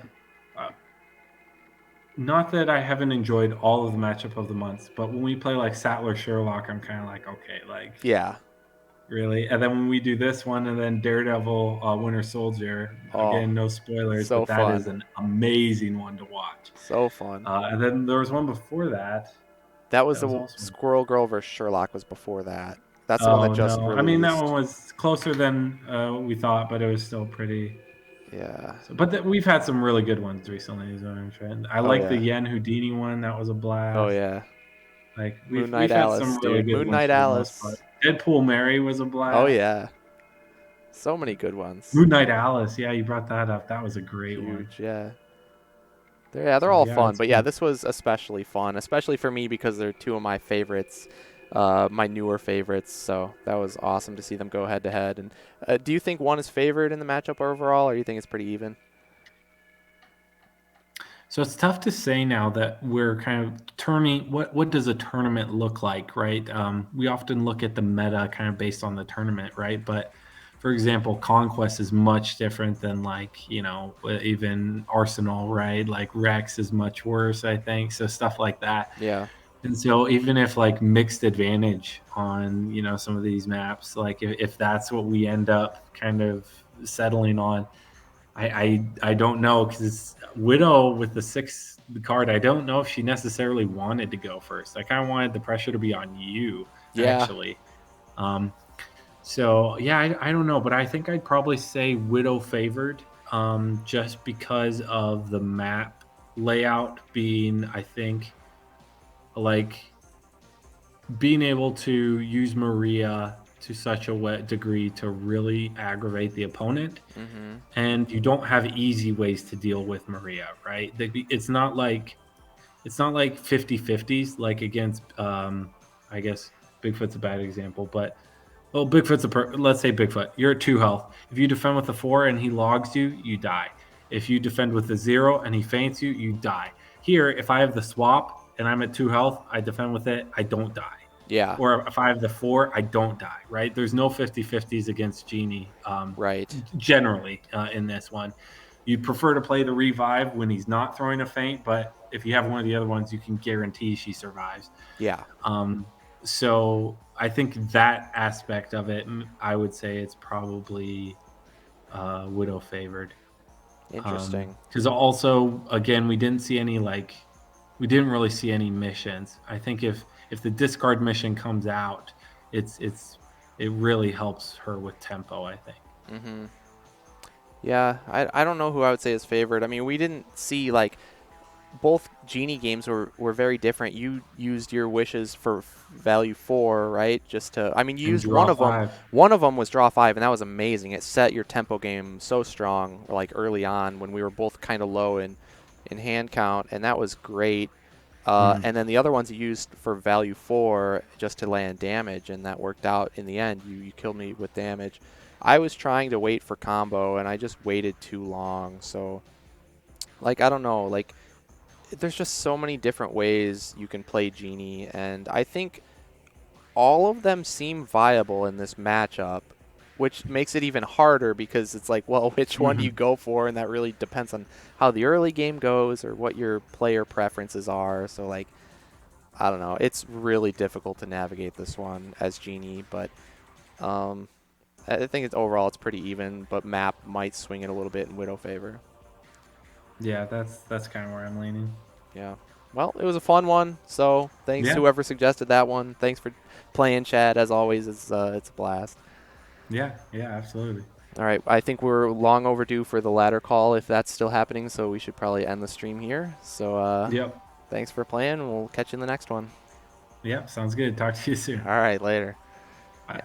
not that I haven't enjoyed all of the matchup of the months, but when we play like Sattler Sherlock, I'm kind of like, okay, like Yeah. really. And then when we do this one, and then Daredevil, Winter Soldier, Oh, again, no spoilers, so but that is fun. an amazing one to watch. So fun. And then there was one before that. That was That was the also. Squirrel Girl versus Sherlock was before that. That's the one that Oh just no! I mean, that one released. was closer than we thought, but it was still pretty. Yeah. So, but we've had some really good ones recently. Is what I'm trying. I Oh like the yeah. Yen Houdini one. That was a Oh blast. yeah. Like Moon we've Knight had some Alice, really dude. good Moon ones Knight for the most part. Alice. Deadpool Mary was a Oh blast. yeah. So many good ones. Moon Knight Alice, yeah, you brought that up. That was a great one. Huge, yeah. They're So all yeah, fun, it's but yeah, been this was especially fun, especially for me because they're two of my favorites, my newer favorites. So that was awesome to see them go head to head. And do you think one is favored in the matchup overall, or do you think it's pretty even? so it's tough to say now that we're kind of turning. What does a tournament look like, right? We often look at the meta kind of based on the tournament, right? But for example, Conquest is much different than like even Arsenal, right? Like Rex is much worse, I think. So stuff like that. Yeah. And so even if like mixed advantage on some of these maps, like if that's what we end up kind of settling on, I don't know because Widow with the 6th card. I don't know if she necessarily wanted to go first. I kind of wanted the pressure to be on you, Yeah. actually. Um, so yeah, I don't know, but I think I'd probably say Widow favored, just because of the map layout being, I think, like being able to use Maria to such a degree to really aggravate the opponent, Mhm. and you don't have easy ways to deal with Maria, right? It's not like 50-50s like against I guess Bigfoot's a bad example, but well, let's say Bigfoot. You're at 2 health. If you defend with a 4 and he logs you, you die. If you defend with a 0 and he feints you, you die. Here, if I have the swap and I'm at 2 health, I defend with it, I don't die. Yeah. Or if I have the 4, I don't die, right? There's no 50-50s against Genie, Right. generally, in this one. You prefer to play the revive when he's not throwing a feint, but if you have one of the other ones, you can guarantee she survives. Yeah. Um, so I think that aspect of it, I would say it's probably Widow favored. Interesting. Because also, again, we didn't really see any missions. I think if the discard mission comes out, it really helps her with tempo, I think. Mhm. Yeah, I don't know who I would say is favored. I mean, we didn't see like both Genie games were very different. You used your wishes for value 4, right? Just to, I mean, you And used draw one of them. 5. One of them was draw 5, and that was amazing. It set your tempo game so strong, like early on when we were both kind of low in hand count, and that was great. Mm. And then the other ones you used for value 4 just to land damage, and that worked out in the end. You killed me with damage. I was trying to wait for combo, and I just waited too long. So, like, I don't know. Like, there's just so many different ways you can play Genie, and I think all of them seem viable in this matchup, which makes it even harder because it's like, well, which one do you Hmm. go for? And that really depends on how the early game goes or what your player preferences are. So, like, I don't know. It's really difficult to navigate this one as Genie, but um, I think overall it's pretty even, but map might swing it a little bit in Widow favor. Yeah, that's kind of where I'm leaning. Yeah. Well, it was a fun one. So thanks Yeah, whoever suggested that one. Thanks for playing, Chad. As always, it's a blast. yeah, absolutely. All right. I think we're long overdue for the ladder call if that's still happening. So we should probably end the stream here. So Yep, thanks for playing. We'll catch you in the next one. yep, sounds good. Talk to you soon. All right. Later. Bye.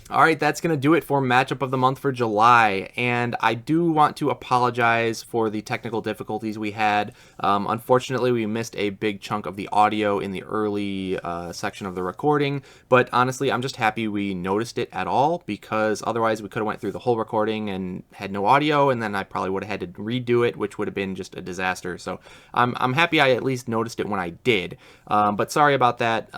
All right, that's going to do it for Matchup of the Month for July. And I do want to apologize for the technical difficulties we had. Unfortunately, we missed a big chunk of the audio in the early section of the recording. But honestly, I'm just happy we noticed it at all, because otherwise we could have went through the whole recording and had no audio, and then I probably would have had to redo it, which would have been just a disaster. So I'm happy I at least noticed it when I did. But sorry about that.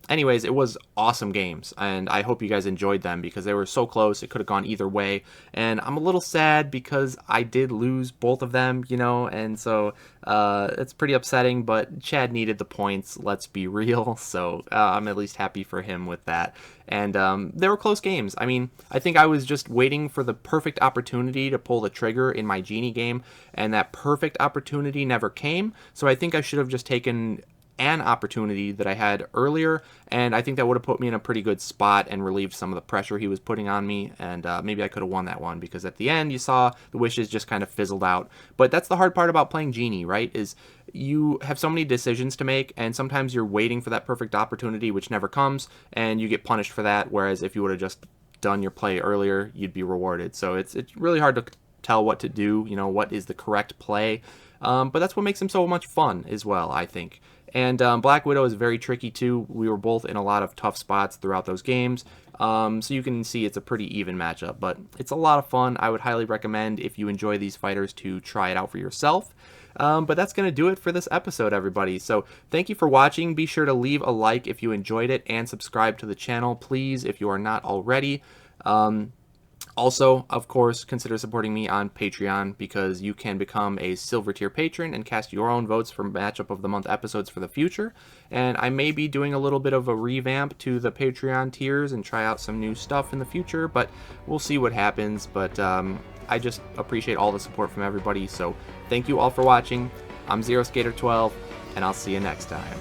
Anyways, it was awesome games, and I hope you guys enjoyed them, because they were so close. It could have gone either way, and I'm a little sad because I did lose both of them, and so it's pretty upsetting, but Chad needed the points, let's be real, so I'm at least happy for him with that. And they were close games. I mean, I think I was just waiting for the perfect opportunity to pull the trigger in my Genie game, and that perfect opportunity never came, so I think I should have just taken an opportunity that I had earlier, and I think that would have put me in a pretty good spot and relieved some of the pressure he was putting on me, and maybe I could have won that one, because at the end you saw the wishes just kind of fizzled out. But that's the hard part about playing Genie, right, is you have so many decisions to make, and sometimes you're waiting for that perfect opportunity which never comes, and you get punished for that, whereas if you would have just done your play earlier, you'd be rewarded. So it's really hard to tell what to do, what is the correct play. But that's what makes him so much fun as well, I think. And Black Widow is very tricky too. We were both in a lot of tough spots throughout those games. So you can see it's a pretty even matchup, but it's a lot of fun. I would highly recommend, if you enjoy these fighters, to try it out for yourself. But that's going to do it for this episode, everybody. So thank you for watching. Be sure to leave a like if you enjoyed it, and subscribe to the channel, please, if you are not already. Also, of course, consider supporting me on Patreon, because you can become a silver tier patron and cast your own votes for Matchup of the Month episodes for the future. And I may be doing a little bit of a revamp to the Patreon tiers and try out some new stuff in the future, but we'll see what happens. But I just appreciate all the support from everybody. So thank you all for watching. I'm Zero Skater 12, and I'll see you next time.